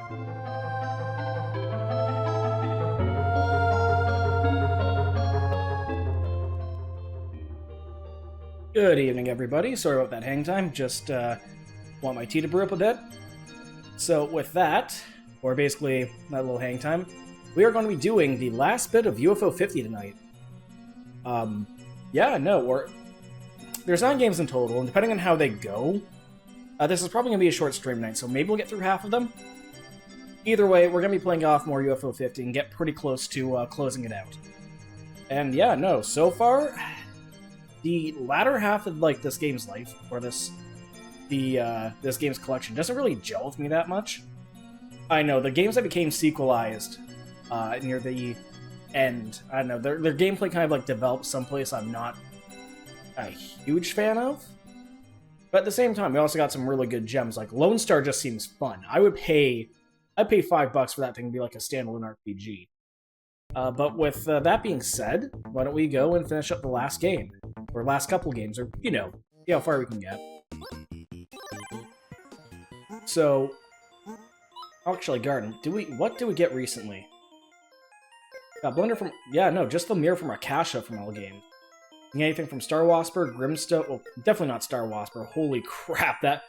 Good evening, everybody. Sorry about that hang time. Just want my tea to brew up a bit. So with that, or basically that little hang time, we are going to be doing the last bit of UFO 50 tonight. There's 9 games in total, and depending on how they go, this is probably going to be a short stream night, so maybe we'll get through half of them. Either way, we're going to be playing off more UFO 50 and get pretty close to closing it out. And yeah, no, so far, the latter half of this game's life, or this game's collection, doesn't really gel with me that much. I know, the games that became sequelized near the end, I don't know, their gameplay kind of developed someplace I'm not a huge fan of. But at the same time, we also got some really good gems. Like Lone Star just seems fun. I'd pay $5 for that thing to be like a standalone RPG. But with that being said, why don't we go and finish up the last game? Or last couple games, or, see how far we can get. So, actually, Garden, what did we get recently? Blender from, just the mirror from Akasha from all games. Anything from Star Wasper, Grimstone, well, definitely not Star Wasper, holy crap, that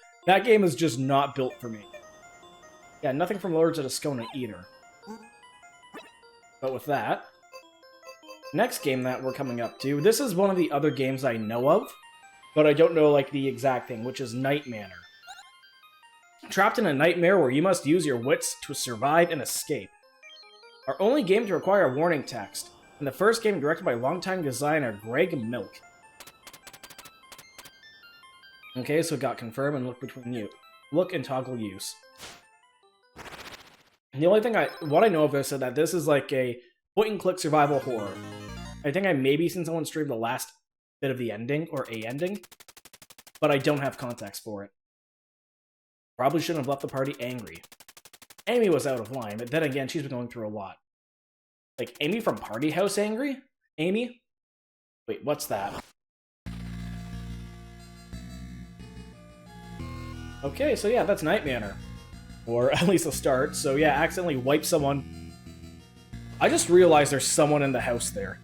game is just not built for me. Yeah, nothing from Lords of Ascona either. But with that, next game that we're coming up to, this is one of the other games I know of, but I don't know the exact thing, which is Night Manor. Trapped in a nightmare where you must use your wits to survive and escape. Our only game to require a warning text, and the first game directed by longtime designer Greg Milk. Okay, so it got confirm and look and toggle use. The only thing what I know of this is that this is a point-and-click survival horror. I think I maybe seen someone stream the last bit of the ending, or a ending, but I don't have context for it. Probably shouldn't have left the party angry. Amy was out of line, but then again, she's been going through a lot. Amy from Party House angry? Amy? Wait, what's that? Okay, so yeah, that's Night Manor. Or at least a start. So yeah, accidentally wipe someone. I just realized there's someone in the house there.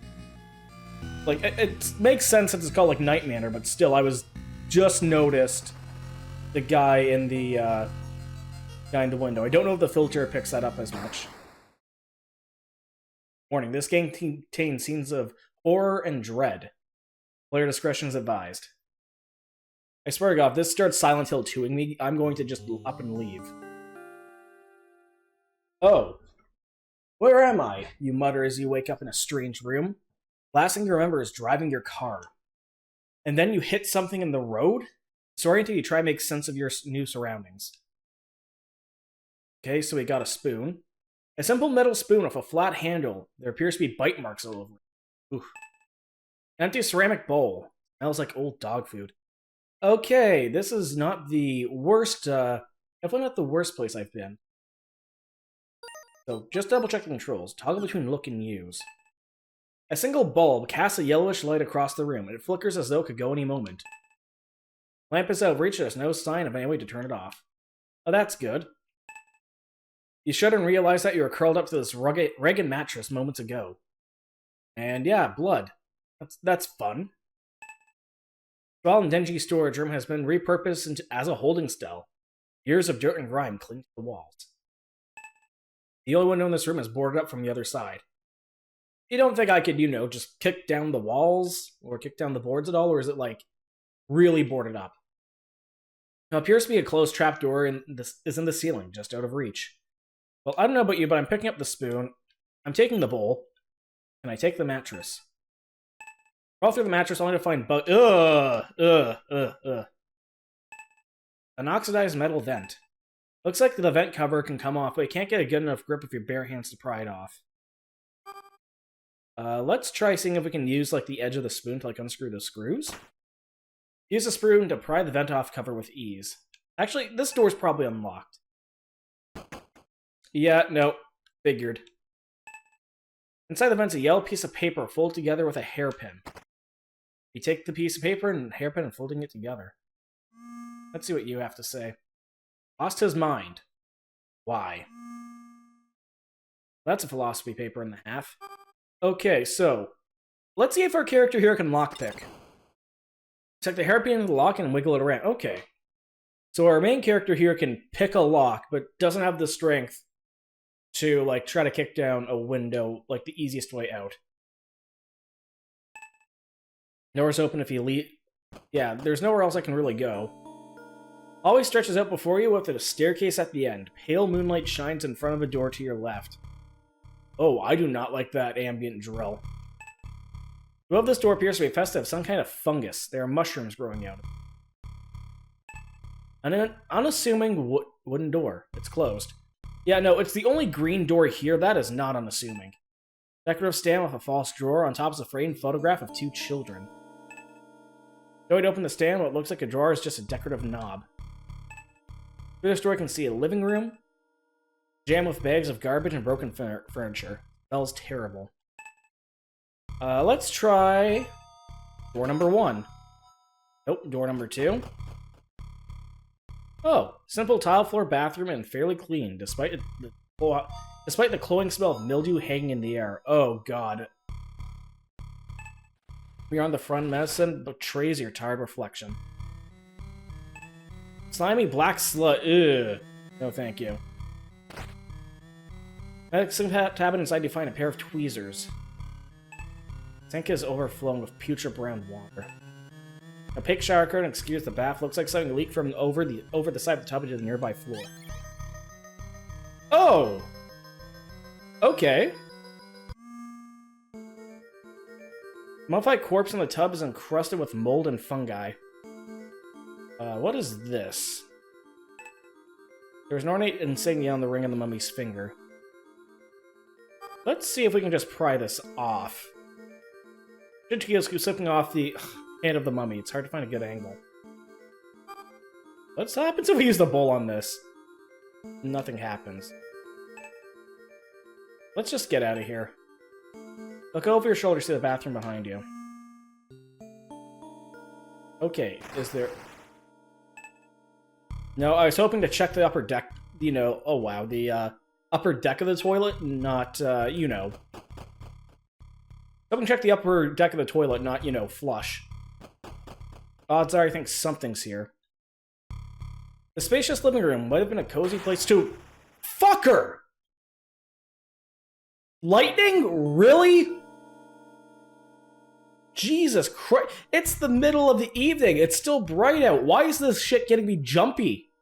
It makes sense since it's called Night Manor, but still, I was just noticed the guy in the window. I don't know if the filter picks that up as much. Warning, this game contains scenes of horror and dread. Player discretion is advised. I swear to God, if this starts Silent Hill 2ing me, I'm going to just up and leave. Oh. Where am I? You mutter as you wake up in a strange room. Last thing you remember is driving your car. And then you hit something in the road? Disoriented, you try to make sense of your new surroundings. Okay, so we got a spoon. A simple metal spoon with a flat handle. There appears to be bite marks all over it. Oof. An empty ceramic bowl. Smells like old dog food. Okay, this is not the worst, definitely not the worst place I've been. So, just double check the controls. Toggle between look and use. A single bulb casts a yellowish light across the room, and it flickers as though it could go any moment. Lamp is out of reach, there's no sign of any way to turn it off. Oh, that's good. You shudder and realize that you were curled up to this ragged mattress moments ago. And yeah, blood. That's fun. The small and dingy storage room has been repurposed as a holding cell. Years of dirt and grime cling to the walls. The only window in this room is boarded up from the other side. You don't think I could, just kick down the walls or kick down the boards at all, or is it really boarded up? Now, it appears to be a closed trapdoor is in the ceiling, just out of reach. Well, I don't know about you, but I'm picking up the spoon, I'm taking the bowl, and I take the mattress. Crawl through the mattress only to find an oxidized metal vent. Looks like the vent cover can come off, but you can't get a good enough grip with your bare hands to pry it off. Let's try seeing if we can use the edge of the spoon to unscrew the screws. Use the spoon to pry the vent off cover with ease. Actually, this door's probably unlocked. Yeah, no. Figured. Inside the vent's a yellow piece of paper folded together with a hairpin. You take the piece of paper and hairpin and folding it together. Let's see what you have to say. Lost his mind. Why? That's a philosophy paper and a half. Okay, so let's see if our character here can lockpick. Take the hairpin into the lock and wiggle it around. Okay. So our main character here can pick a lock, but doesn't have the strength to, like, try to kick down a window, like, the easiest way out. Door's open if you leave. Yeah, there's nowhere else I can really go. Always stretches out before you with a staircase at the end. Pale moonlight shines in front of a door to your left. Oh, I do not like that ambient drill. Above this door appears to be infested of some kind of fungus. There are mushrooms growing out of it. An unassuming wooden door. It's closed. Yeah, no, it's the only green door here. That is not unassuming. Decorative stand with a false drawer. On top is a framed photograph of 2 children. Going to open the stand, what looks like a drawer is just a decorative knob. Through this door you can see a living room, jammed with bags of garbage and broken furniture. Smells terrible. Let's try door number 1. Nope, door number 2. Oh, simple tile floor bathroom and fairly clean, despite the cloying smell of mildew hanging in the air. Oh god. Beyond the front, medicine betrays your tired reflection. Slimy black slut. Ugh. No, thank you. Medicine cabinet inside you find a pair of tweezers. Sink is overflowing with putrid brown water. A pink shower curtain obscures the bath. Looks like something leaked from over the side of the tub into the nearby floor. Oh! Okay. Mummified corpse in the tub is encrusted with mold and fungi. What is this? There's an ornate insignia on the ring of the mummy's finger. Let's see if we can just pry this off. Shinchikyo's slipping off the hand of the mummy. It's hard to find a good angle. What happens if we use the bowl on this? Nothing happens. Let's just get out of here. Look over your shoulder, see the bathroom behind you. Okay, is there... No, I was hoping to check the upper deck, you know... Oh wow, the upper deck of the toilet, not, you know... Hoping to check the upper deck of the toilet, not, you know, flush. Odds are I think something's here. The spacious living room might have been a cozy place to... Fucker! Lightning? Really? Jesus Christ. It's the middle of the evening. It's still bright out. Why is this shit getting me jumpy?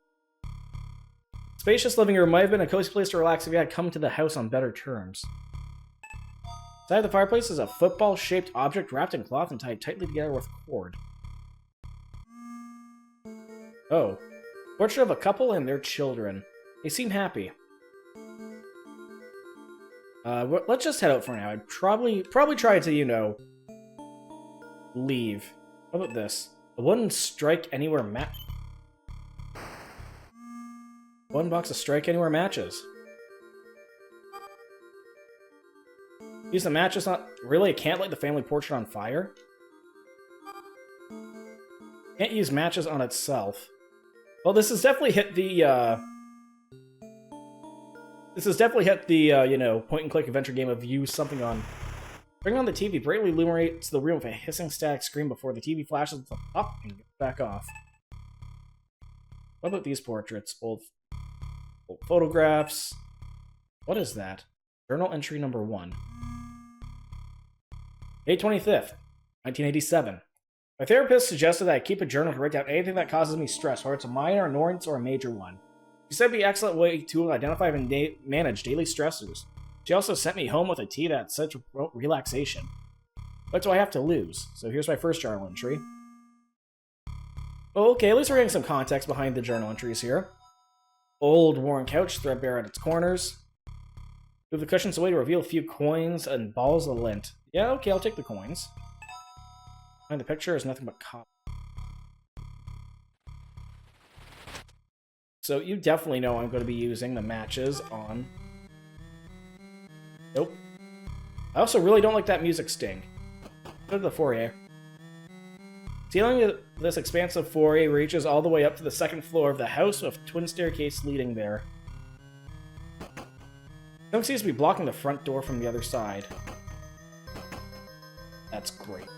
Spacious living room might have been a cozy place to relax if you had come to the house on better terms. Inside the fireplace is a football-shaped object wrapped in cloth and tied tightly together with cord. Oh. Portrait of a couple and their children. They seem happy. Let's just head out for now. I'd probably try to, you know, leave. How about this? A wooden strike anywhere One box of strike anywhere matches. Use the matches on... Really? I can't light the family portrait on fire? Can't use matches on itself. Well, this has definitely hit the, This has definitely hit the, you know, point-and-click adventure game of use something on... Bring on the TV, brightly illuminates the room with a hissing static scream before the TV flashes up and gets back off. What about these portraits? Old photographs. What is that? Journal entry number 1. May 25th, 1987. My therapist suggested that I keep a journal to write down anything that causes me stress, whether it's a minor annoyance or a major one. She said it'd be an excellent way to identify and manage daily stressors. She also sent me home with a tea that's such relaxation. What do I have to lose? So here's my first journal entry. Okay, at least we're getting some context behind the journal entries here. Old worn couch, threadbare at its corners. Move the cushions away to reveal a few coins and balls of lint. Yeah, okay, I'll take the coins. Behind the picture is nothing but copper. So you definitely know I'm going to be using the matches on... Nope. I also really don't like that music sting. Go to the foyer. Ceiling of this expansive foyer reaches all the way up to the second floor of the house with twin staircase leading there. Something seems to be blocking the front door from the other side. That's great.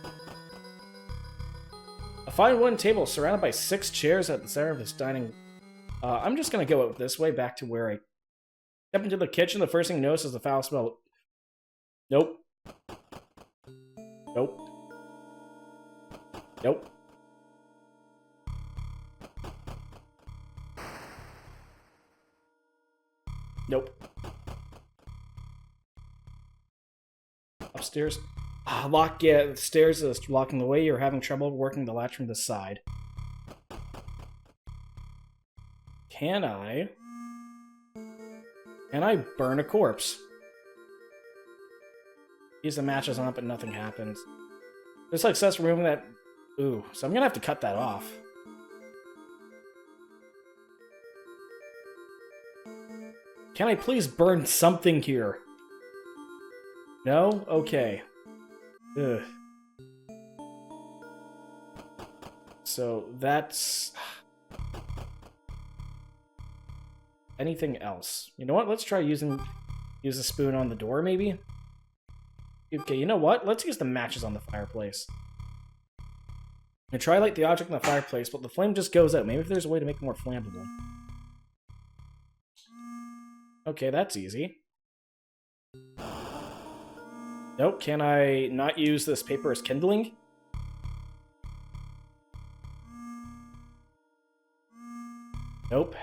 A fine wooden table surrounded by 6 chairs at the center of this dining. I'm just gonna go out this way, back to where I step into the kitchen. The first thing you notice is the foul smell. Nope. Nope. Nope. Nope. Upstairs. Lock, yeah, the stairs is blocking the way. You're having trouble working the latch from the side. Can I burn a corpse? Use the matches on it, but nothing happens. Just like success removing that. Ooh, so I'm gonna have to cut that off. Can I please burn something here? No? Okay. Ugh. So that's... Anything else? You know what? Let's try use a spoon on the door, maybe? Okay, you know what? Let's use the matches on the fireplace. And try light the object in the fireplace, but the flame just goes out. Maybe if there's a way to make it more flammable. Okay, that's easy. Nope, can I not use this paper as kindling? Nope.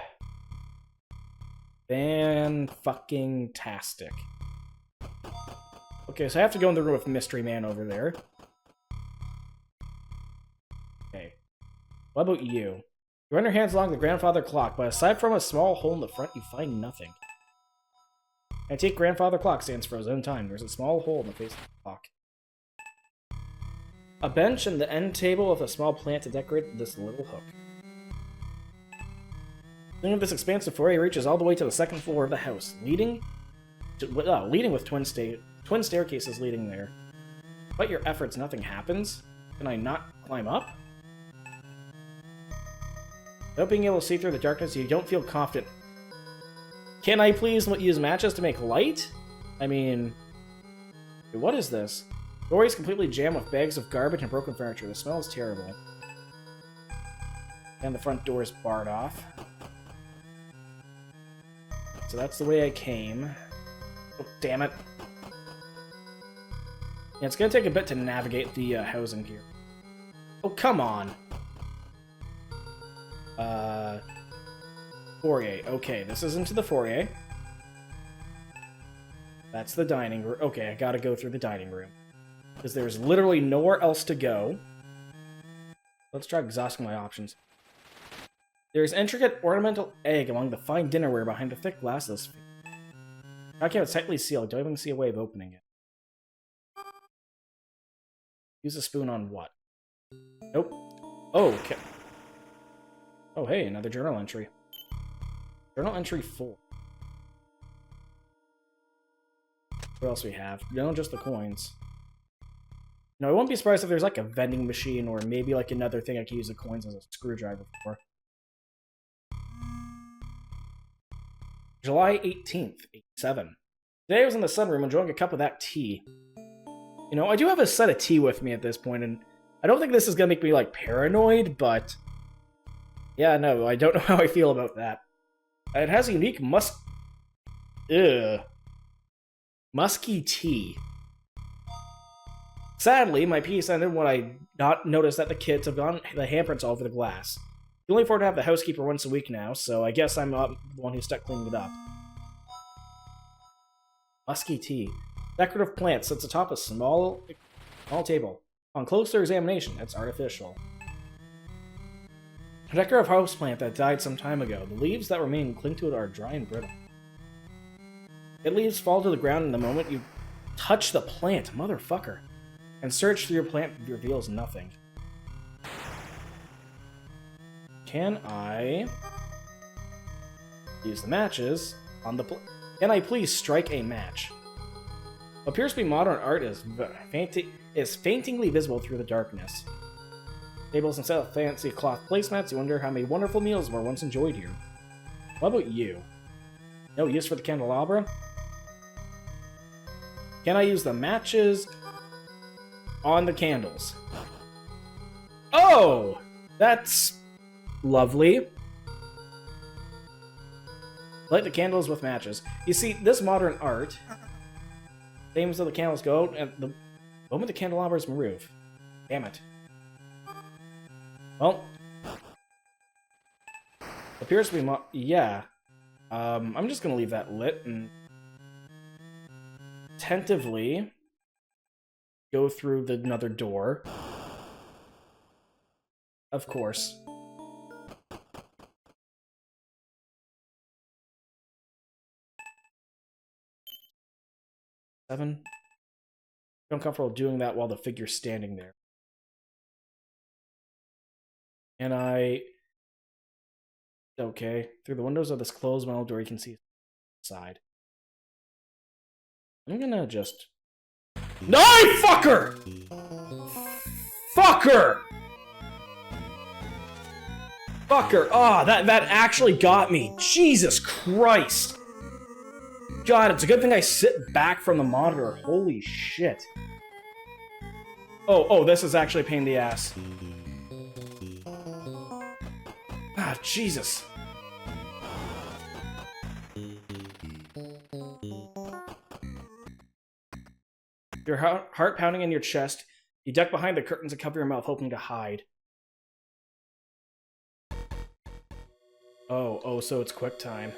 Fan-fucking-tastic. Okay, so I have to go in the room with Mystery Man over there. Okay. What about you? You run your hands along the grandfather clock, but aside from a small hole in the front, you find nothing. Antique grandfather clock stands for its own time. There's a small hole in the face of the clock. A bench and the end table with a small plant to decorate this little hook. The end of this expansive foyer reaches all the way to the second floor of the house, leading with twin staircases leading there. But your efforts, nothing happens. Can I not climb up? Without being able to see through the darkness, you don't feel confident. Can I please use matches to make light? I mean... What is this? The doorway is completely jammed with bags of garbage and broken furniture. The smell is terrible. And the front door is barred off. So that's the way I came. Oh, damn it. Yeah, it's gonna take a bit to navigate the housing here. Oh, come on! Foyer. Okay, this is into the foyer. That's the dining room. Okay, I gotta go through the dining room. Because there's literally nowhere else to go. Let's try exhausting my options. There's intricate ornamental egg among the fine dinnerware behind the thick glass of this. I can't tightly sealed. Don't even see a way of opening it. Use a spoon on what? Nope. Oh, okay. Oh, hey, another journal entry. Journal entry 4. What else we have? No, just the coins. No, I won't be surprised if there's like a vending machine or maybe like another thing I can use the coins as a screwdriver for. July 18th, 87. Today I was in the sunroom enjoying a cup of that tea. You know, I do have a set of tea with me at this point, and I don't think this is gonna make me like paranoid, but yeah, no, I don't know how I feel about that. It has a unique musky tea. Sadly, my piece ended when I not noticed that the kids have gone the handprints all over the glass. You only afford to have the housekeeper once a week now, so I guess I'm the one who's stuck cleaning it up. Musky tea. Decorative plant sits atop a small table. On closer examination, it's artificial. A decorative houseplant that died some time ago. The leaves that remain cling to it are dry and brittle. Dead leaves fall to the ground in the moment you touch the plant, motherfucker. And search through your plant reveals nothing. Can I use the matches on the Can I please strike a match? What appears to be modern art is faintingly visible through the darkness. Tables instead of fancy cloth placemats, you wonder how many wonderful meals were once enjoyed here. What about you? No use for the candelabra? Can I use the matches on the candles? Oh! That's lovely. Light the candles with matches. You see, this modern art aims so the candles go out, and the moment the candelabras move. Damn it. Well, appears to be yeah. I'm just gonna leave that lit and tentatively go through another door. Of course. Seven. I'm comfortable doing that while the figure's standing there. And okay. Through the windows of this closed metal door, you can see inside. I'm gonna just... No, fucker! Fucker! Fucker! Oh, that actually got me. Jesus Christ! God, it's a good thing I sit back from the monitor. Holy shit. Oh, this is actually a pain in the ass. Ah, Jesus. Your heart pounding in your chest, you duck behind the curtains and cover your mouth, hoping to hide. Oh, so it's quick time.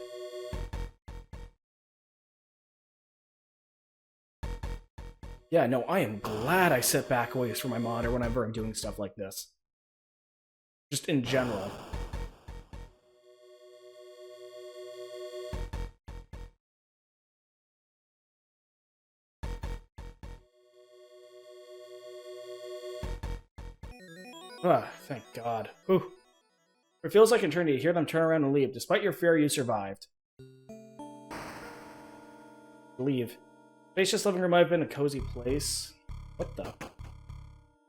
Yeah, no, I am glad I sit back away from my monitor whenever I'm doing stuff like this. Just in general. Ah, thank God. Whew. It feels like eternity. You hear them turn around and leave. Despite your fear, you survived. Leave. Spacious living room might have been a cozy place. What the?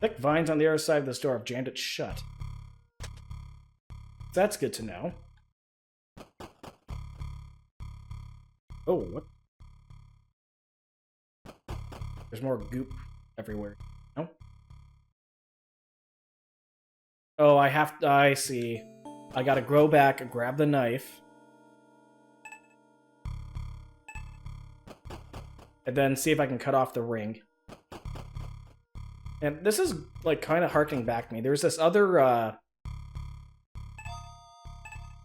Thick vines on the other side of this door have jammed it shut. That's good to know. Oh, what? There's more goop everywhere. No? Oh, I see. I gotta grow back, grab the knife. And then see if I can cut off the ring. And this is, like, kind of harking back to me. There's this other,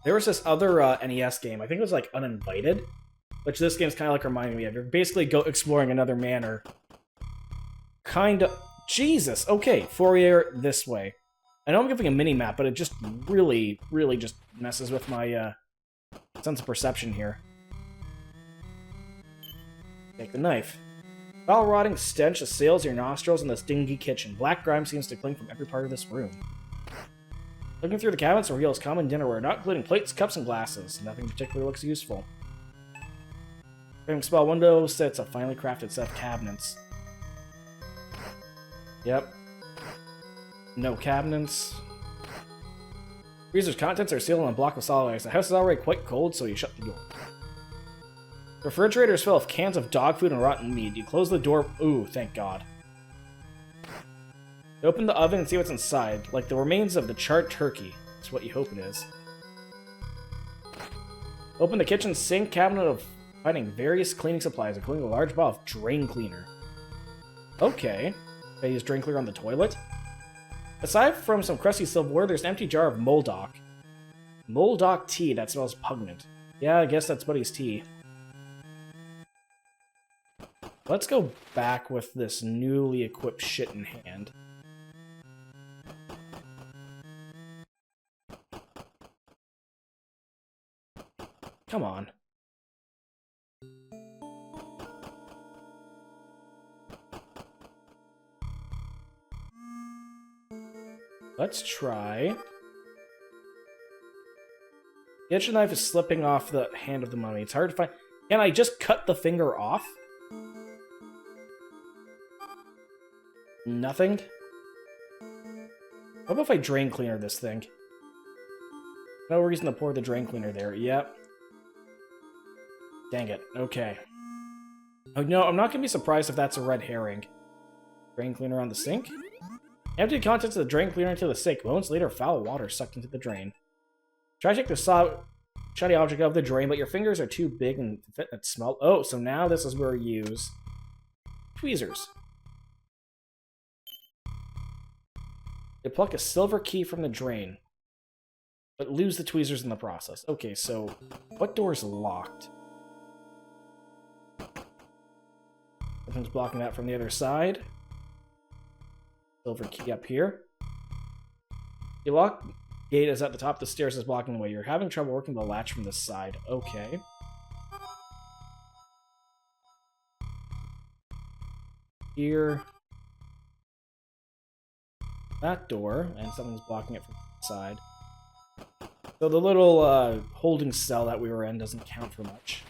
NES game. I think it was, like, Uninvited. Which this game's kind of, like, reminding me of. You're basically exploring another manor. Kind of... Jesus! Okay, Fourier this way. I know I'm giving a mini-map, but it just really, really just messes with my, sense of perception here. Take the knife. Foul rotting stench assails your nostrils in this dingy kitchen. Black grime seems to cling from every part of this room. Looking through the cabinets reveals common dinnerware, not including plates, cups, and glasses. Nothing particularly looks useful. Framing spell window sits a finely crafted set of cabinets. Yep. No cabinets. Freezer's contents are sealed on a block of solid ice. The house is already quite cold, so you shut the door. The refrigerator is full of cans of dog food and rotten meat. You close the door. Ooh, thank God. You open the oven and see what's inside, like the remains of the charred turkey. That's what you hope it is. Open the kitchen sink cabinet of finding various cleaning supplies, including a large bottle of drain cleaner. Okay. Can I use drain cleaner on the toilet? Aside from some crusty silverware, there's an empty jar of Moldoc. Moldoc tea, that smells pungent. Yeah, I guess that's Buddy's tea. Let's go back with this newly equipped shit in hand. Come on. Let's try. The edge of the knife is slipping off the hand of the mummy. It's hard to find. Can I just cut the finger off? Nothing? What about if I drain cleaner this thing? No reason to pour the drain cleaner there. Yep. Dang it. Okay. Oh, no, I'm not going to be surprised if that's a red herring. Drain cleaner on the sink? Empty contents of the drain cleaner into the sink. Moments later, foul water sucked into the drain. Try to take the shiny object out of the drain, but your fingers are too big and fit and smell. Oh, so now this is where you use tweezers. You pluck a silver key from the drain, but lose the tweezers in the process. Okay, so what door is locked? Something's blocking that from the other side. Silver key up here. The lock gate is at the top of the stairs, is blocking the way. You're having trouble working the latch from the side. Okay. Here. That door, and something's blocking it from the side. So the little holding cell that we were in doesn't count for much.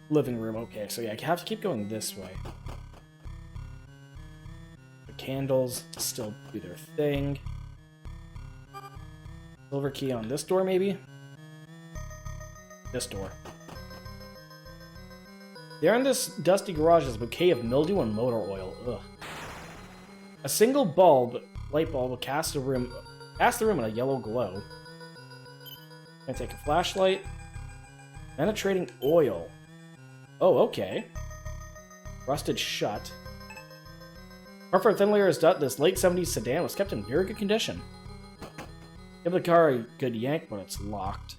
Living room, okay, so yeah, I have to keep going this way. The candles still do their thing. Silver key on this door, maybe? This door. There in this dusty garage is a bouquet of mildew and motor oil. Ugh. A single light bulb, will cast the room in a yellow glow. Gonna take a flashlight. Penetrating oil. Oh, okay. Rusted shut. Apart from a thin layer of dust, this late 70s sedan was kept in very good condition. Give the car a good yank, but it's locked.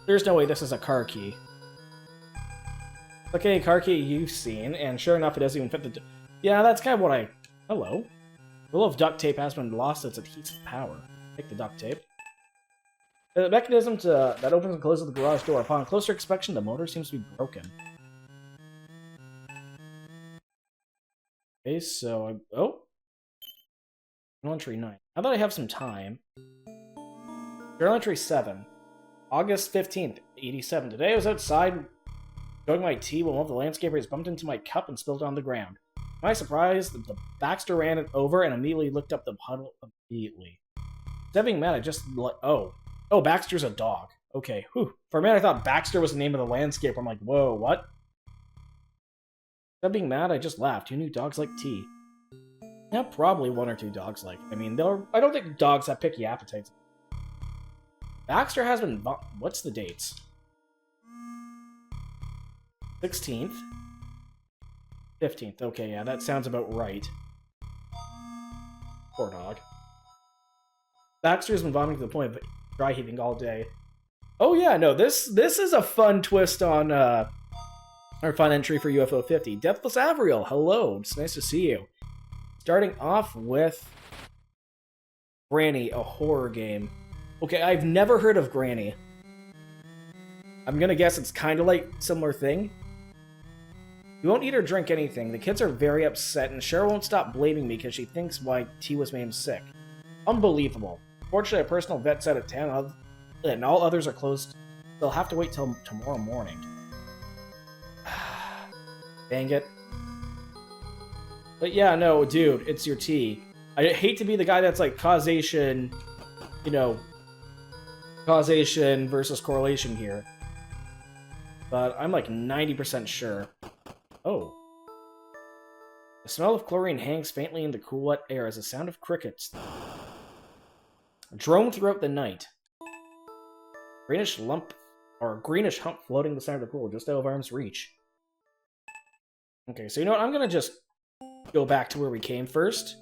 There's no way this is a car key. Look at any car key you've seen, and sure enough, it doesn't even fit the... Yeah, that's kind of what I... Hello. The roll of duct tape has been lost its adhesive power. Take the duct tape. The mechanism that opens and closes the garage door. Upon closer inspection, the motor seems to be broken. Okay, so... Oh! Journal entry 9. Now that I have some time... Journal entry 7. August 15th, 87. Today I was outside enjoying my tea when one of the landscapers bumped into my cup and spilled it on the ground. To my surprise, the Baxter ran it over and immediately looked up the puddle immediately. Instead of being mad, I just... Oh, Baxter's a dog. Okay, whew. For a minute I thought Baxter was the name of the landscaper. I'm like, whoa, what? Instead of being mad, I just laughed. Who knew dogs like tea? Yeah, probably one or two dogs like it. I mean, I don't think dogs have picky appetites. Baxter has been... What's the dates? 16th. 15th. Okay, yeah, that sounds about right. Poor dog. Baxter's been vomiting to the point of dry heaving all day. Oh yeah, no, this is a fun twist on our fun entry for UFO 50. Deathless Avriel, hello, it's nice to see you. Starting off with Granny, a horror game. Okay, I've never heard of Granny. I'm gonna guess it's kind of like similar thing. You won't eat or drink anything. The kids are very upset, and Cheryl won't stop blaming me because she thinks why T was made sick. Unbelievable. Fortunately, a personal vet's out of town, and all others are closed. They'll have to wait till tomorrow morning. Dang it. But yeah, no, dude, it's your T. I hate to be the guy that's like causation, you know, causation versus correlation here. But I'm like 90% sure. Oh. The smell of chlorine hangs faintly in the cool, wet air as the sound of crickets drone throughout the night. Greenish lump, or greenish hump floating beside the pool, just out of arm's reach. Okay, so you know what? I'm gonna just go back to where we came first.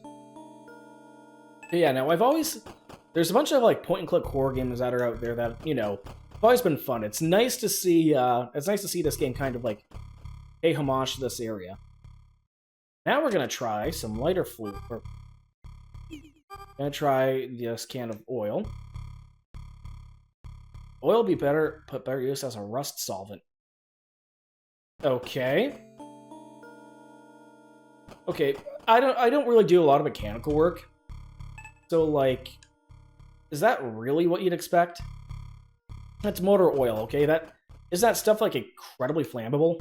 But yeah, now there's a bunch of like point-and-click horror games that are out there that, you know, have always been fun. It's nice to see this game kind of like pay homage to this area. Now we're gonna try some lighter fluid. Gonna try this can of oil. Oil would be put better use as a rust solvent. Okay. Okay, I don't really do a lot of mechanical work. So like, is that really what you'd expect? That's motor oil, okay? Is that stuff like incredibly flammable?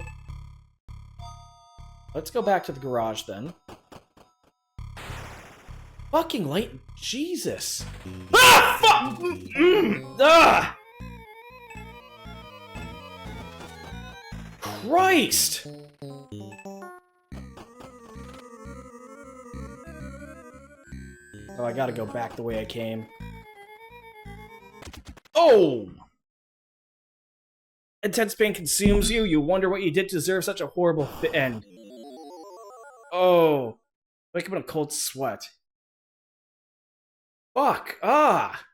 Let's go back to the garage then. Fucking light. Jesus. Ah! Fuck! Ah! Christ! Oh, I gotta go back the way I came. Oh! Intense pain consumes you. You wonder what you did to deserve such a horrible end. Oh. Wake up in a cold sweat. Fuck! Ah!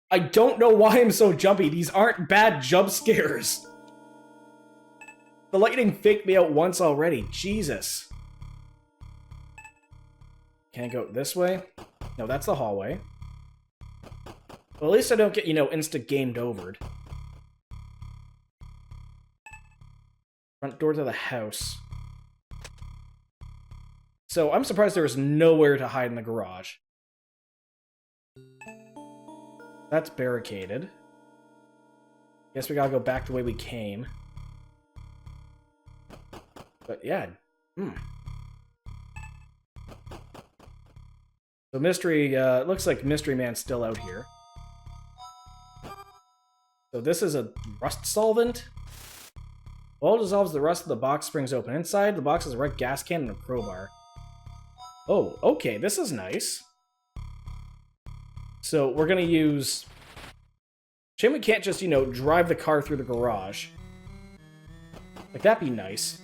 I don't know why I'm so jumpy. These aren't bad jump scares. The lightning faked me out once already. Jesus. Can I go this way? No, that's the hallway. Well, at least I don't get, insta-gamed overed. Front door to the house. So, I'm surprised there was nowhere to hide in the garage. That's barricaded. Guess we gotta go back the way we came. But, yeah. So, looks like Mystery Man's still out here. So this is a rust solvent. Oil dissolves the rust of the box, springs open. Inside, the box has a red gas can and a crowbar. Oh, okay, this is nice. So we're gonna use... Shame we can't just, drive the car through the garage. Like, that'd be nice.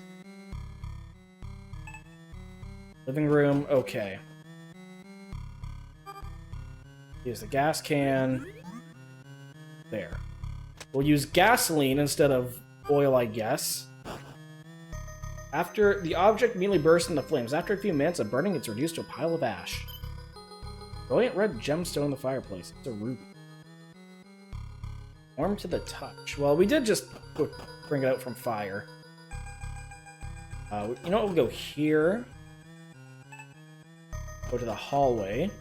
Living room, okay. Use the gas can. There. We'll use gasoline instead of oil, I guess. After the object immediately bursts into flames. After a few minutes of burning, it's reduced to a pile of ash. Brilliant red gemstone in the fireplace. It's a ruby. Warm to the touch. Well, we did just bring it out from fire. You know what? We'll go here. Go to the hallway.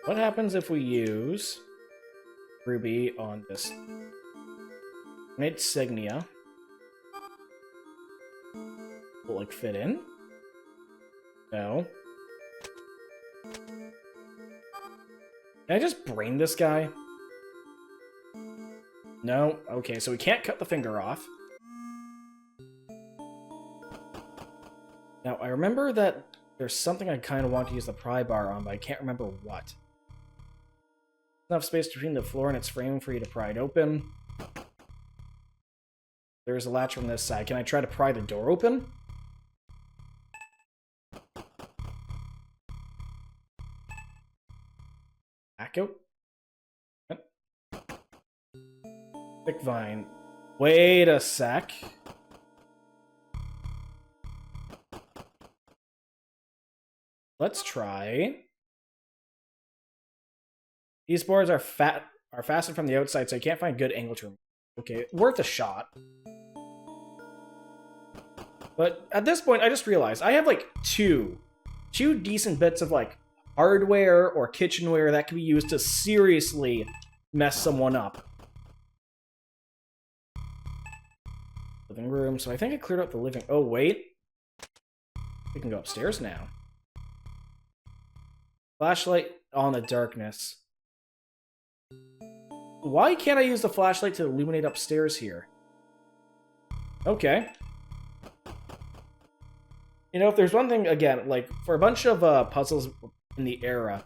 What happens if we use ruby on this insignia? Will it, like, fit in? No. Can I just brain this guy? No? Okay, so we can't cut the finger off. Now, I remember that there's something I kind of want to use the pry bar on, but I can't remember what. Enough space between the floor and its frame for you to pry it open. There's a latch from this side. Can I try to pry the door open? Back out. Yep. Thick vine. Wait a sec. Let's try. These boards are fastened from the outside, so I can't find a good angle to them. Okay, worth a shot. But at this point, I just realized I have like two decent bits of like hardware or kitchenware that can be used to seriously mess someone up. Living room. So I think I cleared out the living. Oh wait, we can go upstairs now. Flashlight on the darkness. Why can't I use the flashlight to illuminate upstairs here? Okay. If there's one thing, again, like, for a bunch of puzzles in the era,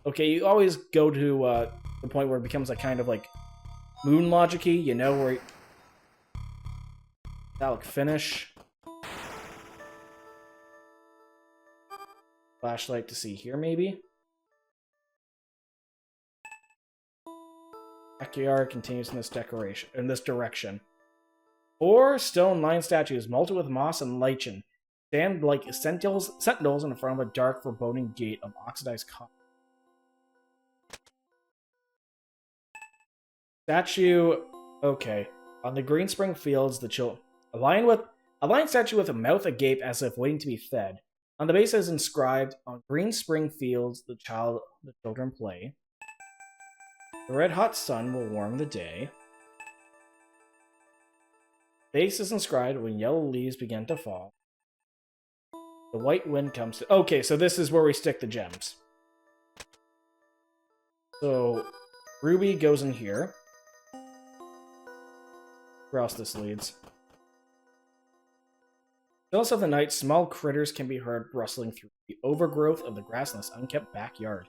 okay, you always go to the point where it becomes a kind of, like, moon logic-y, where... Metallic finish. Flashlight to see here, maybe? Backyard continues in this direction. 4 stone lion statues, molded with moss and lichen, stand like sentinels in front of a dark, foreboding gate of oxidized copper. Statue, okay. On the green spring fields, a lion statue with a mouth agape as if waiting to be fed. On the base is inscribed, "On green spring fields, the children play. The red-hot sun will warm the day." Base is inscribed when yellow leaves begin to fall. The white wind comes to... Okay, so this is where we stick the gems. So, ruby goes in here. Where else this leads? Still of the night, small critters can be heard rustling through the overgrowth of the grass in this unkept backyard.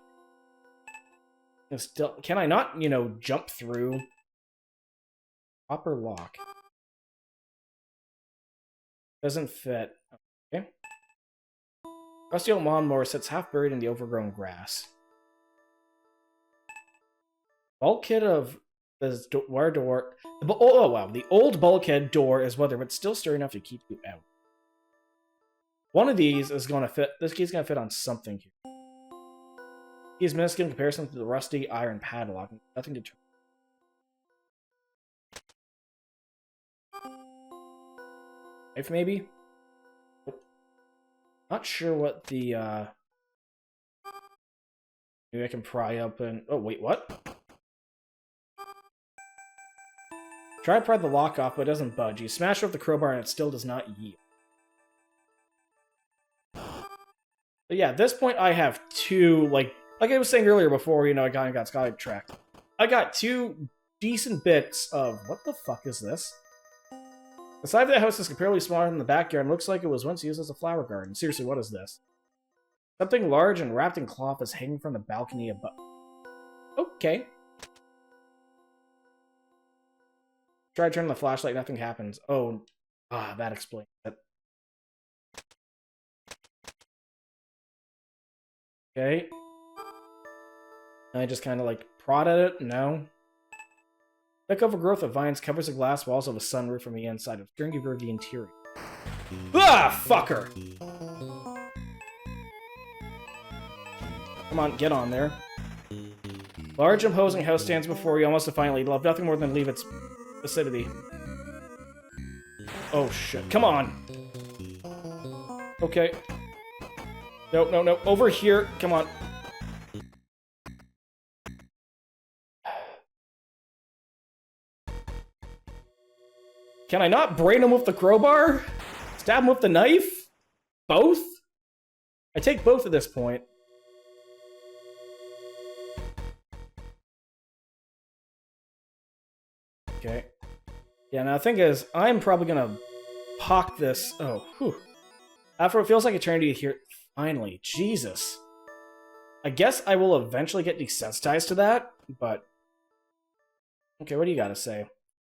Still, can I not, jump through? Copper lock. Doesn't fit. Okay. Rusty old lawnmower sits half buried in the overgrown grass. Bulkhead of the wire door. Oh wow, the old bulkhead door is weathered, but still sturdy enough to keep you out. One of these is going to fit. This key's going to fit on something here. Key's minuscule in comparison to the rusty iron padlock. Nothing to turn. Knife, maybe? Not sure what the, Maybe I can pry open... Oh, wait, what? Try to pry the lock off, but it doesn't budge. You smash it with the crowbar and it still does not yield. But yeah, at this point I have two, like I was saying earlier before, I got sidetracked. I got two decent bits of... What the fuck is this? The side of the house is comparatively smaller than the backyard and looks like it was once used as a flower garden. Seriously, what is this? Something large and wrapped in cloth is hanging from the balcony above. Okay. Try turning the flashlight, nothing happens. Oh, that explains it. Okay. I just kind of prod at it. No. Thick overgrowth of vines covers the glass walls of a sunroof from the inside, obscuring view of the interior. Ah, fucker! Come on, get on there. Large imposing house stands before you, almost defiantly. Love nothing more than leave its vicinity. Oh shit! Come on. Okay. No, no, no. Over here. Come on. Can I not brain him with the crowbar? Stab him with the knife? Both? I take both at this point. Okay. Yeah, now the thing is, I'm probably gonna pock this. Oh, whew. After it feels like eternity here. Finally. Jesus. I guess I will eventually get desensitized to that, but... Okay, what do you gotta say?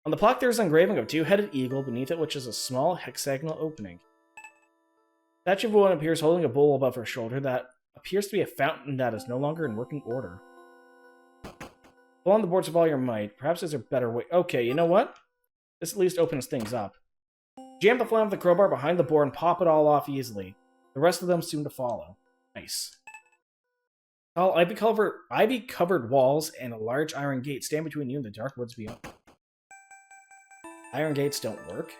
On the plaque there is an engraving of a two-headed eagle, beneath it which is a small hexagonal opening. The statue of a woman appears holding a bowl above her shoulder that appears to be a fountain that is no longer in working order. Pull on the boards with all your might. Perhaps there's a better way. Okay, you know what? This at least opens things up. Jam the flame of the crowbar behind the board and pop it all off easily. The rest of them soon to follow. Nice. Tall ivy-covered walls and a large iron gate stand between you and the dark woods beyond. Iron gates don't work.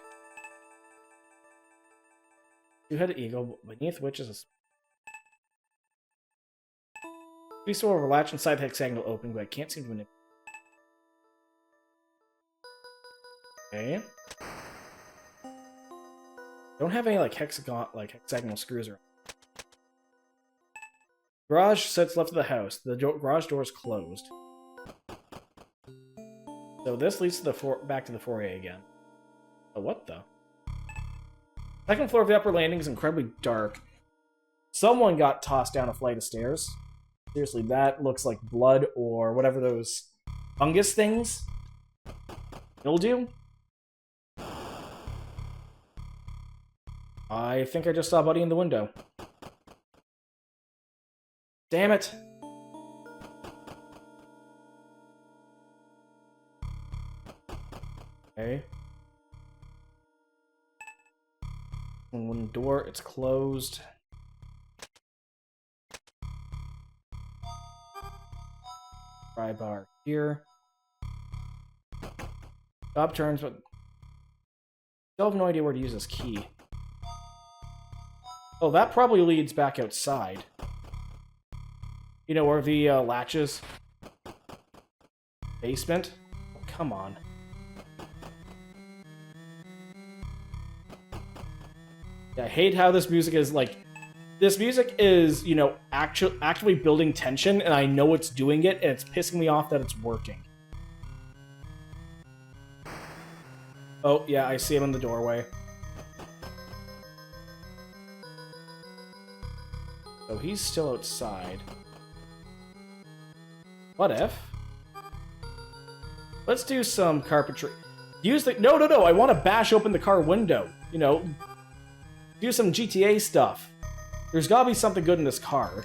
Two-headed eagle, beneath which is a... Please will latch inside the hexagonal opening, but I can't seem to manipulate. Okay. Don't have any hexagonal screws around. Garage sits left of the house. The garage door is closed. So this leads to the back to the foyer again. Oh, what the? Second floor of the upper landing is incredibly dark. Someone got tossed down a flight of stairs. Seriously, that looks like blood or whatever those fungus things. Mildew? I think I just saw Buddy in the window. Damn it! Okay. One door, it's closed. Pry bar here. Job turns, but still have no idea where to use this key. Oh, that probably leads back outside. You know, where the latches. Basement? Oh, come on. I hate how this music is, like... This music is, you know, actually building tension, and I know it's doing it, and it's pissing me off that it's working. Oh, yeah, I see him in the doorway. So he's still outside. What if? Let's do some carpentry. Use the... No, I want to bash open the car window. You know, do some GTA stuff. There's gotta be something good in this car.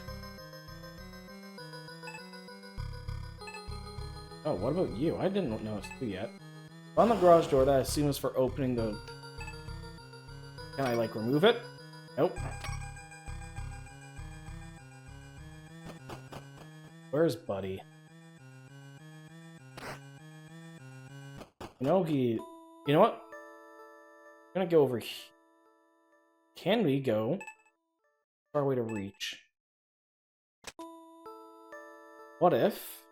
Oh, what about you? I didn't notice you yet. On the garage door, that I assume is for opening the... Can I, like, remove it? Nope. Where's Buddy? You know, You know what? I'm gonna go over here. Can we go... Far way to reach. What if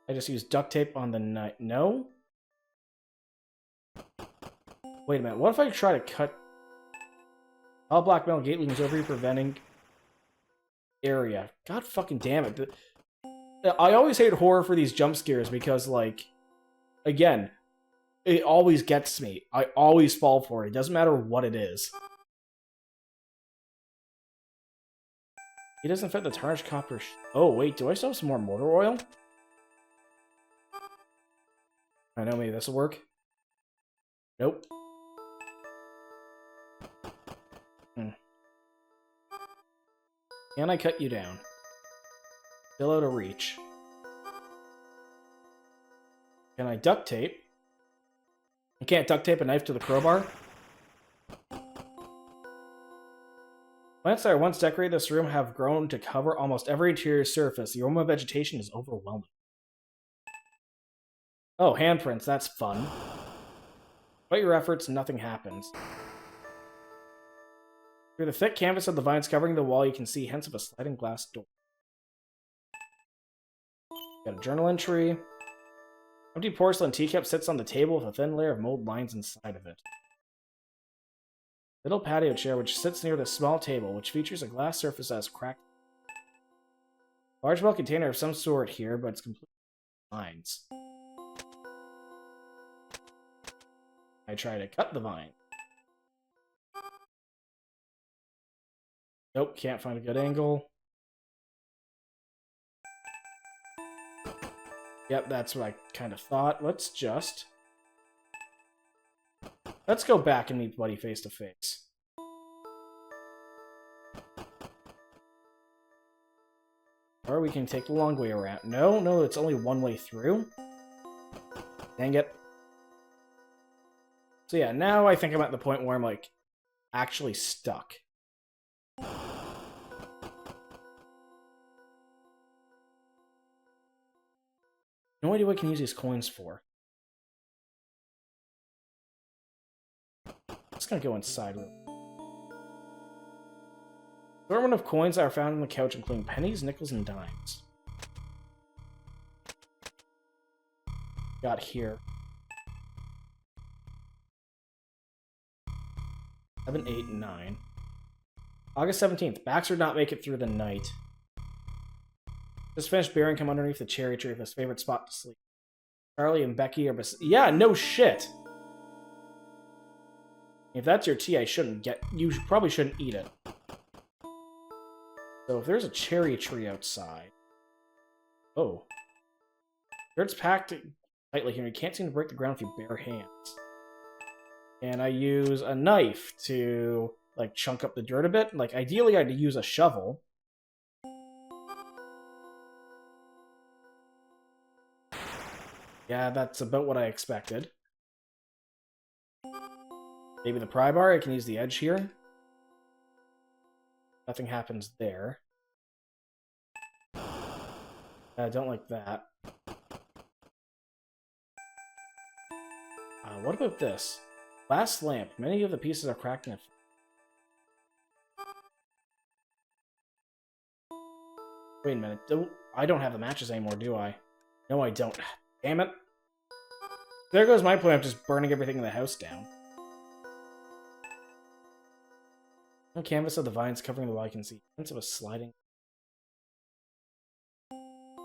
I just use duct tape on the knife? No? Wait a minute. What if I try to cut... All black metal gate looms over you, preventing area. God fucking damn it. I always hate horror for these jump scares because, like, again, it always gets me. I always fall for it. It doesn't matter what it is. He doesn't fit the tarnished copper. Oh, wait, do I still have some more motor oil? I know, maybe this will work. Nope. Can I cut you down? Still out of reach. Can I duct tape? I can't duct tape a knife to the crowbar? Plants that once decorated this room have grown to cover almost every interior surface. The aroma of vegetation is overwhelming. Oh, handprints, that's fun. Despite your efforts, nothing happens. Through the thick canvas of the vines covering the wall, you can see hints of a sliding glass door. Got a journal entry. Empty porcelain teacup sits on the table with a thin layer of mold lines inside of it. Little patio chair which sits near the small table, which features a glass surface that has cracked. Large metal container of some sort here, but it's completely vines. I try to cut the vine. Nope, can't find a good angle. Yep, that's what I kind of thought. Let's go back and meet Buddy face to face. Or we can take the long way around. No, it's only one way through. Dang it. So yeah, now I think I'm at the point where I'm, like, actually stuck. No idea what I can use these coins for. Just gonna go inside. Assortment of coins that are found on the couch, including pennies, nickels, and dimes. Got here. 7, 8, 9. August 17th. Baxter did not make it through the night. Just finished burying him underneath the cherry tree of his favorite spot to sleep. Charlie and Becky are yeah, no shit! If that's your tea, you probably shouldn't eat it. So if there's a cherry tree outside... Oh. Dirt's packed tightly here. You can't seem to break the ground with your bare hands. And I use a knife to, like, chunk up the dirt a bit. Like, ideally I'd use a shovel. Yeah, that's about what I expected. Maybe the pry bar, I can use the edge here. Nothing happens there. I don't like that. What about this? Glass lamp. Many of the pieces are cracked in it. Wait a minute. I don't have the matches anymore, do I? No, I don't. Damn it. There goes my plan of just burning everything in the house down. On canvas of the vines covering the wall, I can see hints of a sliding.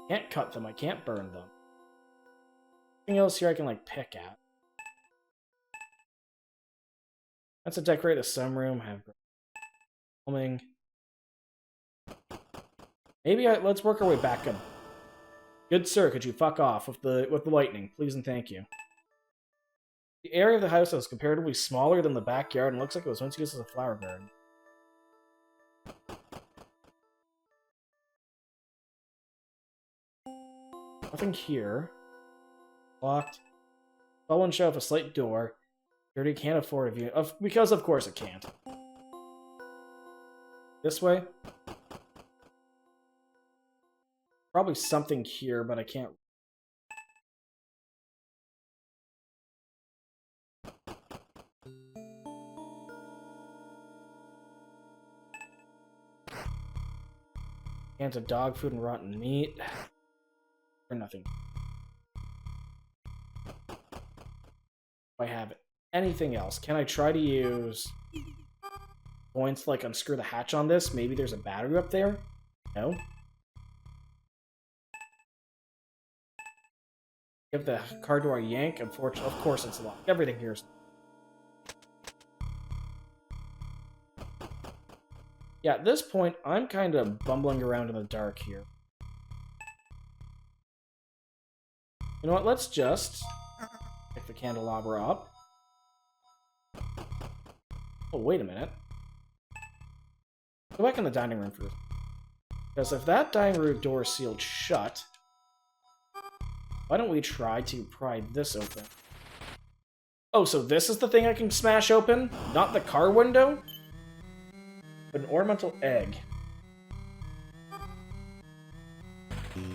Can't cut them, I can't burn them. Anything else here I can, like, pick at? That's to decorate the sunroom, have filming. Maybe let's work our way back up. Good sir, could you fuck off with the lightning, please and thank you. The area of the house is comparatively smaller than the backyard and looks like it was once used as a flower garden. Nothing here. Locked. Fallen shelf, a slight door. Dirty, can't afford a view. Because of course it can't. This way? Probably something here, but I can't. Cans of dog food and rotten meat. Or nothing. If I have anything else, can I try to use points to, like, unscrew the hatch on this? Maybe there's a battery up there? No? Give the car door a yank. Unfortunately, of course it's locked. Everything here is. Yeah, at this point, I'm kind of bumbling around in the dark here. You know what? Let's just pick the candelabra up. Oh, wait a minute. Go back in the dining room first. Because if that dining room door is sealed shut, why don't we try to pry this open? Oh, so this is the thing I can smash open? Not the car window? But an ornamental egg.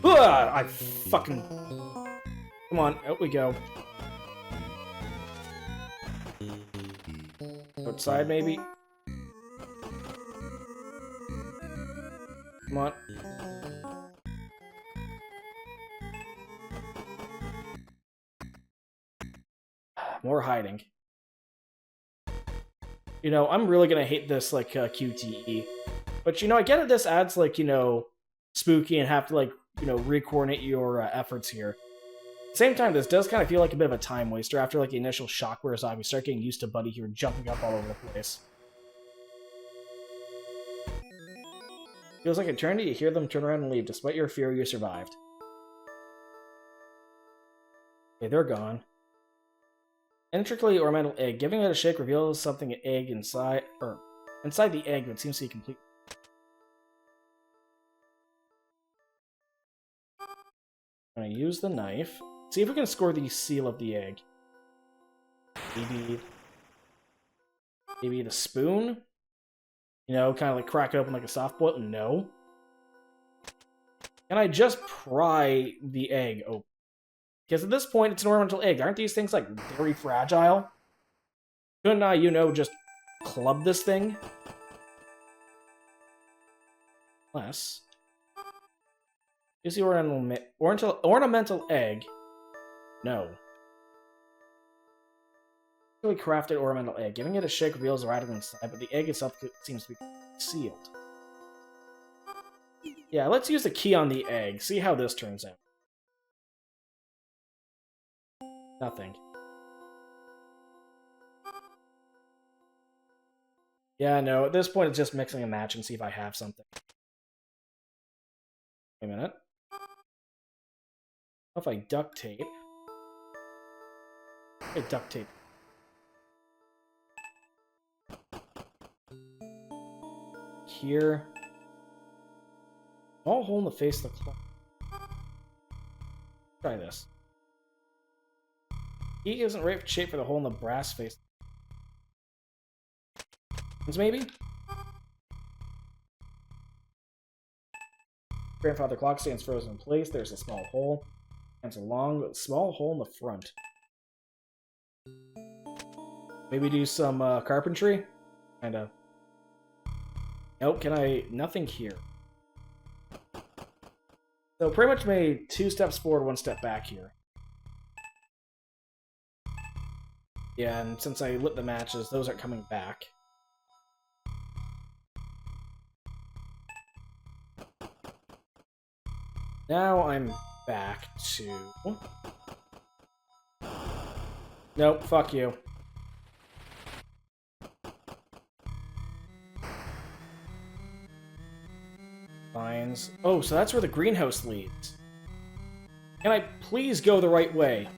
I fucking... Come on, out we go. Outside, maybe? Come on. More hiding. You know, I'm really gonna hate this, like, QTE. But, you know, I get it, this adds, like, you know, spooky and have to, like, you know, re-coordinate your efforts here. At the same time, this does kind of feel like a bit of a time waster after, like, the initial shock where we start getting used to Buddy here jumping up all over the place. Feels like eternity, you hear them turn around and leave. Despite your fear, you survived. Okay, they're gone. Intricately ornamental egg. Giving it a shake reveals something an egg inside, or inside the egg that seems to be complete. I'm gonna use the knife. See if we can score the seal of the egg. Maybe the spoon? You know, kind of like crack it open like a soft boiled. No. Can I just pry the egg open? Because at this point, it's an ornamental egg. Aren't these things, like, very fragile? Couldn't I, you know, just club this thing? Unless... Is the ornamental egg? No. Really crafted ornamental egg. Giving it a shake reveals the writing inside, but the egg itself seems to be sealed. Yeah, let's use the key on the egg. See how this turns out. Nothing. Yeah, no, at this point it's just mixing and matching, see if I have something. Wait a minute. What if I duct tape? I duct tape. Here. Small hole in the face of the clock. Try this. He isn't right shape for the hole in the brass face. Maybe? Grandfather clock stands frozen in place. There's a small hole. And it's a long, small hole in the front. Maybe do some carpentry? Kinda. Nope, can I... Nothing here. So pretty much made 2 steps forward, 1 step back here. Yeah, and since I lit the matches, those aren't coming back. Now I'm back to... Nope, fuck you. Vines. Oh, so that's where the greenhouse leads. Can I please go the right way?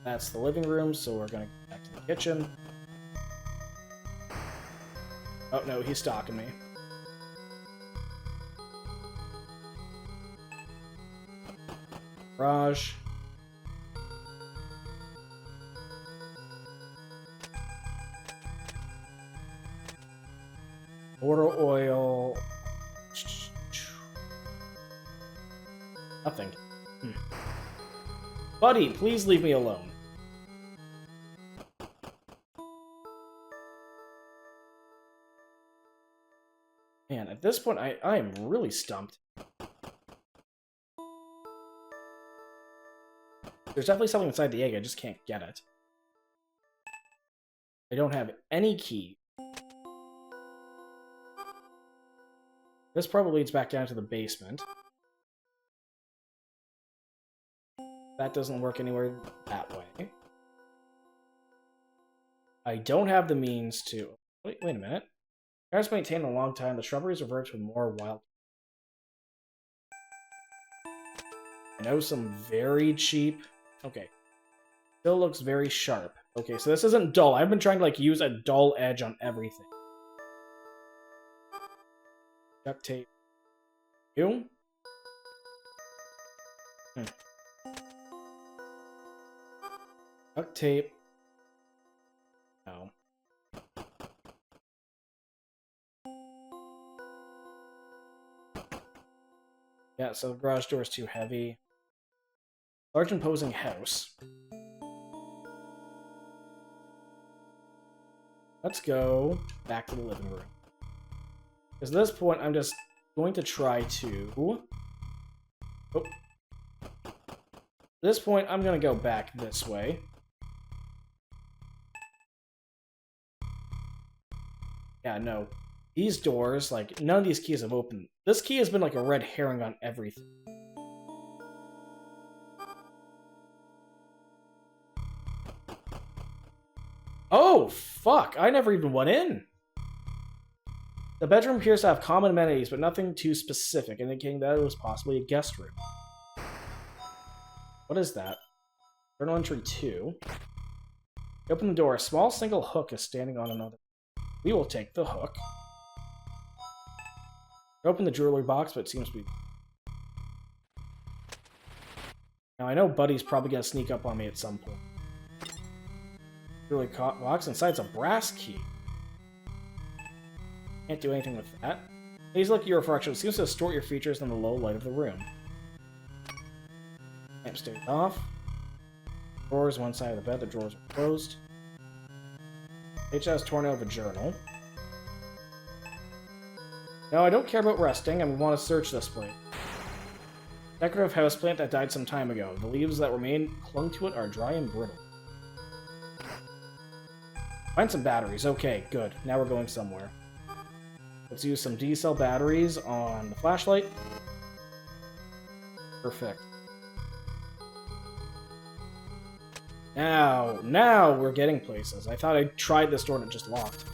That's the living room, so we're gonna go back to the kitchen. Oh no, he's stalking me. Garage. Motor oil. Nothing. Buddy, please leave me alone. Man, at this point, I am really stumped. There's definitely something inside the egg, I just can't get it. I don't have any key. This probably leads back down to the basement. That doesn't work anywhere that way. I don't have the means to... Wait a minute. Parents maintained a long time, the shrubberies revert to more wild. I know some very cheap... Okay. Still looks very sharp. Okay, so this isn't dull. I've been trying to, like, use a dull edge on everything. Duct tape. You? Duct tape. No. Yeah, so the garage door is too heavy. Large imposing house. Let's go back to the living room. Because at this point, I'm just going to try to... Oh. At this point, I'm going to go back this way. Yeah, no. These doors, like, none of these keys have opened. This key has been like a red herring on everything. Oh, fuck! I never even went in! The bedroom appears to have common amenities, but nothing too specific, indicating that it was possibly a guest room. What is that? Journal entry 2. Open the door. A small single hook is standing on another. We will take the hook. Open the jewelry box, but it seems to be... Now, I know Buddy's probably going to sneak up on me at some point. Jewelry box. Inside's a brass key. Can't do anything with that. Please look at your reflection. It seems to distort your features in the low light of the room. Lamp stays off. Drawers, one side of the bed. The drawers are closed. Page has torn out of a journal. No, I don't care about resting. I want to search this place. Decorative houseplant that died some time ago. The leaves that remain clung to it are dry and brittle. Find some batteries. Okay, good. Now we're going somewhere. Let's use some D-cell batteries on the flashlight. Perfect. Now we're getting places. I thought I tried this door and it just locked.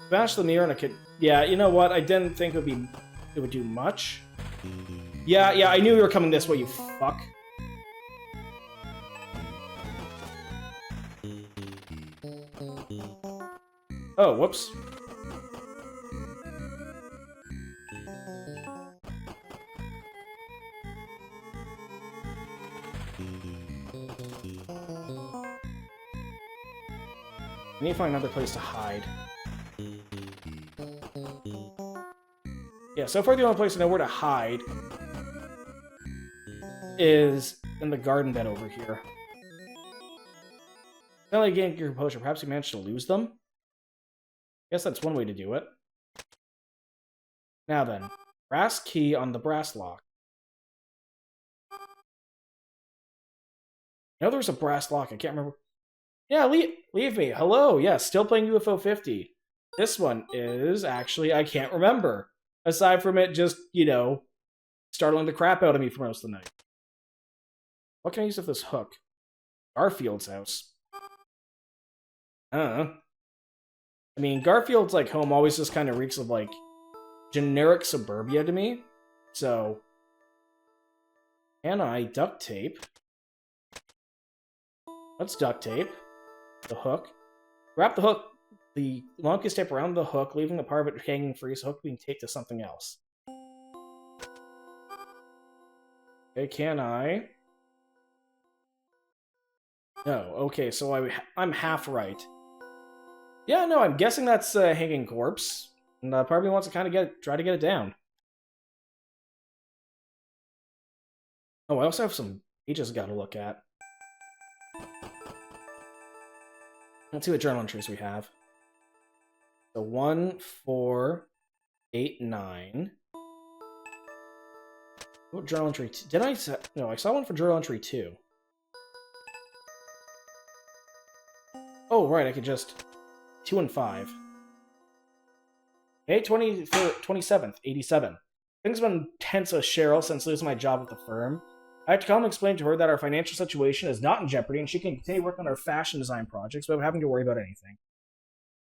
Smash the mirror and it could... Yeah, you know what? I didn't think it would do much. Yeah, I knew you were coming this way, you fuck. Oh, whoops. I need to find another place to hide. Yeah, so far the only place I know where to hide is in the garden bed over here. Not like getting your composure. Perhaps you managed to lose them? Guess that's one way to do it. Now then, brass key on the brass lock. I know there's a brass lock. I can't remember. Yeah, leave me. Hello. Yeah, still playing UFO 50. This one is actually, I can't remember. Aside from it just, startling the crap out of me for most of the night. What can I use with this hook? Garfield's house. I mean, Garfield's like home always just kind of reeks of like generic suburbia to me. So, can I duct tape? Let's duct tape the hook. Wrap the hook, the longest tape around the hook, leaving the part of it hanging free so the hook being taped to something else. Okay, can I? No, okay, so I'm half right. Yeah, no, I'm guessing that's a hanging corpse. And part of me wants to kind of try to get it down. Oh, I also have some pages I gotta look at. Let's see what journal entries we have. So 1, 4, 8, 9. What journal entry? Did I? No, I saw one for journal entry 2. Oh, right, I could just 2 and 5. May 27th, 87. Things have been tense with Cheryl since losing my job at the firm. I have to calmly explain to her that our financial situation is not in jeopardy and she can continue working on her fashion design projects without having to worry about anything.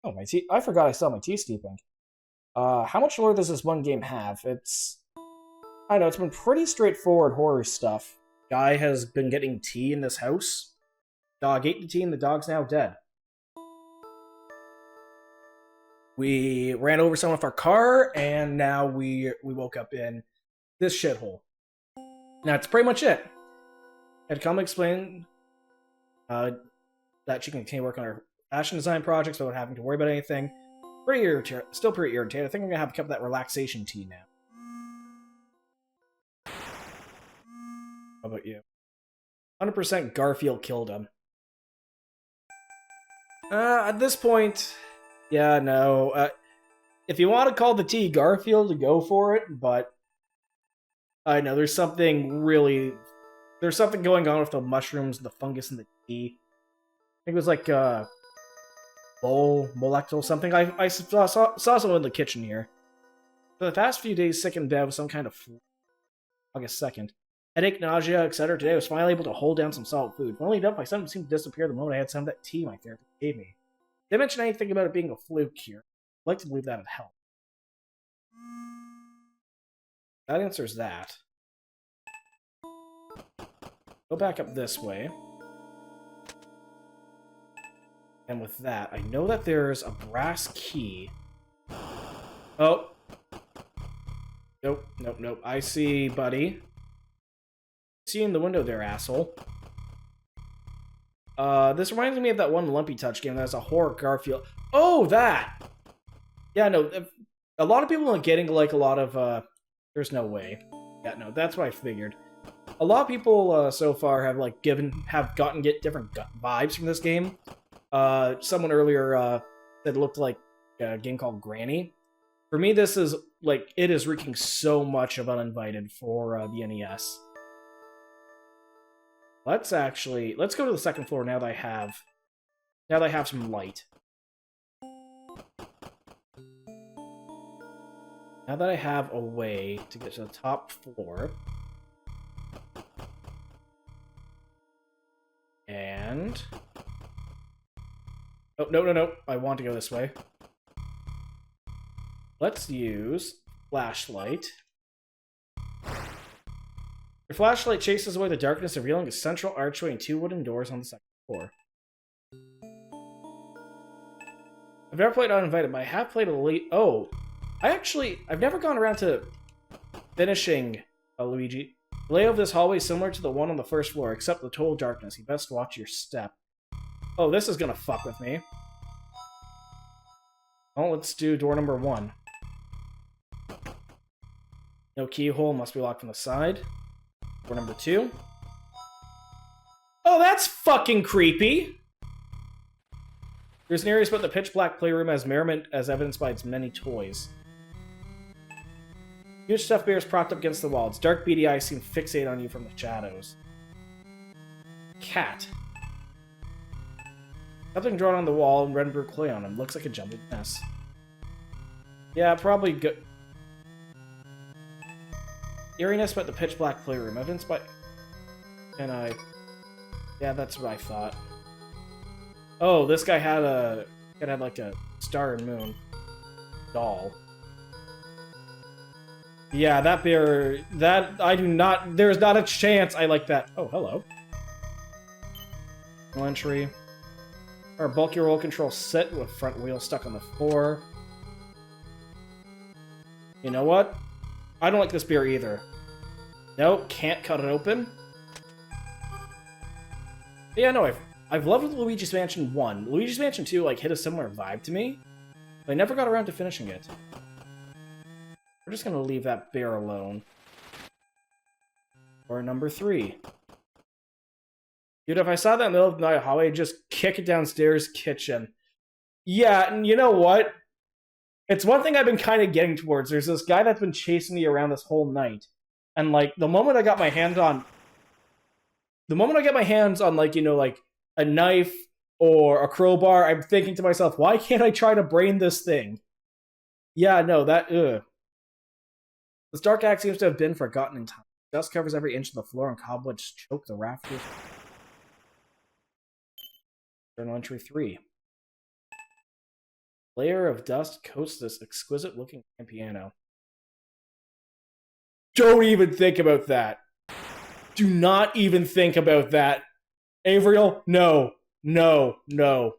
Oh, my tea! I forgot I still have my tea steeping. How much lore does this one game have? I don't know, it's been pretty straightforward horror stuff. Guy has been getting tea in this house. Dog ate the tea and the dog's now dead. We ran over someone with our car, and now we woke up in this shithole. That's pretty much it. I had to come explain that she can continue working on her fashion design projects without having to worry about anything. Still pretty irritated. I think I'm gonna have to keep that relaxation tea now. How about you? 100% Garfield killed him. At this point, yeah, no. If you want to call the tea Garfield, go for it, but I know there's something going on with the mushrooms and the fungus in the tea. I think it was like molecule something. I saw someone in the kitchen here. For the past few days, sick in bed with some kind of flu. August 2nd. Headache, nausea, etc. Today I was finally able to hold down some solid food. Funnily enough, my symptoms seemed to disappear the moment I had some of that tea my therapist gave me. They mentioned anything about it being a fluke here. I'd like to believe that would help. That answers that. Go back up this way. And with that, I know that there's a brass key. Oh. Nope. I see, buddy. See you in the window there, asshole. This reminds me of that one Lumpy Touch game that has a horror Garfield. Oh, that! Yeah, no, a lot of people are getting, like, a lot of, there's no way. Yeah, no, that's what I figured. A lot of people, so far have, like, gotten different vibes from this game. Someone earlier, said it looked like a game called Granny. For me, this is, like, it is reeking so much of Uninvited for, the NES. Let's go to the second floor now that I have some light. Now that I have a way to get to the top floor. And... Oh, no. I want to go this way. Let's use flashlight. Your flashlight chases away the darkness, revealing a central archway and 2 wooden doors on the second floor. I've never played Uninvited, but I have played Elite. Oh, I've never gone around to finishing Luigi. The layout of this hallway is similar to the one on the first floor, except the total darkness. You best watch your step. Oh, this is gonna fuck with me. Oh, let's do door number 1. No keyhole, must be locked from the side. Door number 2. Oh, that's fucking creepy! There's an area split in the pitch-black playroom as merriment as evidenced by its many toys. Huge stuffed bear is propped up against the wall. Its dark, beady eyes seem fixated on you from the shadows. Cat. Something drawn on the wall and red and blue clay on him. Looks like a jumbled mess. Yeah, probably good. Eeriness about the pitch black playroom. Evidence by... Can I... Yeah, that's what I thought. Oh, this guy had a... It had like a star and moon doll. Yeah, that bear... That... I do not... There's not a chance I like that. Oh, hello. Entry. Our bulky roll control set with front wheel stuck on the floor. You know what? I don't like this beer either. Nope, can't cut it open. But yeah, no, I've loved Luigi's Mansion 1. Luigi's Mansion 2, like, hit a similar vibe to me, but I never got around to finishing it. We're just gonna leave that bear alone. Or number 3. Dude, if I saw that in the middle of the night hallway, I'd just kick it downstairs kitchen. Yeah, and you know what? It's one thing I've been kind of getting towards. There's this guy that's been chasing me around this whole night. And, like, the moment I get my hands on, like, you know, like, a knife or a crowbar, I'm thinking to myself, why can't I try to brain this thing? Yeah, no, that, ugh. This dark act seems to have been forgotten in time. Dust covers every inch of the floor and cobwebs choke the rafters. Journal entry 3. Layer of dust coats this exquisite-looking piano. Don't even think about that. Do not even think about that. Avriel, no. No, no.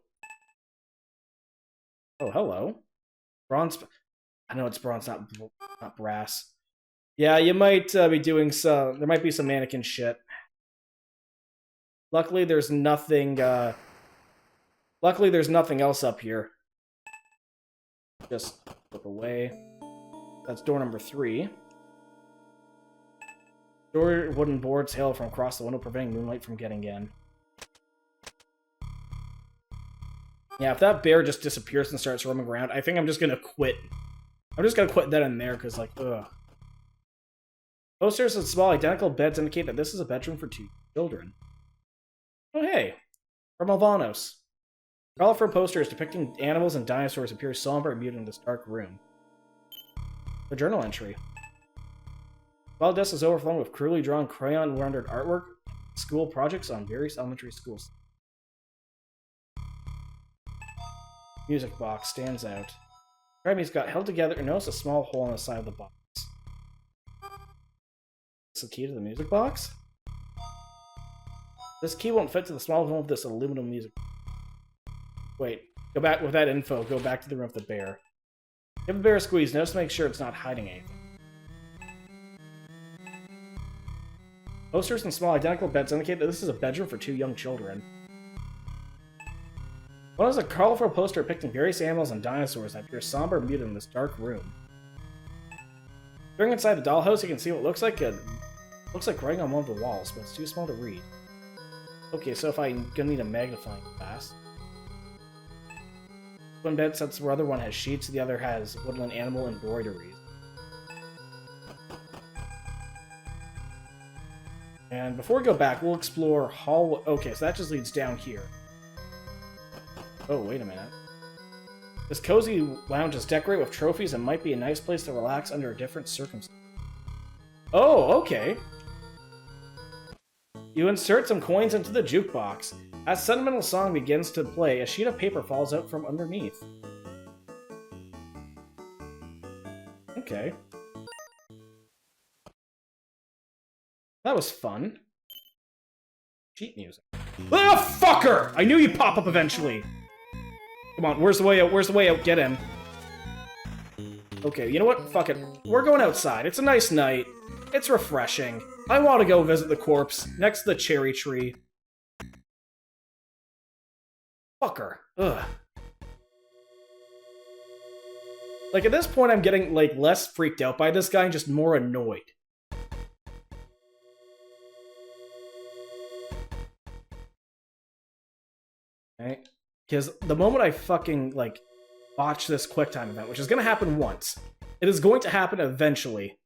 Oh, hello. Bronze. I know it's bronze, not brass. Yeah, you might be doing some... There might be some mannequin shit. Luckily, there's nothing... Luckily, there's nothing else up here. Just flip away. That's door number 3. Door wooden boards hail from across the window, preventing moonlight from getting in. Yeah, if that bear just disappears and starts roaming around, I think I'm just gonna quit. I'm just gonna quit that in there, because, like, ugh. Posters and small identical beds indicate that this is a bedroom for 2 children. Oh, hey. From Alvanos. Colorful posters depicting animals and dinosaurs appear somber and muted in this dark room. The journal entry. While desk is overflowing with crudely drawn crayon-rendered artwork, school projects on various elementary schools. Music box stands out. Grammy's got held together and notice a small hole on the side of the box. Is this the key to the music box? This key won't fit to the small hole of this aluminum music box. Wait, go back with that info. Go back to the room with the bear. Give the bear a squeeze. Notice to make sure it's not hiding anything. Posters and small identical beds indicate that this is a bedroom for 2 young children. One is a colorful poster depicting various animals and dinosaurs that appear somber and muted in this dark room. During inside the dollhouse, you can see what looks like writing on one of the walls, but it's too small to read. Okay, so if I'm gonna need a magnifying glass. One bed sets where the other one has sheets, the other has woodland animal embroideries. And before we go back, we'll explore hall. Okay, so that just leads down here. Oh, wait a minute. This cozy lounge is decorated with trophies and might be a nice place to relax under a different circumstance. Oh, okay. You insert some coins into the jukebox. As sentimental song begins to play, a sheet of paper falls out from underneath. Okay. That was fun. Sheet music. Ah, fucker! I knew you'd pop up eventually! Come on, where's the way out? Where's the way out? Get in. Okay, you know what? Fuck it. We're going outside. It's a nice night. It's refreshing. I want to go visit the corpse next to the cherry tree. Fucker. Ugh. Like, at this point, I'm getting, like, less freaked out by this guy and just more annoyed. Okay? Because the moment I fucking, like, botch this QuickTime event, which is going to happen once, it is going to happen eventually.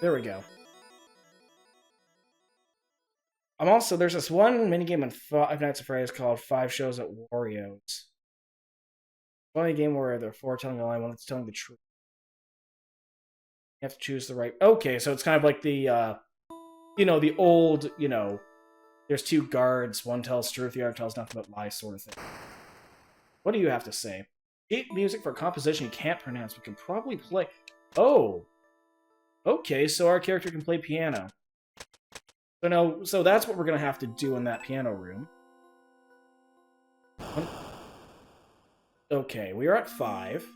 There we go. I'm also, there's this one minigame in Five Nights at Freddy's called Five Shows at Wario's. Funny game where they're foretelling a lie when it's telling the truth. You have to choose the right. Okay, so it's kind of like the, the old, there's two guards. One tells truth, the other tells nothing but lies, sort of thing. What do you have to say? Cheap music for a composition you can't pronounce. We can probably play. Oh, okay. So our character can play piano. So that's what we're gonna have to do in that piano room. Okay, we are at 5.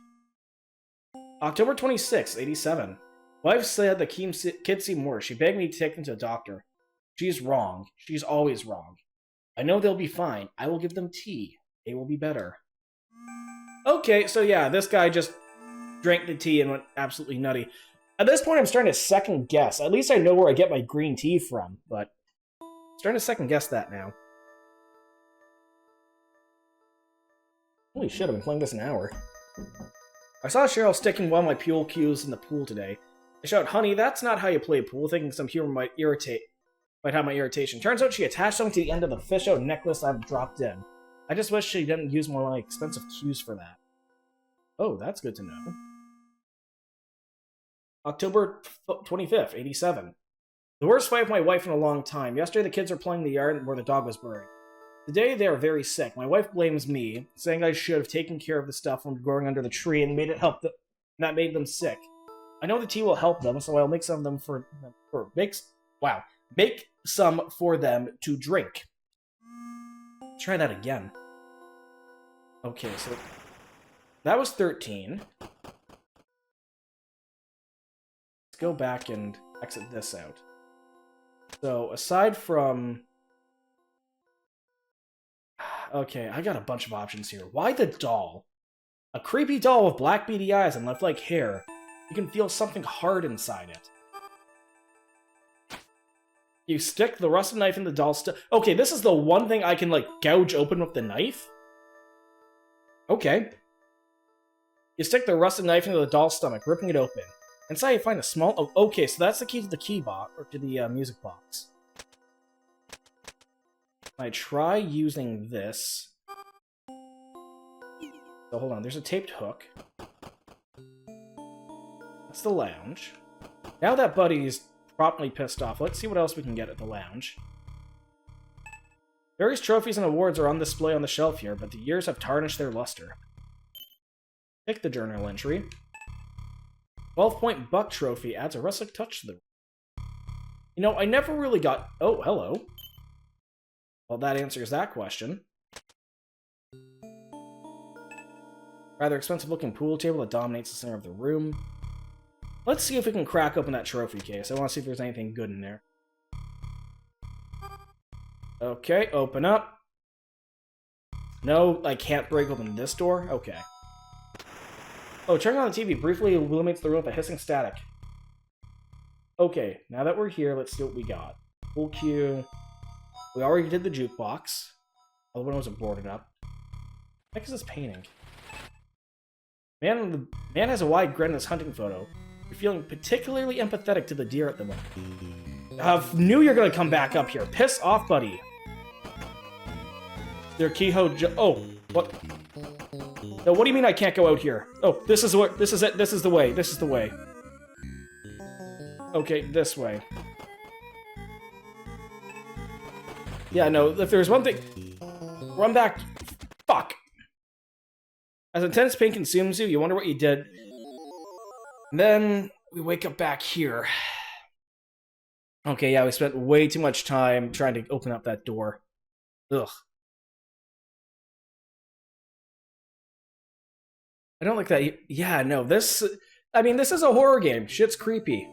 October 26th, 87. Wife said the kids seem worse. She begged me to take them to a doctor. She's wrong. She's always wrong. I know they'll be fine. I will give them tea. They will be better. Okay, so yeah, this guy just drank the tea and went absolutely nutty. At this point, I'm starting to second guess. At least I know where I get my green tea from, but I'm starting to second guess that now. Holy shit, I've been playing this an hour. I saw Cheryl sticking one of my pool cues in the pool today. I shouted, honey, that's not how you play pool, thinking some humor might have my irritation. Turns out she attached something to the end of the fish-out necklace I've dropped in. I just wish she didn't use one of my expensive cues for that. Oh, that's good to know. October 25th, 87. The worst fight with my wife in a long time. Yesterday the kids were playing in the yard where the dog was buried. Today they are very sick. My wife blames me, saying I should have taken care of the stuff when growing under the tree and made it help them. That made them sick. I know the tea will help them, so I'll make some of them make some for them to drink. Let's try that again. Okay, so that was 13. Let's go back and exit this out. So, aside from... Okay, I got a bunch of options here. Why the doll? A creepy doll with black beady eyes and left-like hair. You can feel something hard inside it. You stick the rusted knife in the doll's okay, this is the one thing I can, gouge open with the knife? Okay. You stick the rusted knife into the doll's stomach, ripping it open. Inside you find a small... Oh, okay, so that's the key to the key box, or to the music box. I try using this. So hold on, there's a taped hook. That's the lounge. Now that Buddy's properly pissed off, let's see what else we can get at the lounge. Various trophies and awards are on display on the shelf here, but the years have tarnished their luster. Pick the journal entry. 12-point buck trophy adds a rustic touch to the... You know, I never really got... Oh, hello. Well, that answers that question. Rather expensive-looking pool table that dominates the center of the room. Let's see if we can crack open that trophy case. I want to see if there's anything good in there. Okay, open up. No, I can't break open this door? Okay. Oh, turning on the TV briefly illuminates the room with a hissing static. Okay, now that we're here, let's see what we got. Pool cue. We already did the jukebox. All the windows are boarded up. What the heck is this painting? Man has a wide grin in his hunting photo. You're feeling particularly empathetic to the deer at the moment. Knew you're gonna come back up here. Piss off, buddy. Their Kehoe oh, what? No, what do you mean I can't go out here? Oh, this is it. This is the way. This is the way. Okay, this way. Yeah, no, if there's one thing... Run back. Fuck. As intense pain consumes you, you wonder what you did. And then we wake up back here. Okay, yeah, we spent way too much time trying to open up that door. Ugh. I don't like that. Yeah, no, this... I mean, this is a horror game. Shit's creepy.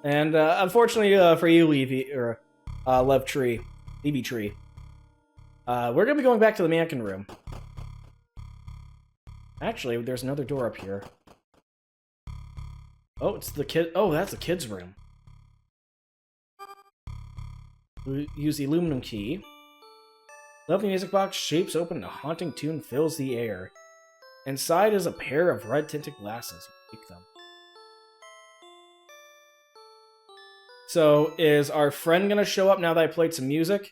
And, unfortunately for you, Levy, or, Levy Tree, we're gonna be going back to the mannequin room. Actually, there's another door up here. Oh, it's the kid... Oh, that's the kid's room. We use the aluminum key. Lovely music box, shapes open, a haunting tune fills the air. Inside is a pair of red-tinted glasses. You take them. So, is our friend gonna show up now that I played some music?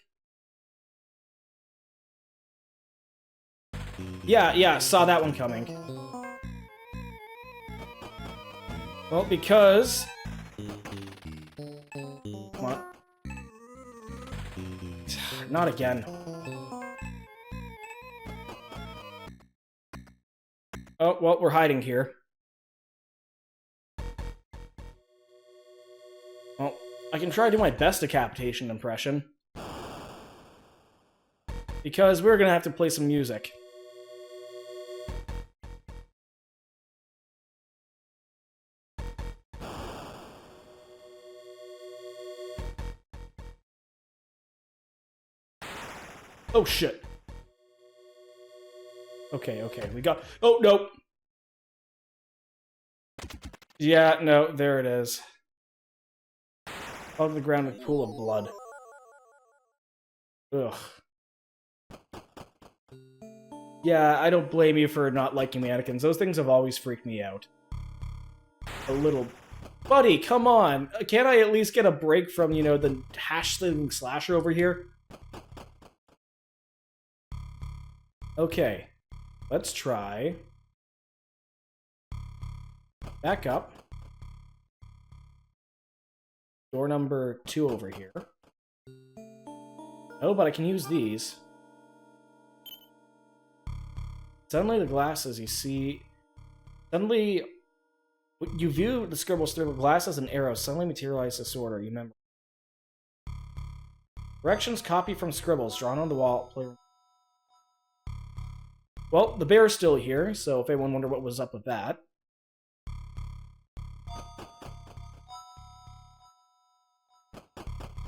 Yeah, saw that one coming. Well, because... Come on. Not again. Oh, well, we're hiding here. Well, I can try to do my best decapitation impression. Because we're gonna have to play some music. Oh, shit. Okay, we got... Oh, no! Yeah, no, there it is. Fall to the ground with a pool of blood. Ugh. Yeah, I don't blame you for not liking mannequins. Those things have always freaked me out. A little... Buddy, come on! Can't I at least get a break from, you know, the hash-slinging slasher over here? Okay. Let's try... Back up. Door number 2 over here. Oh, but I can use these. Suddenly the glasses, you see... Suddenly... You view the scribbles through the glasses and arrows suddenly materialize disorder, you remember. Directions copy from scribbles drawn on the wall. Well, the bear's still here, so if anyone wondered what was up with that.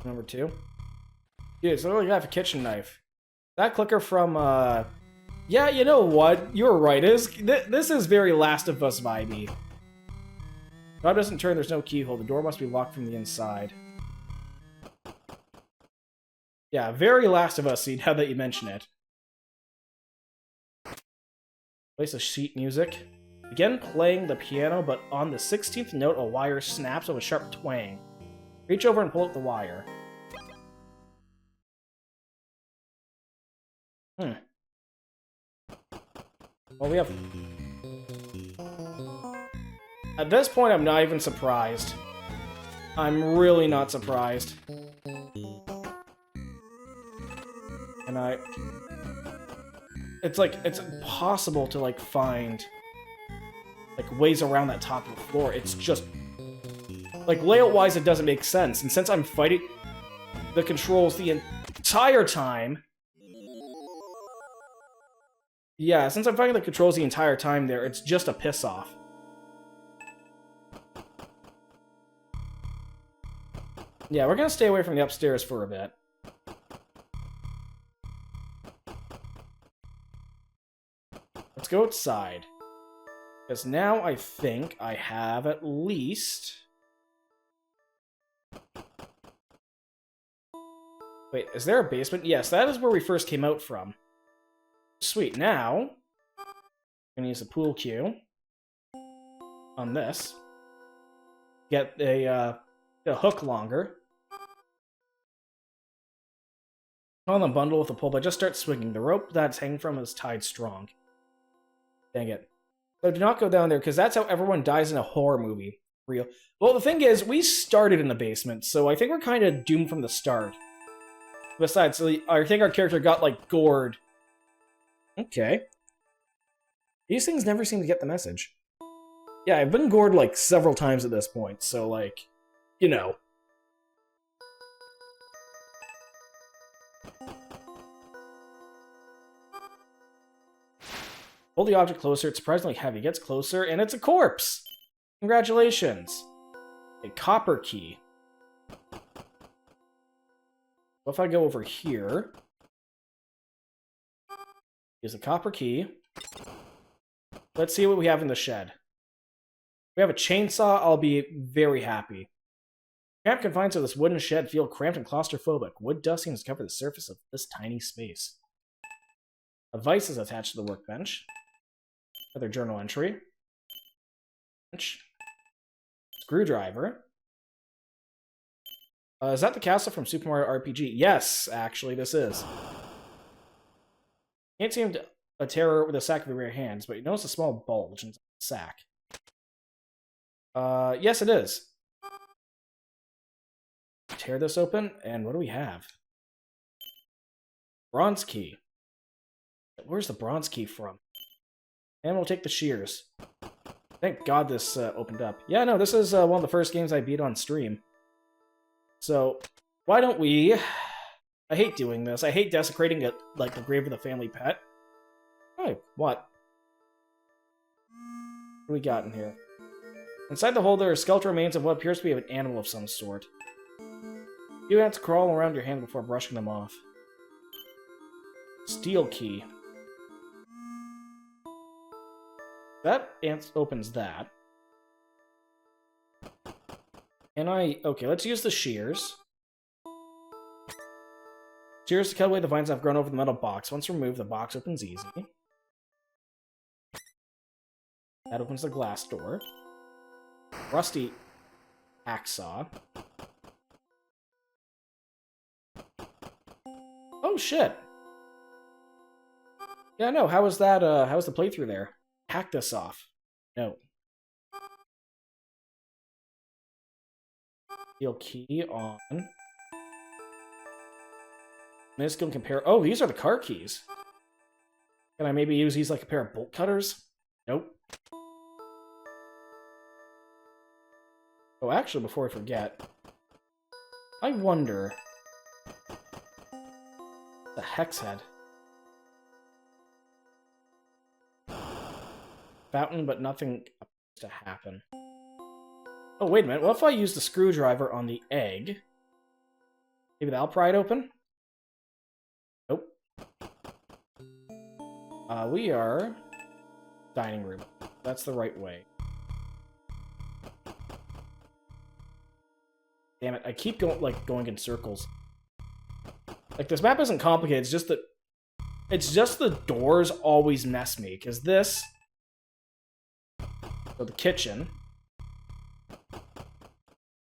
Number 2. Dude, it's literally got a kitchen knife. That clicker from, Yeah, you know what? You're right. This is very Last of Us vibey. If doesn't turn, there's no keyhole. The door must be locked from the inside. Yeah, very Last of Us-y, now that you mention it. Place of sheet music. Begin playing the piano, but on the 16th note, a wire snaps with a sharp twang. Reach over and pull up the wire. Well, we have... At this point, I'm not even surprised. I'm really not surprised. And it's like, it's impossible to, like, find, like, ways around that top of the floor. It's just... Like, layout-wise, it doesn't make sense. And since I'm fighting the controls the entire time... Yeah, since I'm fighting the controls the entire time there, it's just a piss-off. Yeah, we're gonna stay away from the upstairs for a bit. Let's go outside. Because now I think I have at least... Wait, is there a basement? Yes, that is where we first came out from. Sweet, now... I'm gonna use the pool cue on this. Get a hook longer. On the bundle with the pole, but just start swinging. The rope that's hanging from is tied strong. Dang it. So do not go down there, because that's how everyone dies in a horror movie. Real. Well, the thing is, we started in the basement, so I think we're kind of doomed from the start. Besides, so I think our character got, like, gored. Okay. These things never seem to get the message. Yeah, I've been gored, like, several times at this point, so, like, you know. Hold the object closer, it's surprisingly heavy. It gets closer, and it's a corpse! Congratulations! A copper key. What if I go over here? Here's a copper key. Let's see what we have in the shed. If we have a chainsaw, I'll be very happy. Camp confined to this wooden shed feel cramped and claustrophobic. Wood dust seems to cover the surface of this tiny space. A vise is attached to the workbench. Another journal entry. Screwdriver. Is that the castle from Super Mario RPG? Yes, actually, this is. Can't seem to tear it with a sack of your hands, but you notice a small bulge inside the sack. Yes, it is. Tear this open, and what do we have? Bronze key. Where's the bronze key from? And we'll take the shears. Thank God this opened up. Yeah, no, this is one of the first games I beat on stream. So, why don't we... I hate doing this. I hate desecrating it like the grave of the family pet. Oh, what? What do we got in here? Inside the hole there are skeletal remains of what appears to be an animal of some sort. You have to crawl around your hand before brushing them off. Steel key. That opens that. And okay, let's use the shears. Shears to cut away the vines that have grown over the metal box. Once removed, the box opens easy. That opens the glass door. Rusty hacksaw. Oh shit! Yeah, no, how was that, how was the playthrough there? Hack this off. No. Steel key on. Minuscule compare. Oh, these are the car keys. Can I maybe use these like a pair of bolt cutters? Nope. Oh, actually, before I forget, I wonder. The hex head. Fountain, but nothing to happen. Oh, wait a minute. What if I use the screwdriver on the egg? Maybe that'll pry it open? Nope. We are... dining room. That's the right way. Damn it, I keep going in circles. Like, this map isn't complicated, it's just that... It's just the doors always mess me, because this... So the kitchen...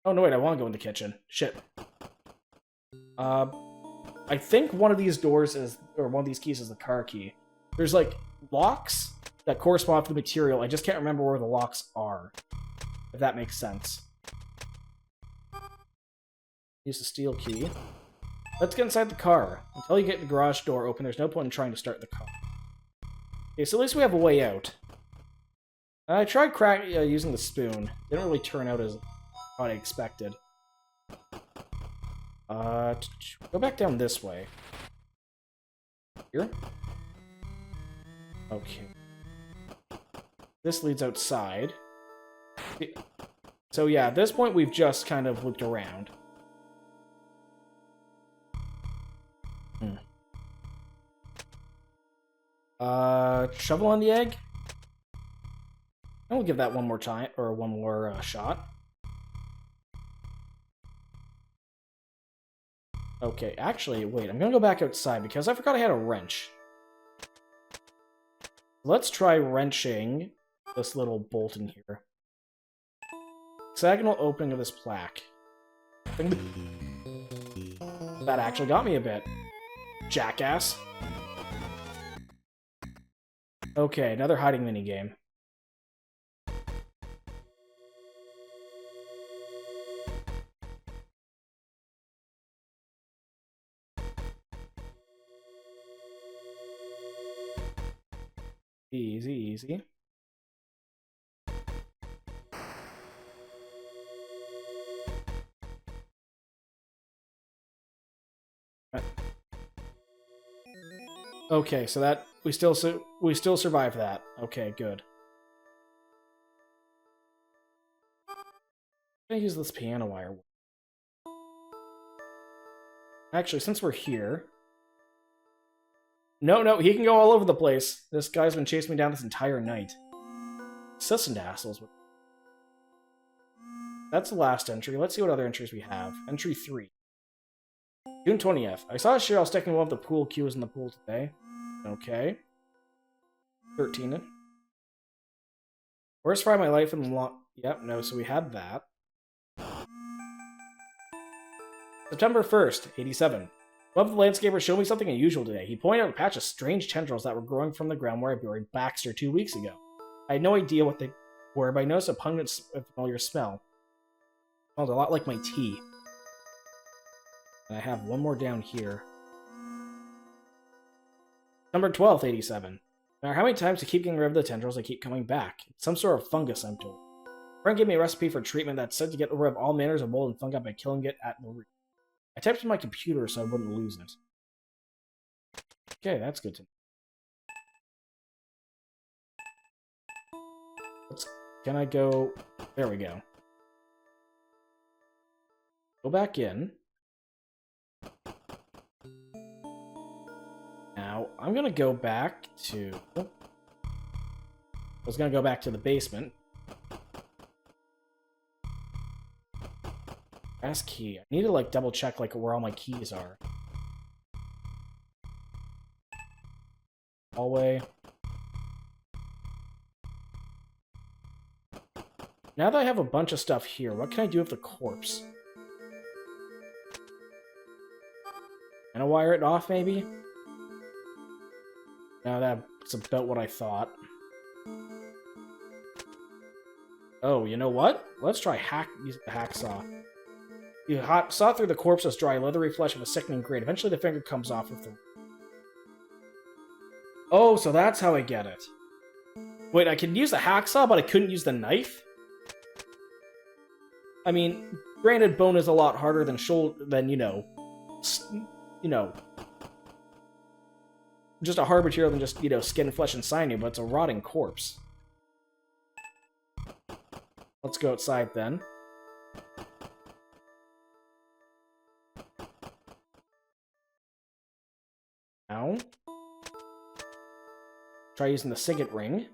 Oh, no, wait, I want to go in the kitchen. Shit. I think one of these doors is... Or one of these keys is the car key. There's, like, locks that correspond to the material. I just can't remember where the locks are. If that makes sense. Use the steel key. Let's get inside the car. Until you get the garage door open, there's no point in trying to start the car. Okay, so at least we have a way out. I tried using the spoon. Didn't really turn out as what I expected. Go back down this way. Here? Okay. This leads outside. So yeah, at this point we've just kind of looped around. Shovel on the egg? And we'll give that one more time, or one more shot. Okay, actually, wait, I'm gonna go back outside because I forgot I had a wrench. Let's try wrenching this little bolt in here. Hexagonal opening of this plaque. That actually got me a bit. Jackass. Okay, another hiding minigame. Easy, easy. Okay, so that we still survived that. Okay, good. I'm gonna use this piano wire. Actually, since we're here... No, he can go all over the place. This guy's been chasing me down this entire night. Sussing assholes. That's the last entry. Let's see what other entries we have. Entry 3. June 20th. I saw Cheryl sticking one of the pool cues in the pool today. Okay. 13. Worst Friday of my life in the long... Yep, no, so we had that. September 1st, 87. One of the landscapers showed me something unusual today. He pointed out a patch of strange tendrils that were growing from the ground where I buried Baxter 2 weeks ago. I had no idea what they were, but I noticed a pungent, familiar smell. It smelled a lot like my tea. And I have one more down here. Number 12th, 87. No matter how many times I keep getting rid of the tendrils, they keep coming back. It's some sort of fungus, I'm told. A friend gave me a recipe for treatment that's said to get rid of all manners of mold and fungi by killing it at the root. I typed it in my computer so I wouldn't lose it. Okay, that's good to know. Can I go... There we go. Go back in. Now, I'm gonna go back to... I was gonna go back to the basement. Pass key. I need to, like, double check, like, where all my keys are. Hallway. Now that I have a bunch of stuff here, what can I do with the corpse? Can I wire it off, maybe? No, that's about what I thought. Oh, you know what? Let's try using the hacksaw. You saw through the corpse's dry, leathery flesh of a sickening grade. Eventually the finger comes off with the... Oh, so that's how I get it. Wait, I can use the hacksaw, but I couldn't use the knife? I mean, granted, bone is a lot harder than you know, just a hard material than just, you know, skin, flesh, and sinew, but it's a rotting corpse. Let's go outside then. Now, try using the signet ring.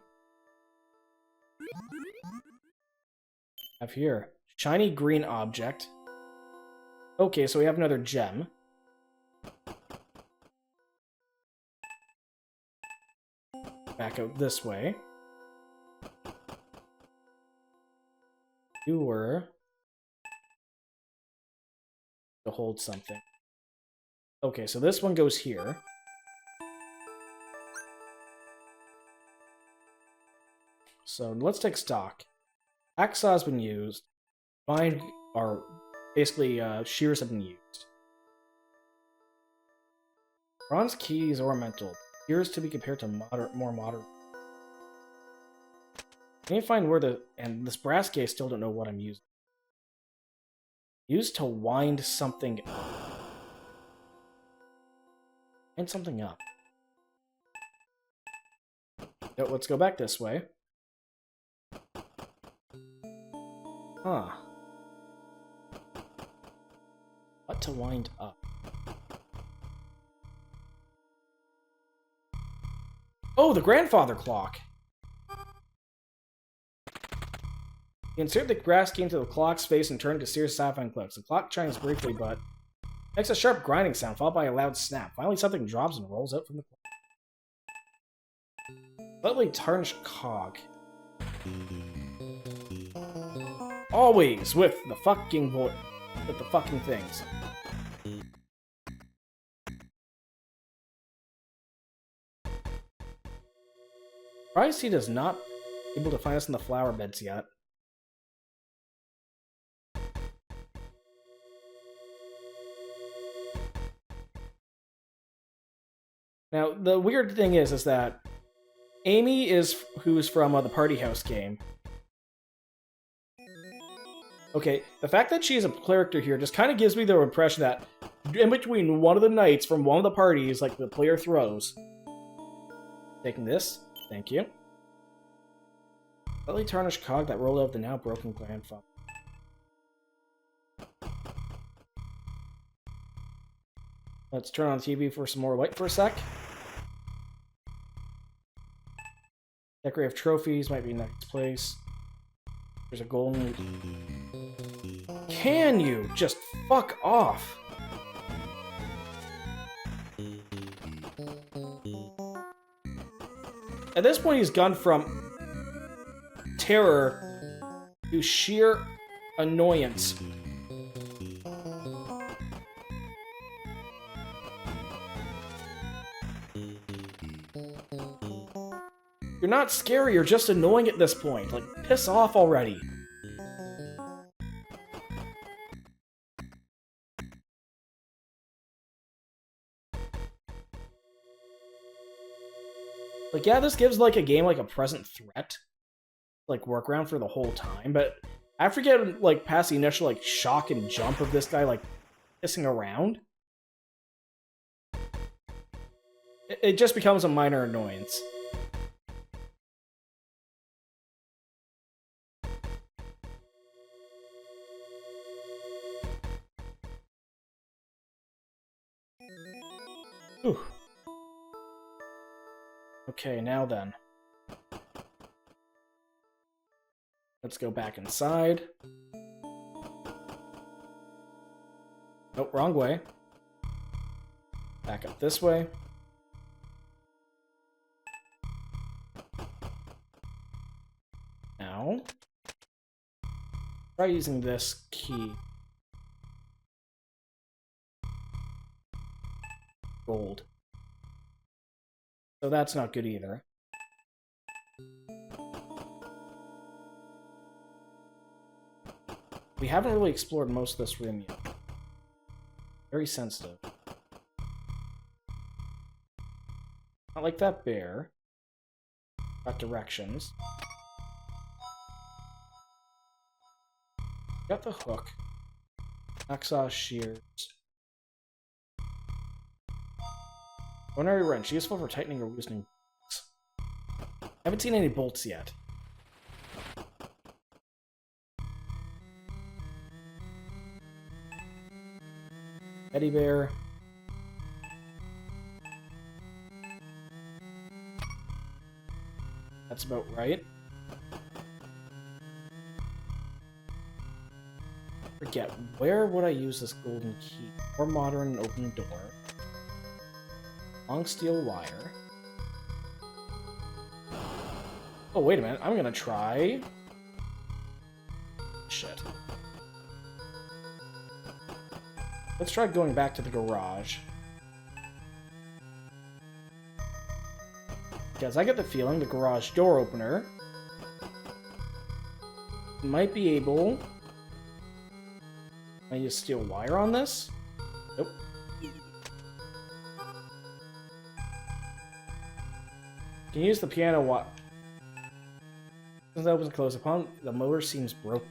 Have here. Shiny green object. Okay, so we have another gem. Back out this way. You were to hold something. Okay, so this one goes here. So let's take stock. Hacksaw has been used. Mine are basically shears have been used. Bronze keys ornamental. Shears to be compared to more modern. I need to find where and this brass case still don't know what I'm using. Used to wind something up. Wind something up. So let's go back this way. Huh. What to wind up? Oh, the grandfather clock! You insert the brass key into the clock's face and turn it to series sapphire clicks. The clock chimes briefly, but makes a sharp grinding sound, followed by a loud snap. Finally, something drops and rolls out from the clock. Slightly tarnished cog. Always with the fucking with the fucking things. Surprised he does not able to find us in the flower beds yet. Now, the weird thing is that Amy who's from the Party House game. Okay, the fact that she's a character here just kind of gives me the impression that in between one of the nights from one of the parties, like the player throws. Taking this, thank you. Slightly tarnished cog that rolled out of the now broken grandfather. Let's turn on the TV for some more light for a sec. Decorative trophies might be next place. There's a golden... Can you just fuck off? At this point, he's gone from terror to sheer annoyance. You're not scary, you're just annoying at this point. Like, piss off already. Like, yeah, this gives, like, a game, like, a present threat. Like, work around for the whole time, but after getting, like, past the initial, like, shock and jump of this guy, like, pissing around, it just becomes a minor annoyance. Whew. Okay, now then. Let's go back inside. Nope, wrong way. Back up this way. Now, try using this key. Gold. So that's not good either. We haven't really explored most of this room yet. Very sensitive. Not like that bear. Got directions. Got the hook. Hacksaw shears. Ordinary wrench, useful for tightening or loosening bolts. Haven't seen any bolts yet. Teddy bear. That's about right. Forget, where would I use this golden key? More modern, open door. Long steel wire. Oh, wait a minute. I'm gonna try... Shit. Let's try going back to the garage. Because I get the feeling the garage door opener might be able... Can I use steel wire on this? Nope. Can use the piano wire. Since it opens and closes upon, the motor seems broken.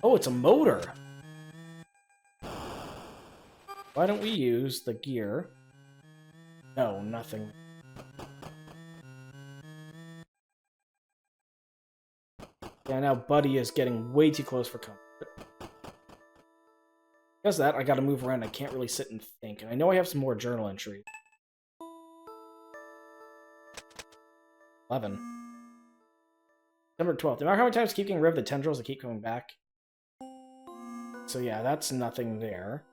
Oh, it's a motor! Why don't we use the gear? No, nothing. Yeah, now Buddy is getting way too close for comfort. Because of that, I gotta move around. I can't really sit and think. And I know I have some more journal entries. 11. Number 12. No matter how many times I keep getting rid of the tendrils, they keep coming back. So yeah, that's nothing there.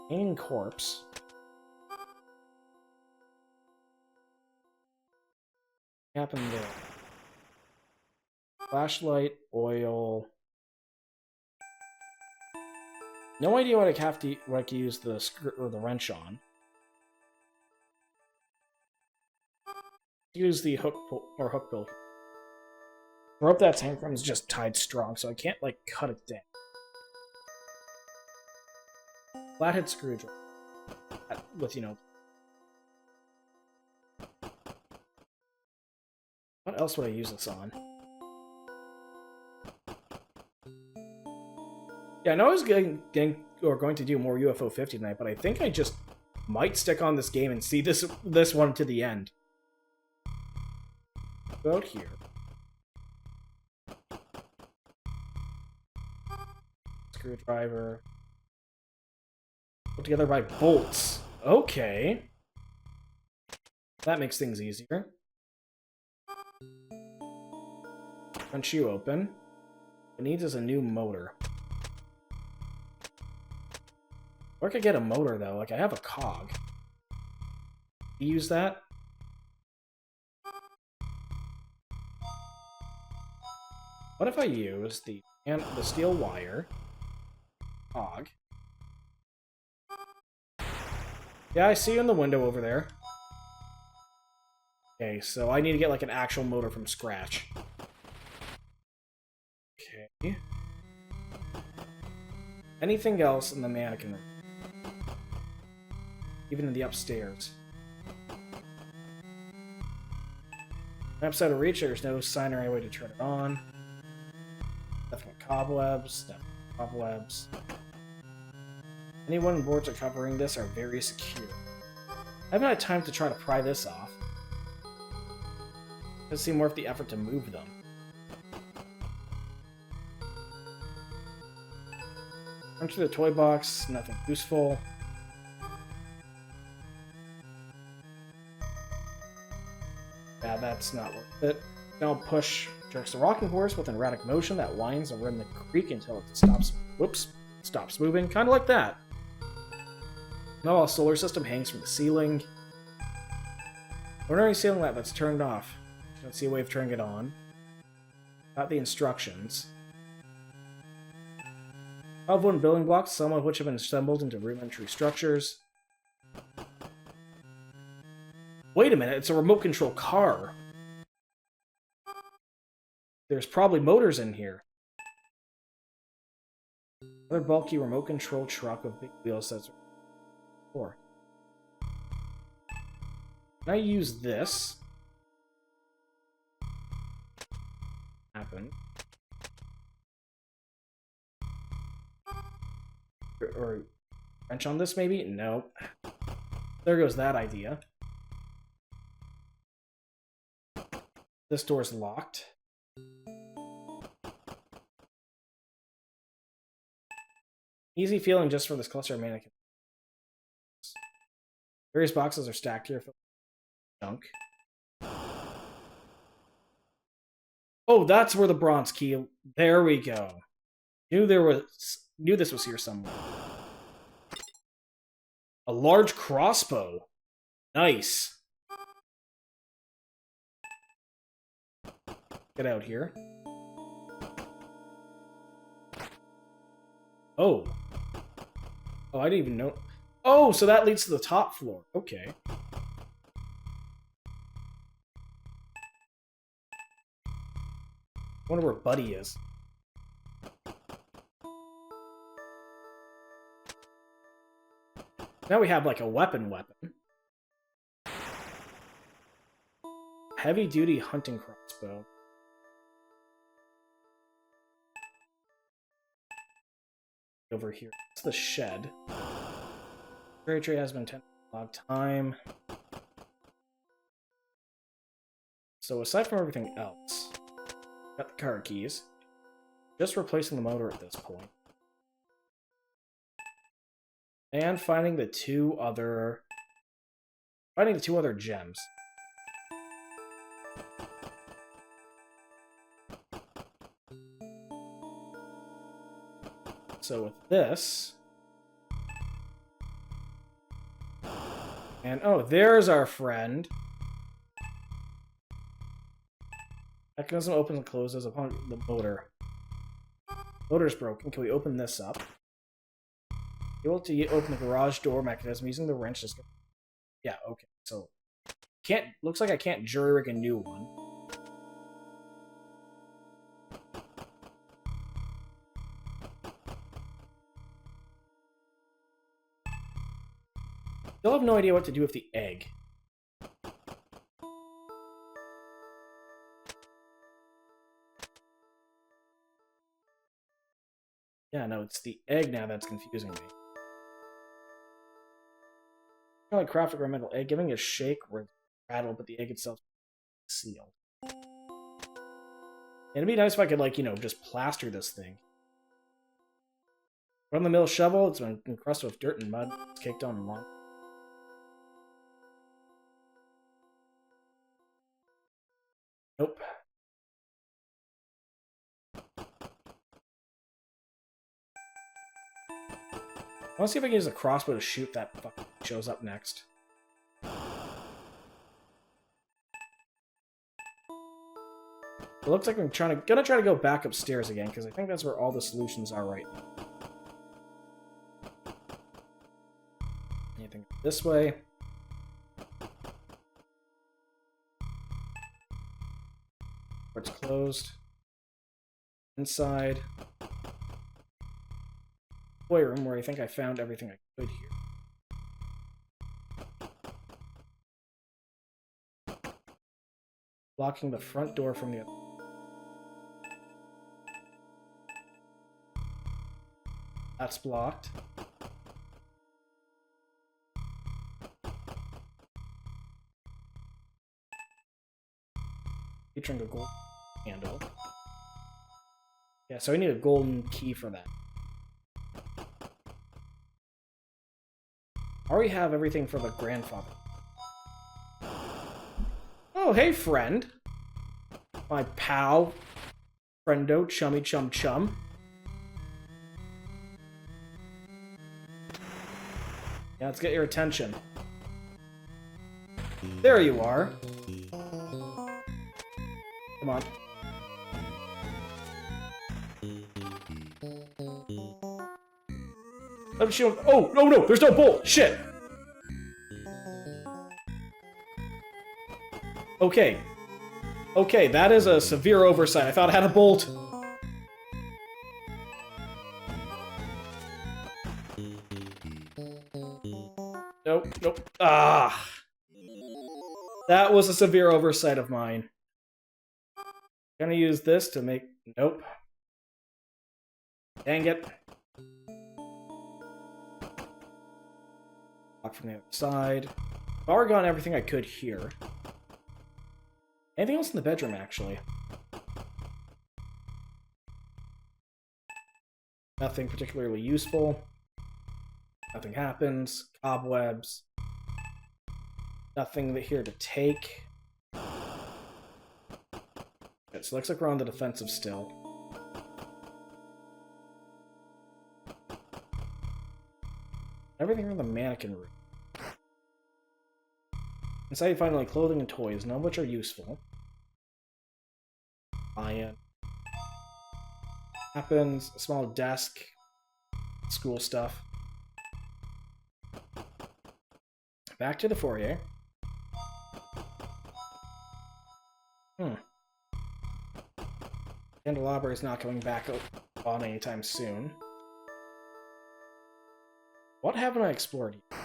Hanging corpse. What happened there? Flashlight, oil. No idea what I have to use the screw or the wrench on. Use the hook bill. The rope that's hanging from is just tied strong, so I can't like cut it down. Flathead screwdriver with, you know. What else would I use this on? Yeah, I know I was going to do more UFO 50 tonight, but I think I just might stick on this game and see this one to the end. Go out here. Screwdriver. Put together by bolts. Okay. That makes things easier. Punch you open. What it needs is a new motor. Where could I get a motor, though? Like, I have a cog. Use that? What if I use the steel wire, cog, Yeah, I see you in the window over there. Okay, so I need to get like an actual motor from scratch. Okay. Anything else in the mannequin room? Even in the upstairs. Outside of reach, there's no sign or any way to turn it on. Nothing but cobwebs. Nothing but cobwebs. Any wooden boards are covering this are very secure. I haven't had time to try to pry this off. Let's see more of the effort to move them. Enter the toy box, nothing useful. Yeah, that's not worth it. Now push jerks the rocking horse with an erratic motion that winds a rhythmic creak until it stops moving, kind of like that. Now a solar system hangs from the ceiling. Ordinary ceiling light that's turned off. Don't see a way of turning it on. Got the instructions. 12 wooden building blocks, some of which have been assembled into rudimentary structures. Wait a minute, it's a remote control car. There's probably motors in here. Another bulky remote control truck with big wheels that's for. Can I use this? Happen. Or wrench on this, maybe? No. There goes that idea. This door's locked. Easy feeling just for this cluster of mannequins. Various boxes are stacked here for junk. Oh, that's where the bronze key. There we go. Knew this was here somewhere. A large crossbow. Nice. Get out here. Oh. Oh, I didn't even know. Oh, so that leads to the top floor. Okay. I wonder where Buddy is. Now we have like a weapon. Heavy-duty hunting crossbow. Over here. It's the shed. Cherry tree has been 10 for a long time. So aside from everything else, got the car keys. Just replacing the motor at this point. And finding the two other gems. So with this, and oh, there's our friend. Mechanism opens and closes upon the motor. Motor's broken. Can we open this up? Able to open the garage door mechanism using the wrench. Yeah, okay. So looks like I can't jury rig a new one. Still have no idea what to do with the egg. Yeah, no, it's the egg now that's confusing me. Kind of like craft a metal egg, giving it a shake or rattle, but the egg itself is sealed. It'd be nice if I could, like, just plaster this thing. Run-of-the-mill shovel, it's been encrusted with dirt and mud. It's caked on and long. Nope. I want to see if I can use a crossbow to shoot that fucking shows up next. It looks like I'm gonna try to go back upstairs again, because I think that's where all the solutions are right now. Anything like This way. It's closed. Inside. Toy room where I think I found everything I could here. Blocking the front door from the other. That's blocked. Featuring a gold handle. Yeah, so I need a golden key for that. I already have everything for the grandfather. Oh, hey, friend. My pal. Friendo, chummy chum chum. Yeah, let's get your attention. There you are. Come on. Oh, no, there's no bolt! Shit! Okay. Okay, that is a severe oversight. I thought I had a bolt. Nope. Ah! That was a severe oversight of mine. Gonna use this to make... Nope. Dang it. Lock from the other side. I've already gotten everything I could here. Anything else in the bedroom, actually? Nothing particularly useful. Nothing happens. Cobwebs. Nothing here to take. Okay, so looks like we're on the defensive still. Everything from the mannequin room. Inside you find only clothing and toys, none of which are useful. Iron. Happens. A small desk. School stuff. Back to the foyer. Candelabra is not coming back on anytime soon. What haven't I explored yet?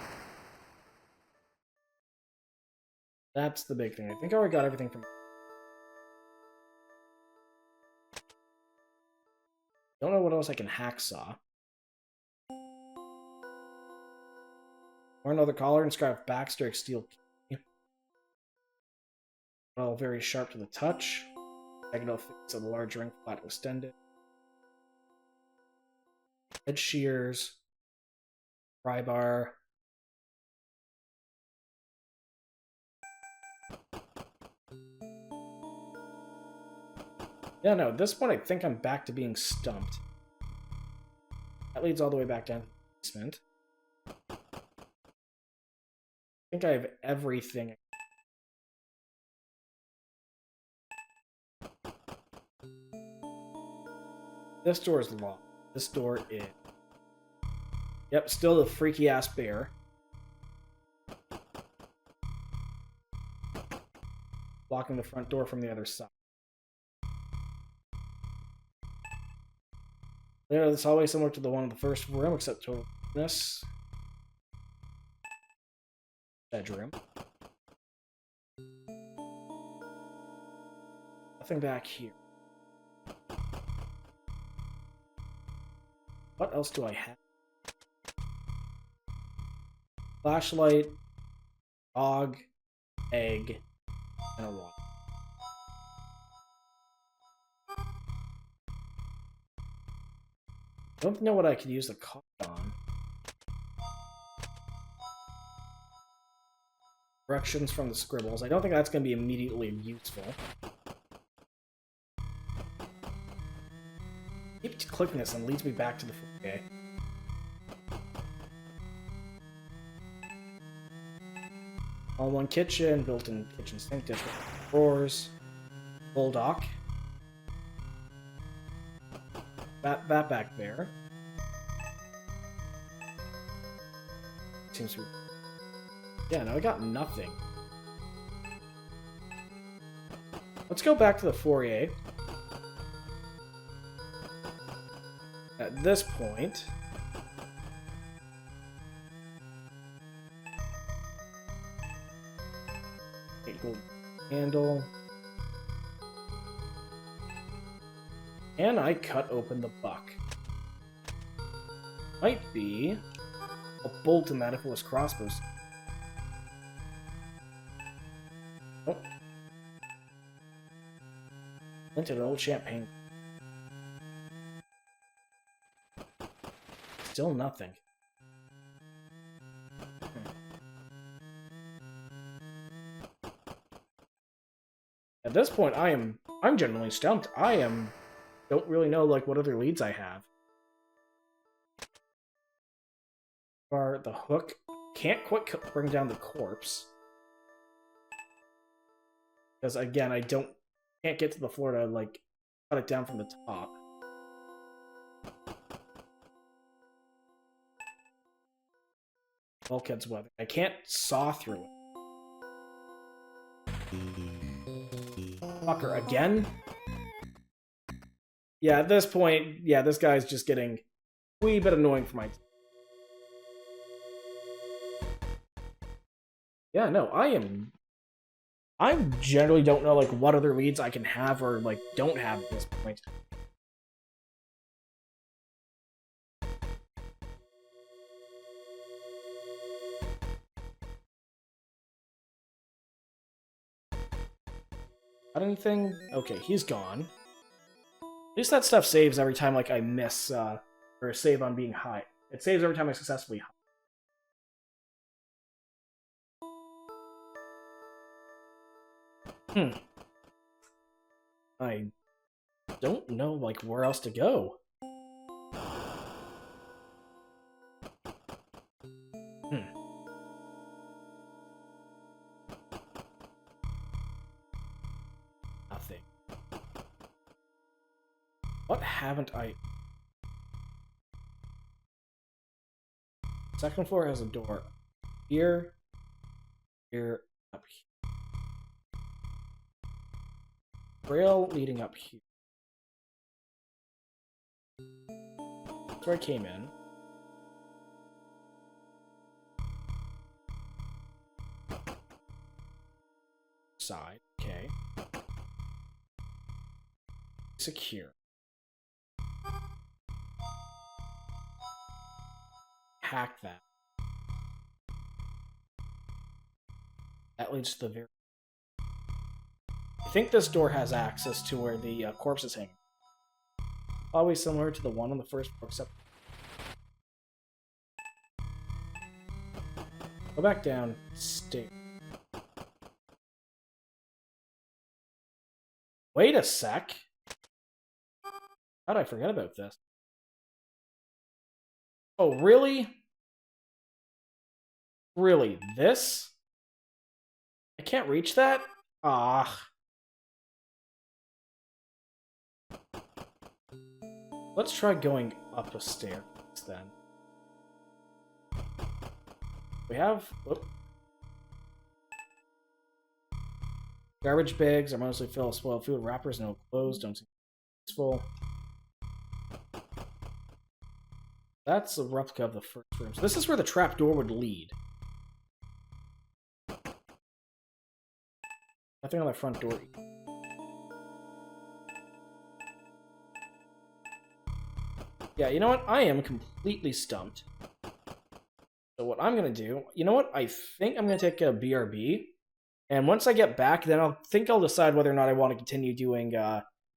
That's the big thing. I think I already got everything from... Don't know what else I can hacksaw. Or another collar, inscribed Baxter steel key. All very sharp to the touch. Diagonal thickness of the large ring, flat extended. Head shears. Pry bar. Yeah, no, at this point I think I'm back to being stumped. That leads all the way back down to the basement. I think I have everything. This door is locked. This door is... Yep, still the freaky-ass bear. Blocking the front door from the other side. There, this hallway similar to the one in the first room, except total darkness. Bedroom. Nothing back here. What else do I have? Flashlight, dog, egg, and a rock. I don't know what I could use the card on. Directions from the scribbles. I don't think that's going to be immediately useful. Keep clicking this and leads me back to the foyer. All-in-one kitchen, built-in kitchen sink, dishwasher, drawers, bulldog. That back there. Seems to be... Yeah, no, I got nothing. Let's go back to the foyer. At this point... Okay, gold handle. And I cut open the buck. Might be a bolt in that if it was crossbows. Oh. Into an old champagne. Still nothing. At this point, I'm genuinely stumped. Don't really know like what other leads I have. Or the hook can't quite bring down the corpse. Because again, can't get to the floor to like cut it down from the top. Bulkhead's weather. I can't saw through it. Fucker, again? Yeah, at this point, yeah, this guy's just getting a wee bit annoying for my... Yeah, no, I generally don't know, like, what other leads I can have or, like, don't have at this point. Got anything? Okay, he's gone. At least that stuff saves every time, like, I miss, or save on being high. It saves every time I successfully high. I don't know, like, where else to go. Nothing. What haven't I... Second floor has a door. Here, up here. Rail leading up here. That's where I came in. Side, okay. Secure. Hack that. That leads to the very... I think this door has access to where the corpse is hanging. Always similar to the one on the first floor, except... Go back down. Stay. Wait a sec. How did I forget about this? Oh, really? Really? This? I can't reach that? Ah. Let's try going up a stair then. We have... Whoop. Garbage bags are mostly filled with spoiled food. Wrappers, no clothes, don't seem useful. That's a replica of the first room. So this is where the trapdoor would lead. Nothing on the front door. Yeah, you know what? I am completely stumped. So what I'm going to do... You know what? I think I'm going to take a BRB. And once I get back, then I'll decide whether or not I want to continue doing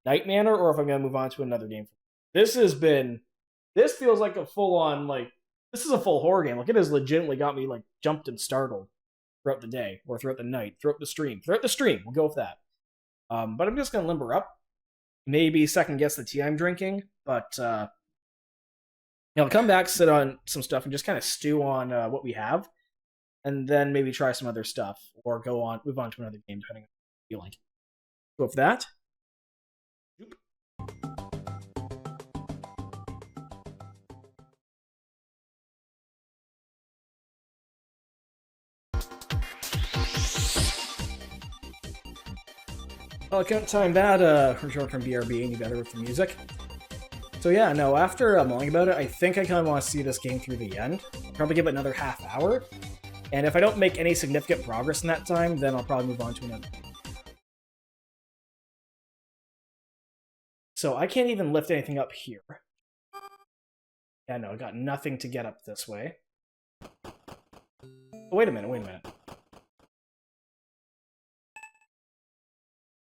Night Manor or if I'm going to move on to another game. This feels like a full-on, like... This is a full horror game. Like, it has legitimately got me, like, jumped and startled throughout the day, or throughout the night, throughout the stream. Throughout the stream, we'll go with that. But I'm just going to limber up. Maybe second-guess the tea I'm drinking, but... I'll come back, sit on some stuff, and just kind of stew on what we have. And then maybe try some other stuff, or move on to another game, depending on what you like. Go with that. Well, I couldn't time that, return from BRB any better with the music. So yeah, no, after mulling about it, I think I kind of want to see this game through the end. I'll probably give it another half hour. And if I don't make any significant progress in that time, then I'll probably move on to another. So I can't even lift anything up here. Yeah, no, I got nothing to get up this way. Oh, wait a minute.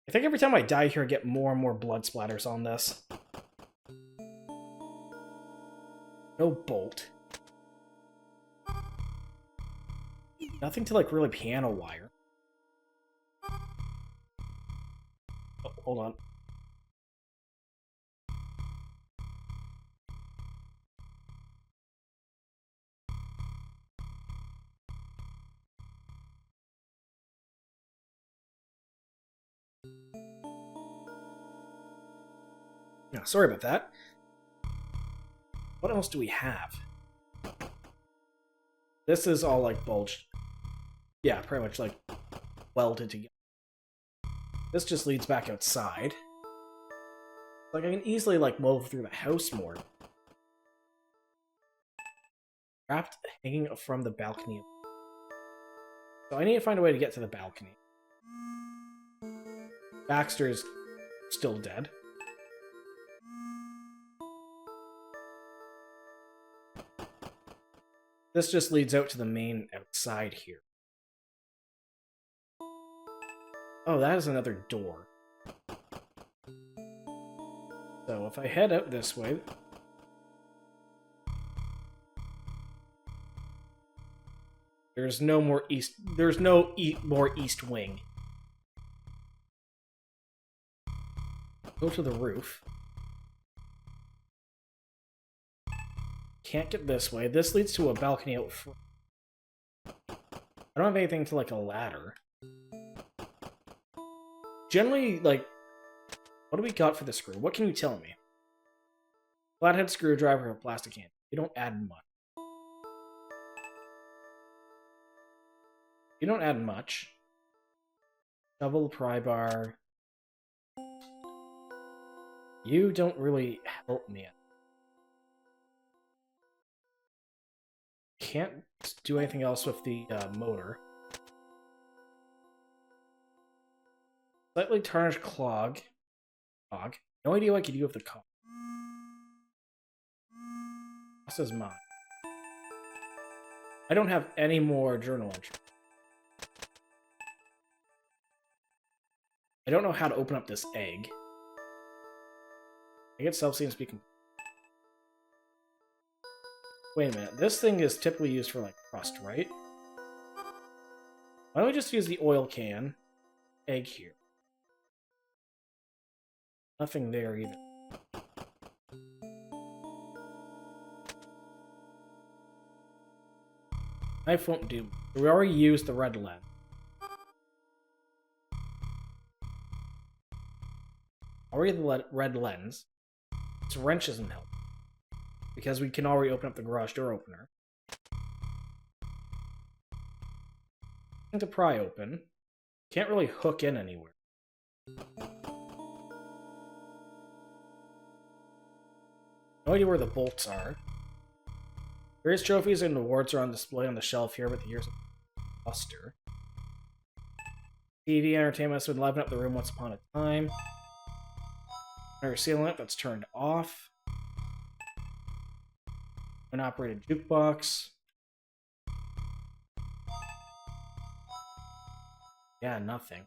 I think every time I die here, I get more and more blood splatters on this. No bolt. Nothing to, like, really piano wire. Oh, hold on. Yeah, sorry about that. What else do we have? This is all, like, bulged. Yeah, pretty much, like, welded together. This just leads back outside. Like, I can easily, like, move through the house more. Trapped hanging from the balcony. So I need to find a way to get to the balcony. Baxter's still dead. This just leads out to the main outside here. Oh, that is another door. So if I head out this way... There's no more east... There's no more east wing. Go to the roof. Can't get this way. This leads to a balcony out front. I don't have anything to, like, a ladder. Generally, like... What do we got for the screw? What can you tell me? Flathead screwdriver or plastic hand. You don't add much. You don't add much. Double pry bar. You don't really help me. Can't do anything else with the motor. Slightly tarnished clog. No idea what I could do with the cog. This is mine. I don't have any more journal entry. I don't know how to open up this egg. Egg itself seems to be... Wait a minute. This thing is typically used for, like, crust, right? Why don't we just use the oil can? Egg here. Nothing there either. Knife won't do. We already used the red lens. Already the red lens. This wrench isn't helping. Because we can already open up the garage door opener. To pry open. Can't really hook in anywhere. No idea where the bolts are. Various trophies and awards are on display on the shelf here with the years of Buster. TV entertainment has been liven up the room once upon a time. Another ceiling lamp that's turned off. An operated jukebox. Yeah, nothing.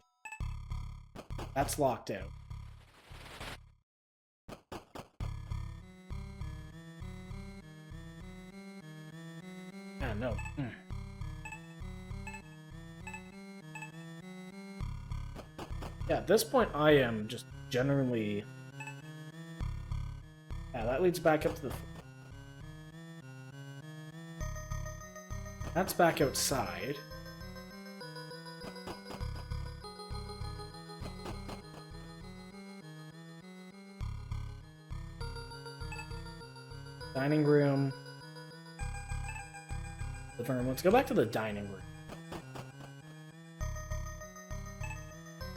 That's locked out. Yeah, no. Yeah, at this point I am just generally... Yeah, that leads back up to the... That's back outside. Dining room. Living room. Let's go back to the dining room.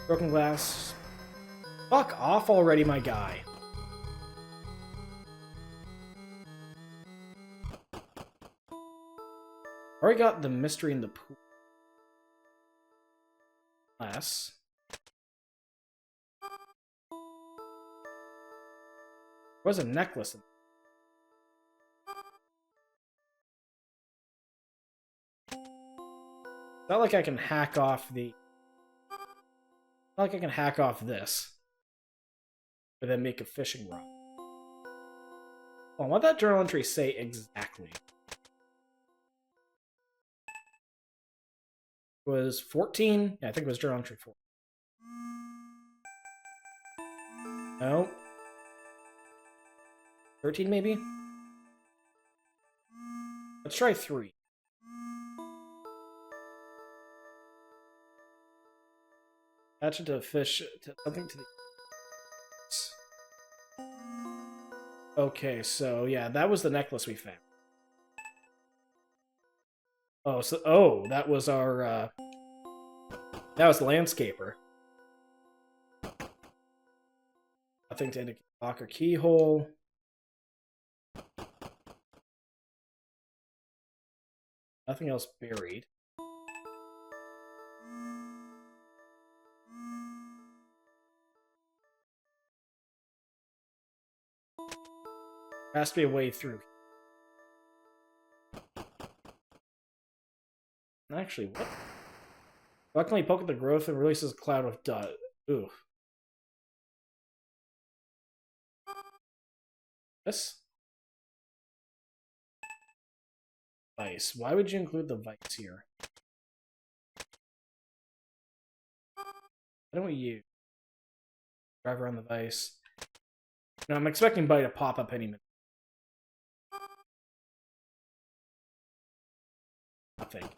Broken glass. Fuck off already, my guy. Already got the mystery in the pool. Less. There was a necklace in not like I can hack off the... Not like I can hack off this. Or then make a fishing rod. Well, what did that journal entry say exactly? It was 14? Yeah, I think it was journal entry 4. No. 13 maybe? Let's try 3. Attach it to a fish, to something to the... Okay, so yeah, that was the necklace we found. Oh, so that was our that was the landscaper. Nothing to indicate lock or keyhole. Nothing else buried. There has to be a way through. Actually, what? Luckily, poke at the growth and releases a cloud of dust. Ooh. This? Vice. Why would you include the vice here? Why don't we use? Drive around the vice. No, I'm expecting Bite to pop up any minute. Nothing.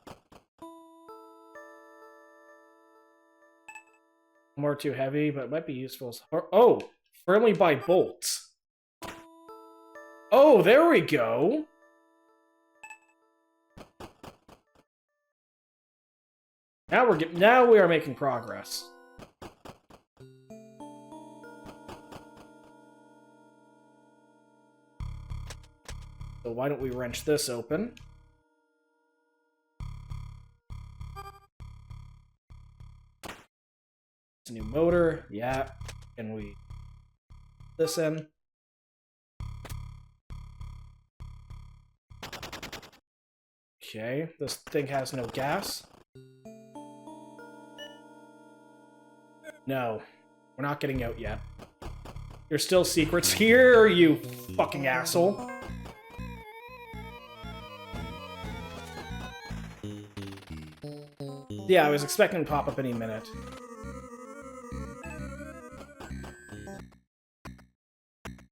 More too heavy, but it might be useful. Oh! Firmly by bolts. Oh, there we go! Now we are making progress. So why don't we wrench this open? It's a new motor. Yeah. Can we put this in? Okay. This thing has no gas. No. We're not getting out yet. There's still secrets here, you fucking asshole. Yeah, I was expecting to pop up any minute.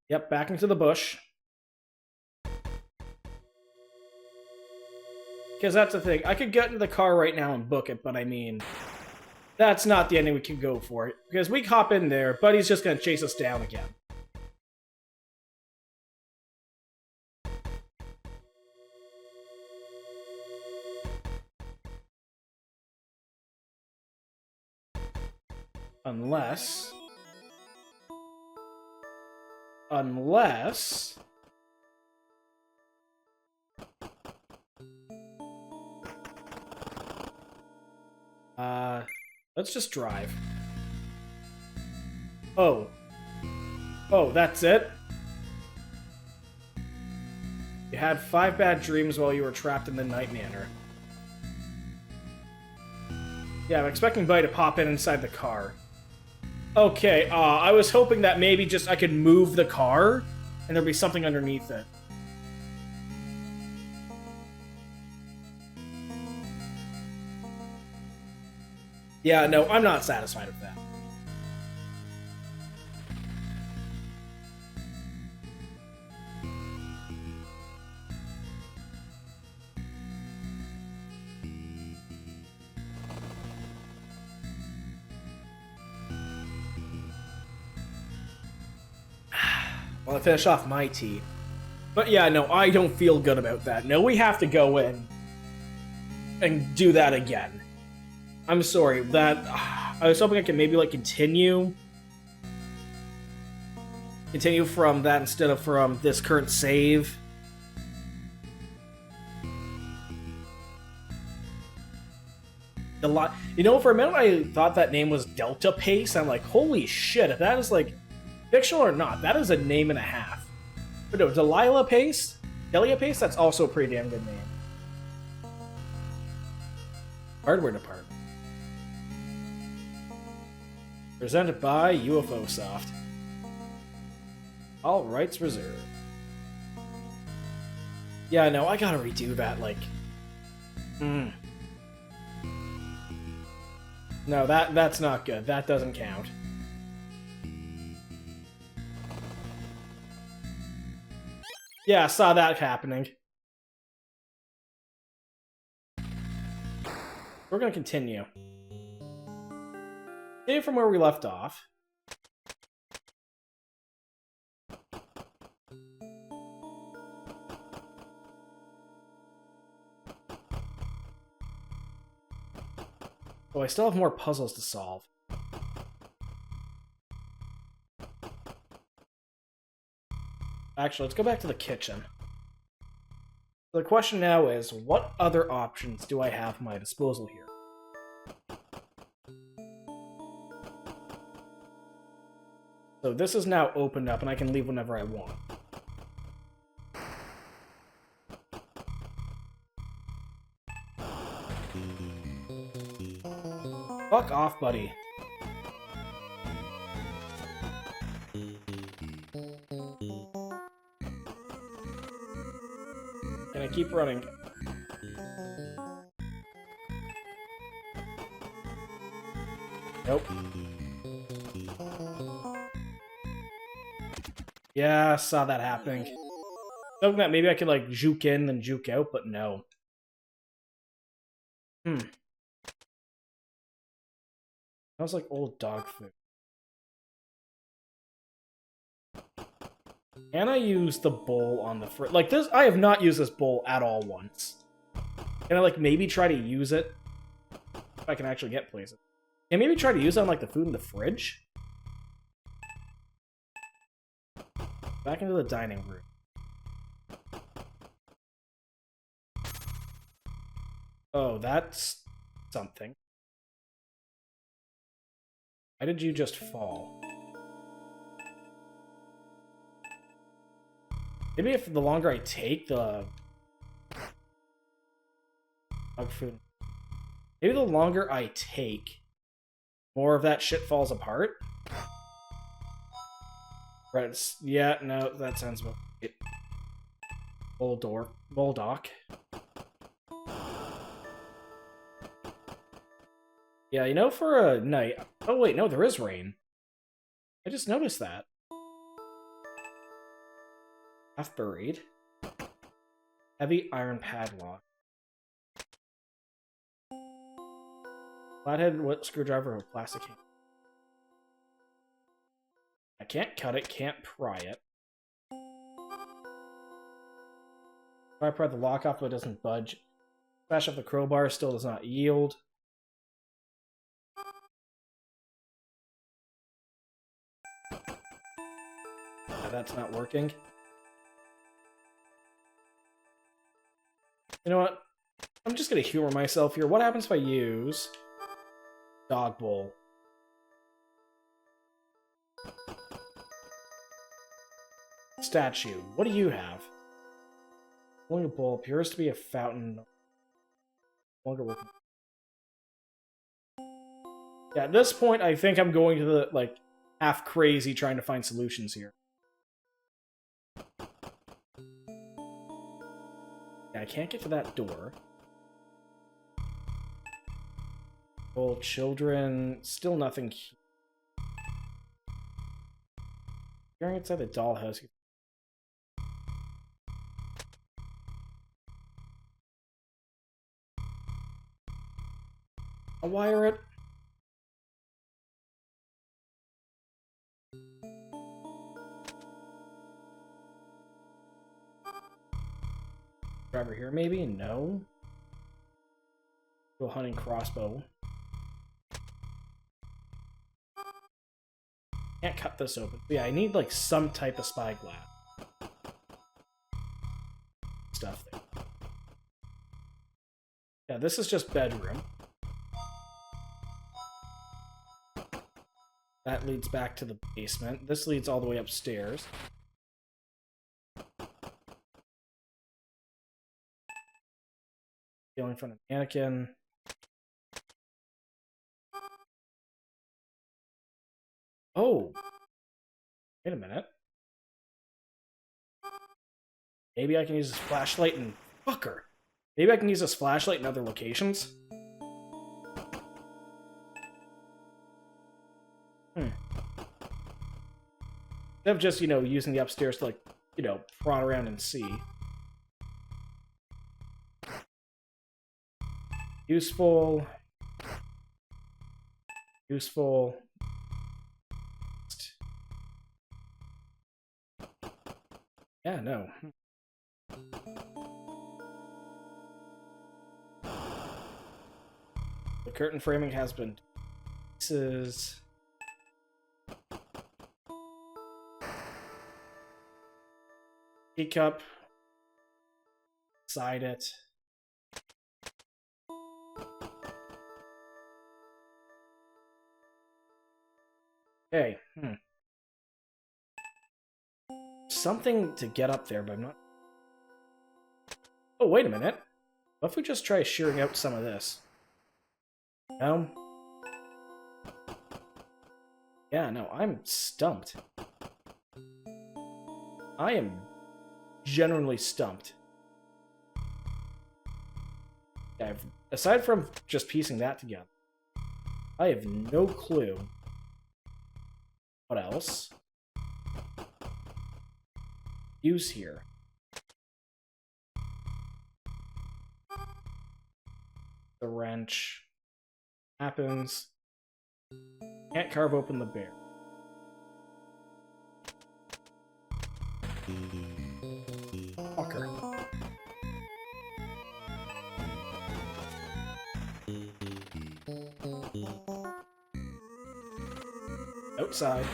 Yep, back into the bush. Because that's the thing. I could get into the car right now and book it, but I mean... That's not the ending we can go for. Because we hop in there, Buddy's just gonna chase us down again. Unless... Let's just drive. Oh. Oh, that's it? You had 5 bad dreams while you were trapped in the Night Manor. Yeah, I'm expecting Buddy to pop in inside the car. Okay, I was hoping that maybe just I could move the car, and there'd be something underneath it. Yeah, no, I'm not satisfied with that. Well, I finish off my tea. But yeah, no, I don't feel good about that. No, we have to go in and do that again. I'm sorry, that... I was hoping I could maybe, like, continue continue from that instead of from this current save. You know, for a minute I thought that name was Delta Pace. I'm like, holy shit, if that is like fictional or not, that is a name and a half. But no, Delia Pace, that's also a pretty damn good name. Hardware department. Presented by UFO Soft. All rights reserved. Yeah, no, I gotta redo that, like... No, that's not good. That doesn't count. Yeah, I saw that happening. We're gonna continue. Save from where we left off. Oh, I still have more puzzles to solve. Actually, let's go back to the kitchen. The question now is, what other options do I have at my disposal here? So this is now opened up, and I can leave whenever I want. Fuck off, buddy. Can I keep running? Nope. Yeah, I saw that happening. Thinking that maybe I could, like, juke in, then juke out, but no. Smells like old dog food. Can I use the bowl on the fridge? Like, this, I have not used this bowl at all once. Can I, like, maybe try to use it? If I can actually get places. Can I maybe try to use it on, like, the food in the fridge? Back into the dining room. Oh, that's something. Why did you just fall? Maybe if the longer I take the dog food, maybe the longer I take, more of that shit falls apart. Right? Yeah, no, that sounds about right. Bulldog. Yeah, you know, for a night. Oh wait, no, there is rain. I just noticed that. Half buried. Heavy iron padlock. Flathead screwdriver with plastic handle. I can't cut it, can't pry it. If I pry the lock off, but it doesn't budge. Smash up the crowbar, still does not yield. Yeah, that's not working. You know what? I'm just gonna humor myself here. What happens if I use dog bowl? Statue. What do you have? Pulling a bowl appears to be a fountain. Longer working. Yeah, at this point, I think I'm going to the, like, half crazy trying to find solutions here. Yeah, I can't get to that door. Old children, still nothing. Going inside the dollhouse. I'll wire it. Driver here, maybe? No. Go hunting crossbow. Can't cut this open. But yeah, I need like some type of spyglass stuff there. Yeah, this is just bedroom. That leads back to the basement. This leads all the way upstairs. Stealing from the mannequin. Oh! Wait a minute. Maybe I can use this flashlight and... Fucker! Maybe I can use this flashlight in other locations? Instead of just, using the upstairs to, like, prod around and see. Useful. Useful. Yeah, no. The curtain framing has been... pieces. Teacup. Side it. Okay. Something to get up there, but I'm not... Oh, wait a minute. What if we just try shearing out some of this? No? Yeah, no, I'm stumped. I am genuinely stumped. Aside from just piecing that together, I have no clue what else use here. The wrench happens. Can't carve open the bear. Fucker. Outside.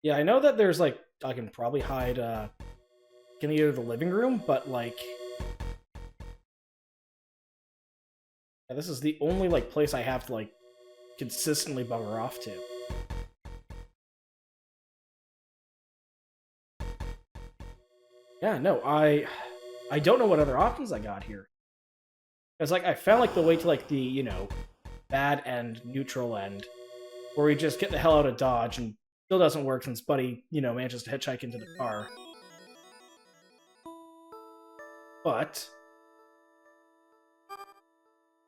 Yeah, I know that there's, like, I can probably hide, in either the living room, but, like... Yeah, this is the only, like, place I have to, like, consistently bugger off to. Yeah, no, I don't know what other options I got here. Because, like, I found, like, the way to, like, the, bad end, neutral end, where we just get the hell out of Dodge, and still doesn't work since Buddy, manages to hitchhike into the car. But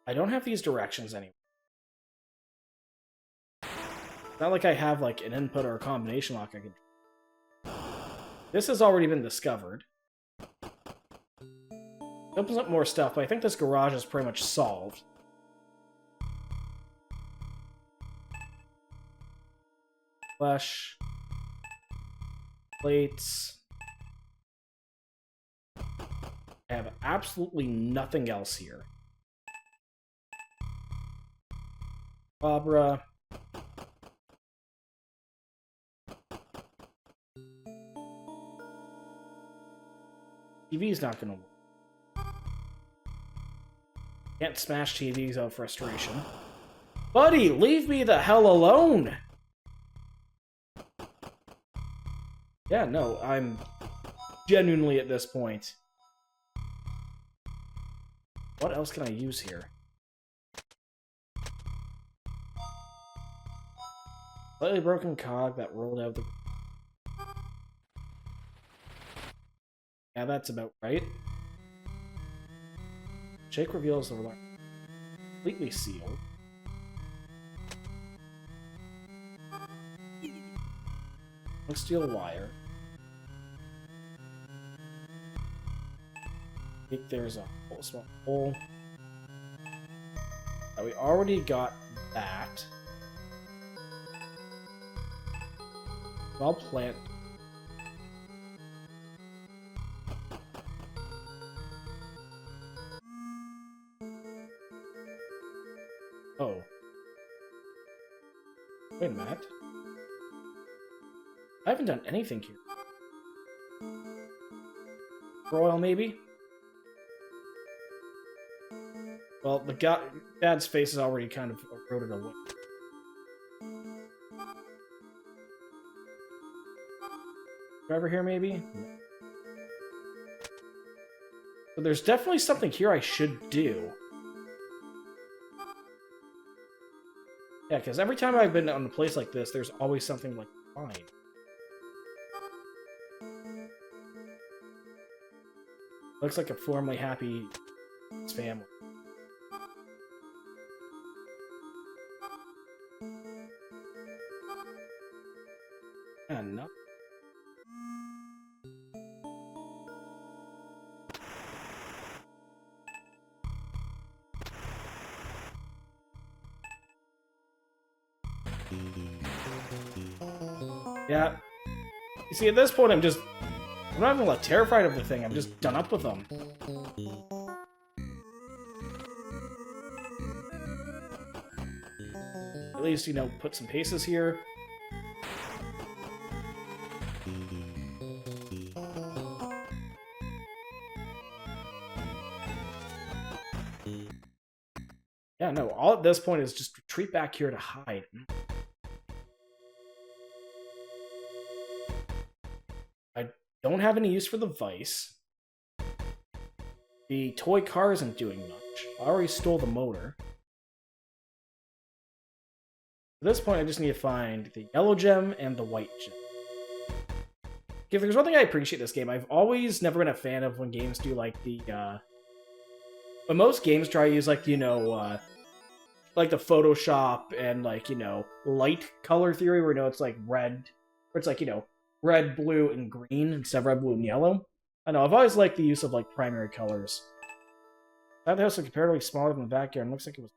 I don't have these directions anymore. It's not like I have, like, an input or a combination lock I can... This has already been discovered. It opens up more stuff, but I think this garage is pretty much solved. Flesh. Plates. I have absolutely nothing else here. Barbara. TV's not gonna work. Can't smash TVs out of frustration. Buddy, leave me the hell alone! Yeah, no, I'm genuinely at this point. What else can I use here? Slightly broken cog that rolled out the... Yeah, that's about right. Shake reveals the completely sealed. Steel wire. I think there's a small hole. We already got that. Small plant. Oh. Wait a minute. I haven't done anything here. Royal, maybe? Well, the dad's face is already kind of eroded away. Driver here, maybe? No. So there's definitely something here I should do. Yeah, because every time I've been on a place like this, there's always something like fine. Looks like a formerly happy family. And no. Yeah. You see, at this point, I'm not even terrified of the thing. I'm just done up with them. At least, you know, put some paces here. Yeah, no, all at this point is just retreat back here to hide. I don't have any use for the vice. The toy car isn't doing much. I already stole the motor. At this point, I just need to find the yellow gem and the white gem. Okay, if there's one thing I appreciate this game, I've always never been a fan of when games do, like, but most games try to use, like, you know, like the Photoshop and, like, you know, light color theory, where, you know, it's, like, red, or it's, like, you know, red, blue, and green instead of red, blue, and yellow. I know, I've always liked the use of, like, primary colors. That house is comparatively smaller than the backyard, and looks like it was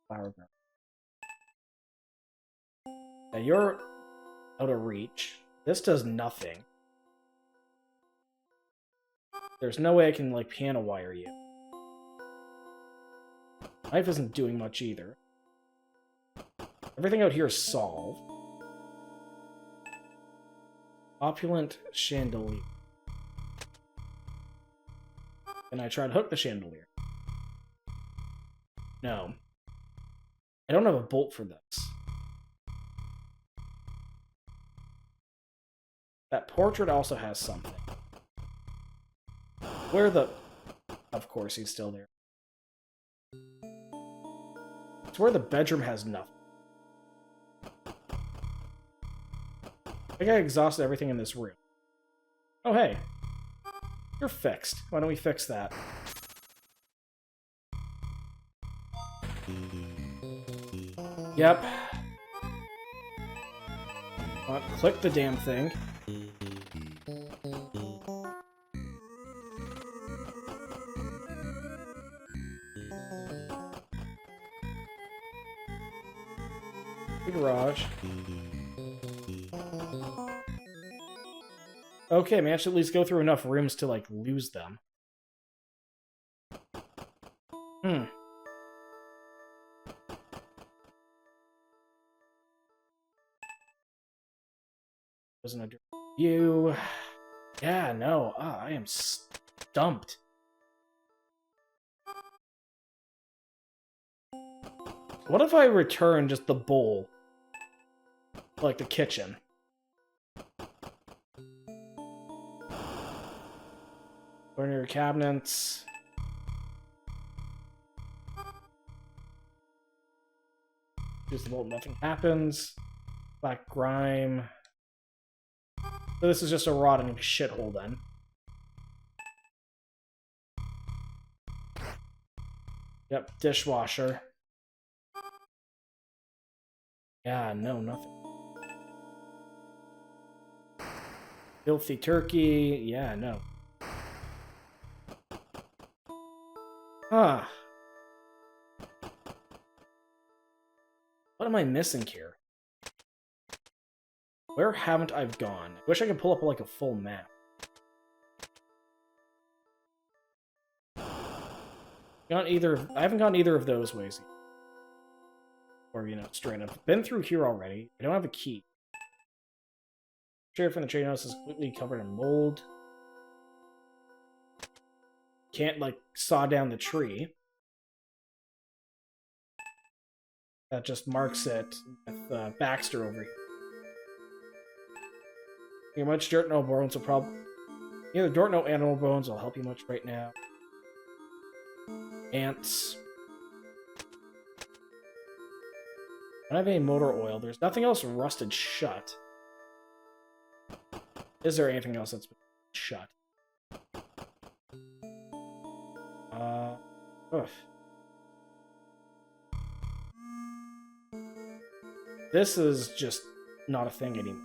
flower ground. Now, you're out of reach. This does nothing. There's no way I can, like, piano wire you. Knife isn't doing much either. Everything out here is solved. Opulent chandelier. And I try to hook the chandelier. No. I don't have a bolt for this. That portrait also has something. Where the... Of course, he's still there. It's where the bedroom has nothing. I think I exhausted everything in this room. Oh, hey. You're fixed. Why don't we fix that? Yep. Click the damn thing. The garage. Okay, man, I should at least go through enough rooms to, like, lose them. Wasn't a you. Yeah, no. I am stumped. What if I return just the bowl? Like the kitchen. Burner cabinets. Just the bolt, nothing happens. Black grime. So this is just a rotting shithole then. Yep, dishwasher. Yeah, no, nothing. Filthy turkey. Yeah, no. Huh. What am I missing here? Where haven't I gone? I wish I could pull up, like, a full map. I haven't gone either of those ways. Or, straight up. Been through here already. I don't have a key. Chair from the trade house is completely covered in mold. Can't, saw down the tree. That just marks it with Baxter over here. Here, much dirt, no bones will probably... Neither dirt, no animal bones will help you much right now. Ants. I don't have any motor oil. There's nothing else rusted shut. Is there anything else that's been shut? Ugh. This is just not a thing anymore.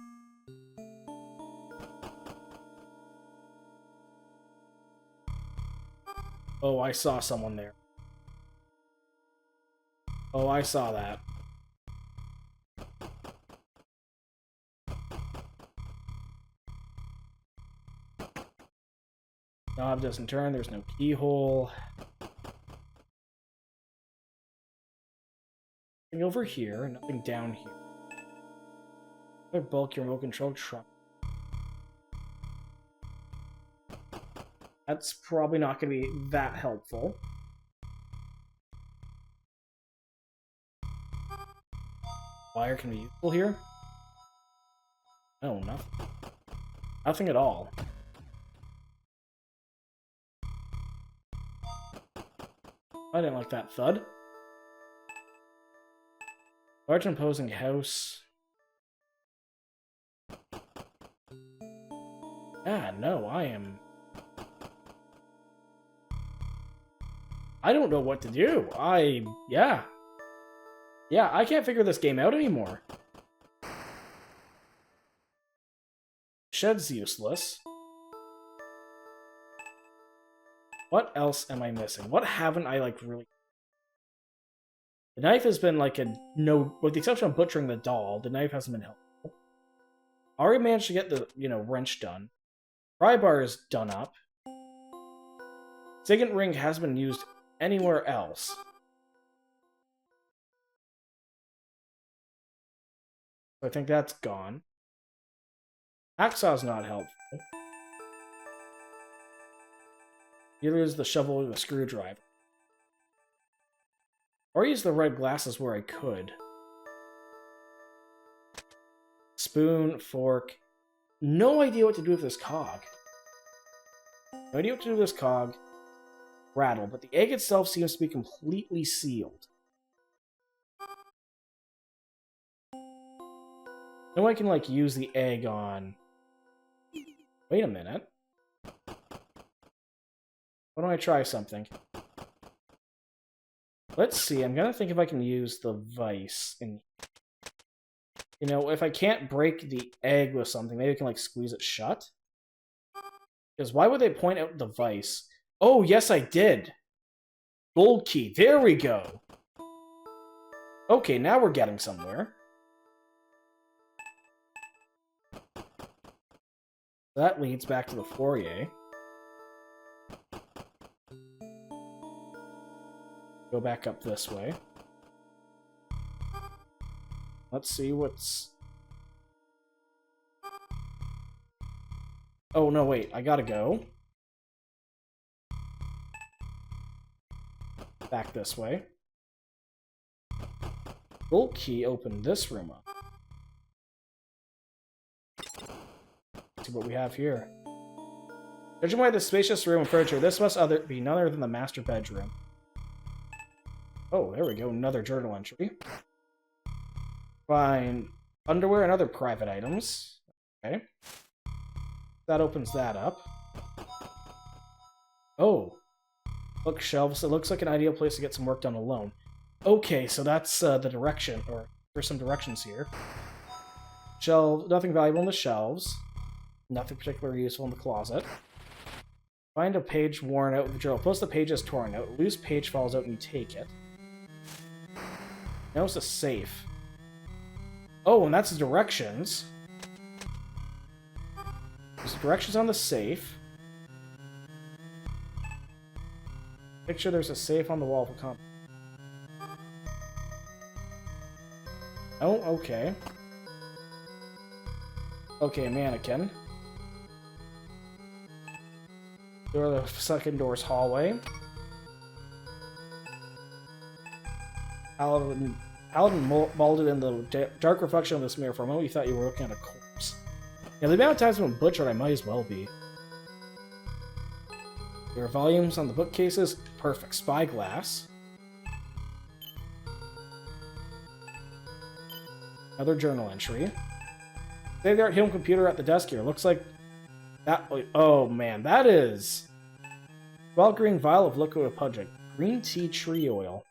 Oh, I saw someone there. Oh, I saw that. Knob doesn't turn, there's no keyhole. Nothing over here, nothing down here. Another bulky remote control truck. That's probably not going to be that helpful. Wire can be useful here? No, nothing. Nothing at all. I didn't like that thud. Large imposing house. Ah, no, I don't know what to do. Yeah, I can't figure this game out anymore. Shed's useless. What else am I missing? What haven't I, really... The knife has been, with the exception of butchering the doll, the knife hasn't been helpful. Already managed to get the, wrench done. Pry bar is done up. Signet ring hasn't been used anywhere else. So I think that's gone. Hacksaw's not helpful. Either use the shovel or the screwdriver. Or use the red glasses where I could. Spoon, fork. No idea what to do with this cog. No idea what to do with this cog. Rattle, but the egg itself seems to be completely sealed. No, I can, use the egg on... Wait a minute. Why don't I try something? Let's see, I'm gonna think if I can use the vice in... if I can't break the egg with something, maybe I can, squeeze it shut? Because why would they point out the vice? Oh, yes, I did! Gold key, there we go! Okay, now we're getting somewhere. That leads back to the foyer. Go back up this way. Let's see what's... Oh, no, wait. I gotta go. Back this way. Gold key opened this room up. Let's see what we have here. Judging by the spacious room and furniture, this must be none other than the master bedroom. Oh, there we go. Another journal entry. Find underwear and other private items. Okay. That opens that up. Oh. Bookshelves. It looks like an ideal place to get some work done alone. Okay, so that's the direction, or there's some directions here. Shelves. Nothing valuable in the shelves. Nothing particularly useful in the closet. Find a page worn out with the journal. Plus the page is torn out. A loose page falls out and you take it. Now it's a safe. Oh, and that's the directions. There's directions on the safe. Picture there's a safe on the wall of a comp. Oh, okay. Okay, mannequin. Door to the second door's hallway. Paladin molded in the dark reflection of this mirror. For a moment, you thought you were looking at a corpse. Yeah, the amount of times I'm butchered, I might as well be. There are volumes on the bookcases. Perfect. Spyglass. Another journal entry. State-of-the-art home computer at the desk here. Looks like that. Oh man, that is. Wild green vial of liquid pungent. Green tea tree oil.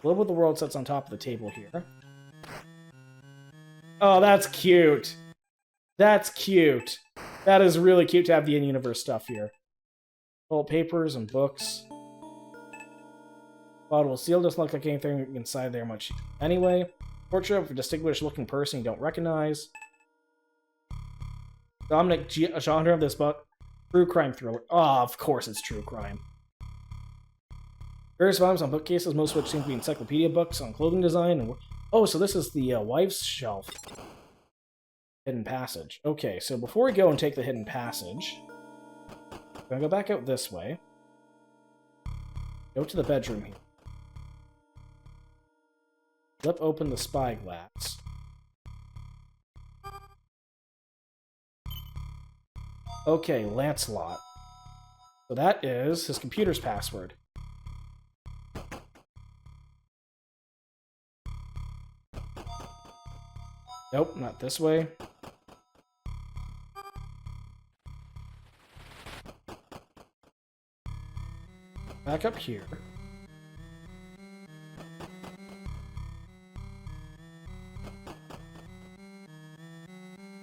Globe of the world sits on top of the table here. Oh, that's cute. That's cute. That is really cute to have the in-universe stuff here. Old papers and books. Bottle of seal doesn't look like anything inside there much anyway. Portrait of a distinguished-looking person you don't recognize. Dominant genre of this book. True crime thriller. Oh, of course it's true crime. Various volumes on bookcases, most of which seem to be encyclopedia books on clothing design. And oh, so this is the wife's shelf. Hidden passage. Okay, so before we go and take the hidden passage, I'm gonna go back out this way. Go to the bedroom here. Flip open the spyglass. Okay, Lancelot. So that is his computer's password. Nope, not this way. Back up here.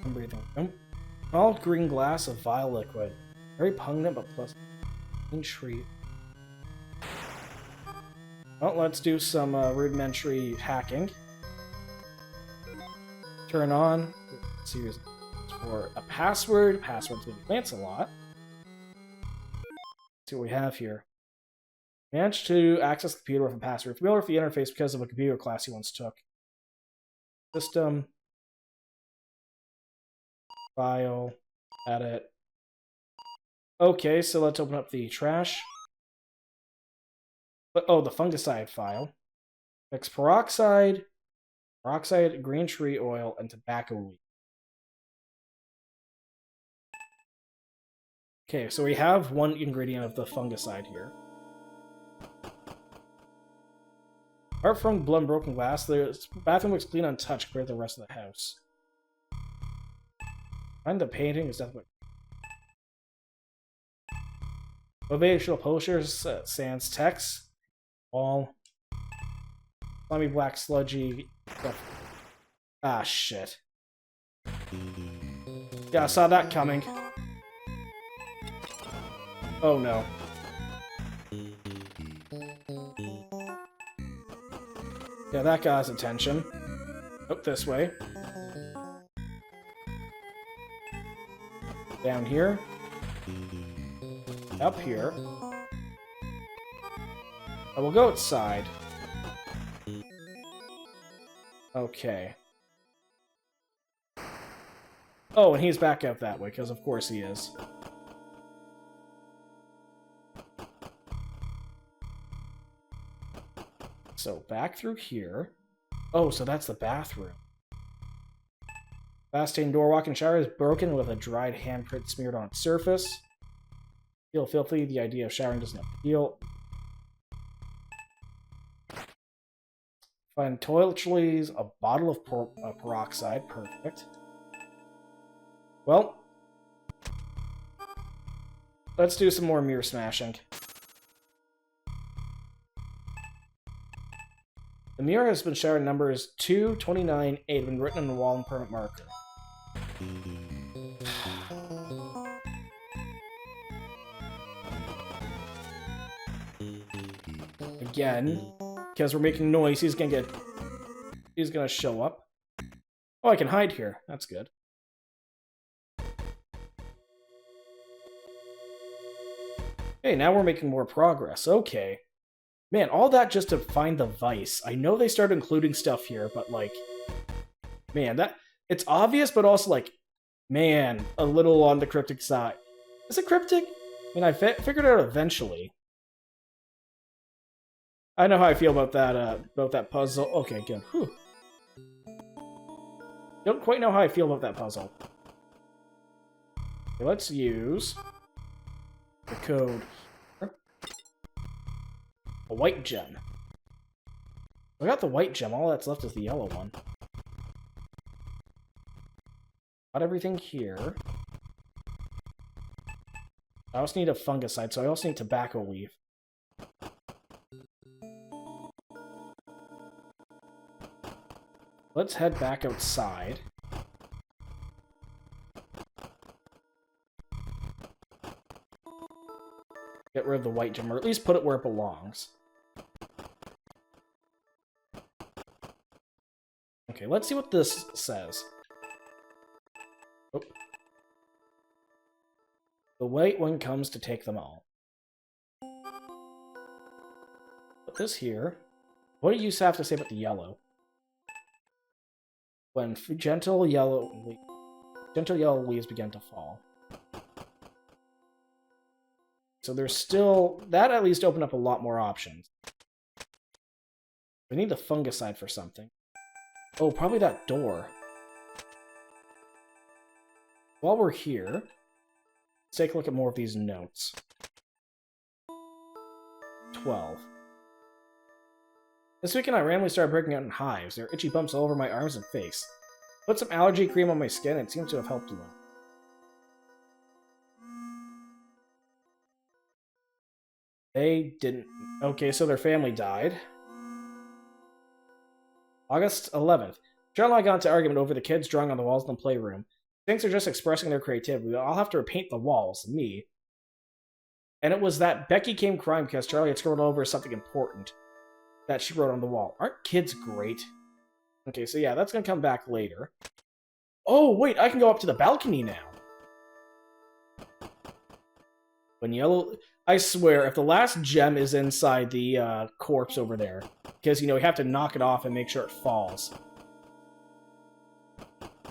I'm breathing. Nope. Small green glass of vile liquid. Very pungent but pleasant. Treat. Well, let's do some rudimentary hacking. Turn on. Series for a password. Password's going to be Lancelot. Let's see what we have here. Managed to access the computer with a password. Familiar with the interface because of a computer class he once took. System. File. Edit. Okay, so let's open up the trash. Oh, the fungicide file. Mix peroxide, green tree oil, and tobacco leaf. Okay, so we have one ingredient of the fungicide here. Apart from blood and broken glass, the bathroom looks clean and untouched compared to the rest of the house. Behind the painting is definitely motivational posters, sans text, wall, slimy black sludgy stuff. Ah, shit. Yeah, I saw that coming. Oh no. Yeah, that got his attention. Oh, this way. Down here. Up here. I will go outside. Okay. Oh, and he's back out that way, because of course he is. So, back through here. Oh, so that's the bathroom. Glass-stained door walk-in shower is broken with a dried handprint smeared on its surface. Feel filthy, the idea of showering doesn't appeal. Find toiletries, a bottle of peroxide, perfect. Well, let's do some more mirror smashing. The mirror has been showered numbers 2, 29, 8 have been written on the wall in permanent marker. Again, because we're making noise, he's gonna show up. Oh, I can hide here. That's good. Hey, now we're making more progress. Okay. Man, all that just to find the vice. I know they started including stuff here, but like... Man, that... It's obvious, but also like... Man, a little on the cryptic side. Is it cryptic? I mean, I figured it out eventually. I know how I feel about that puzzle. Okay, good. Whew. Don't quite know how I feel about that puzzle. Okay, let's use the code. A white gem. I got the white gem. All that's left is the yellow one. Got everything here. I also need a fungicide, so I also need tobacco leaf. Let's head back outside. Get rid of the white gem, or at least put it where it belongs. Okay, let's see what this says. Oh. The white one comes to take them all. Put this here. What do you have to say about the yellow? When gentle yellow leaves begin to fall. So there's still... That at least opened up a lot more options. We need the fungicide for something. Oh, probably that door. While we're here, let's take a look at more of these notes. 12. This weekend I randomly started breaking out in hives. There are itchy bumps all over my arms and face. Put some allergy cream on my skin and it seems to have helped a lot. They didn't... Okay, so their family died. August 11th. John and I got into argument over the kids drawing on the walls in the playroom. Things are just expressing their creativity. I'll have to repaint the walls. Me. And it was that Becky came crying because Charlie had scribbled over something important that she wrote on the wall. Aren't kids great? Okay, so yeah, that's gonna come back later. Oh, wait, I can go up to the balcony now. When yellow... I swear, if the last gem is inside the corpse over there, because, you know, we have to knock it off and make sure it falls.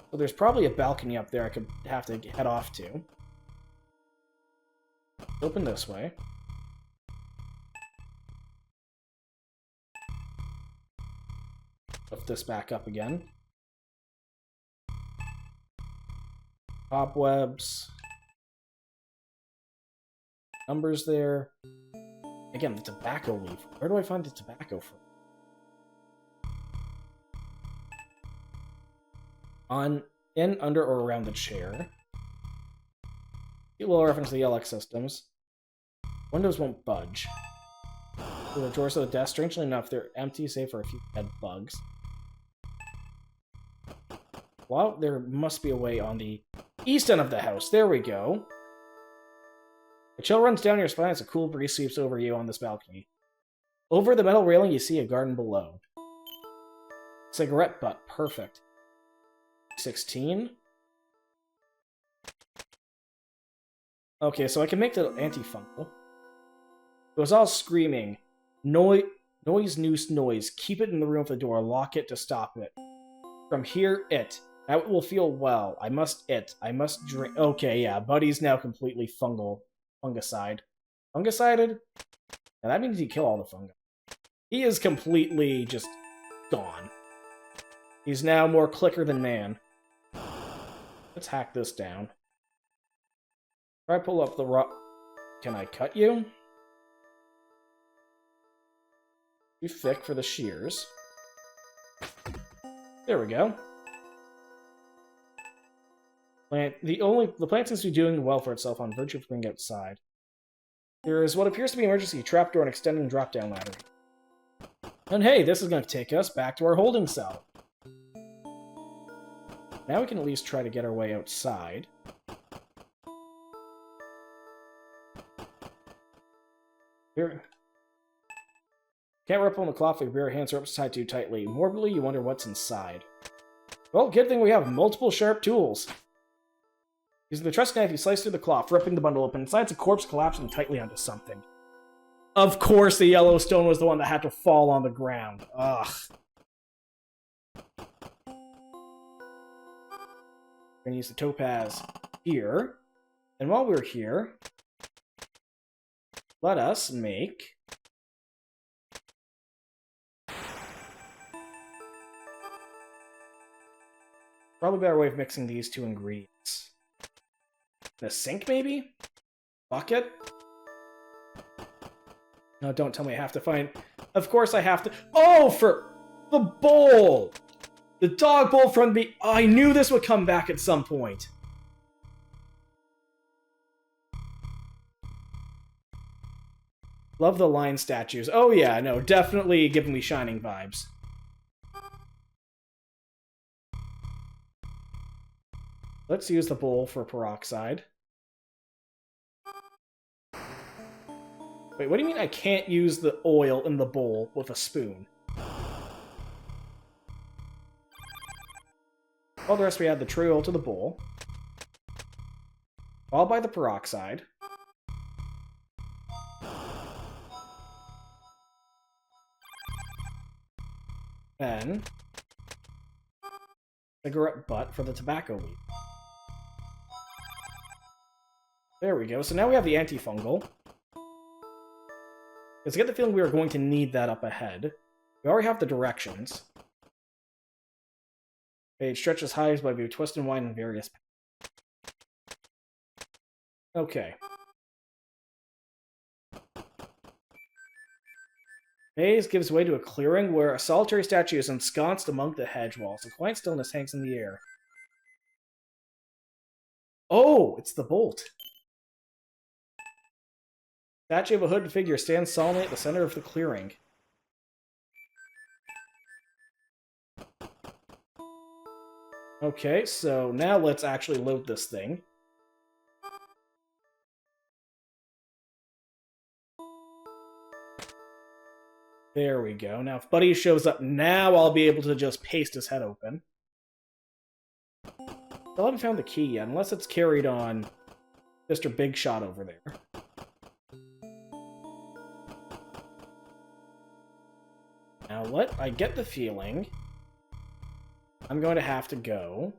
So there's probably a balcony up there I could have to head off to. Open this way. Lift this back up again. Cobwebs. Numbers there. Again, the tobacco leaf. Where do I find the tobacco from? On, in, under, or around the chair. It will reference the LX systems. Windows won't budge. The drawers of the desk, strangely enough, they're empty, save for a few dead bugs. Well, there must be a way on the east end of the house. There we go. A chill runs down your spine as a cool breeze sweeps over you on this balcony. Over the metal railing, you see a garden below. Cigarette butt. Perfect. 16. Okay, so I can make the antifungal. It was all screaming. Noise, noise. Keep it in the room with the door. Lock it to stop it. From here, it. Now it will feel well. I must drink. Okay, yeah, Buddy's now completely fungicide. Fungicided? Now that means you kill all the fungi. He is completely just gone. He's now more clicker than man. Let's hack this down. Try pull up the rock. Can I cut you? Too thick for the shears. There we go. The plant seems to be doing well for itself on virtue of being outside. There is what appears to be an emergency trapdoor and extending drop-down ladder. And hey, this is going to take us back to our holding cell. Now we can at least try to get our way outside. Here. Can't rip on the cloth with your bare hands or ropes tied too tightly. Morbidly, you wonder what's inside. Well, good thing we have multiple sharp tools. Using the truss knife, you slice through the cloth, ripping the bundle open. Inside, a corpse collapsing tightly onto something. Of course the yellow stone was the one that had to fall on the ground. Ugh. We're gonna use the topaz here. And while we're here, let us make... Probably a better way of mixing these two ingredients. In a sink, maybe? Bucket? No, don't tell me I have to find... Of course I have to... Oh, for the bowl! The dog bowl from the... Oh, I knew this would come back at some point. Love the lion statues. Oh yeah, no, definitely giving me Shining vibes. Let's use the bowl for peroxide. Wait, what do you mean I can't use the oil in the bowl with a spoon? All the rest we add the true oil to the bowl. Followed by the peroxide. Then... cigarette butt for the tobacco leaf. There we go. So now we have the antifungal. Because I get the feeling we are going to need that up ahead. We already have the directions. Page stretches highs by view, twist and wind in various... Okay. Maze gives way to a clearing where a solitary statue is ensconced among the hedge walls. A quiet stillness hangs in the air. Oh, it's the bolt. Statue of a hooded figure stands solemnly at the center of the clearing. Okay, so now let's actually load this thing. There we go. Now if Buddy shows up now, I'll be able to just paste his head open. Still haven't found the key yet, unless it's carried on Mr. Big Shot over there. Now what? I get the feeling I'm going to have to go...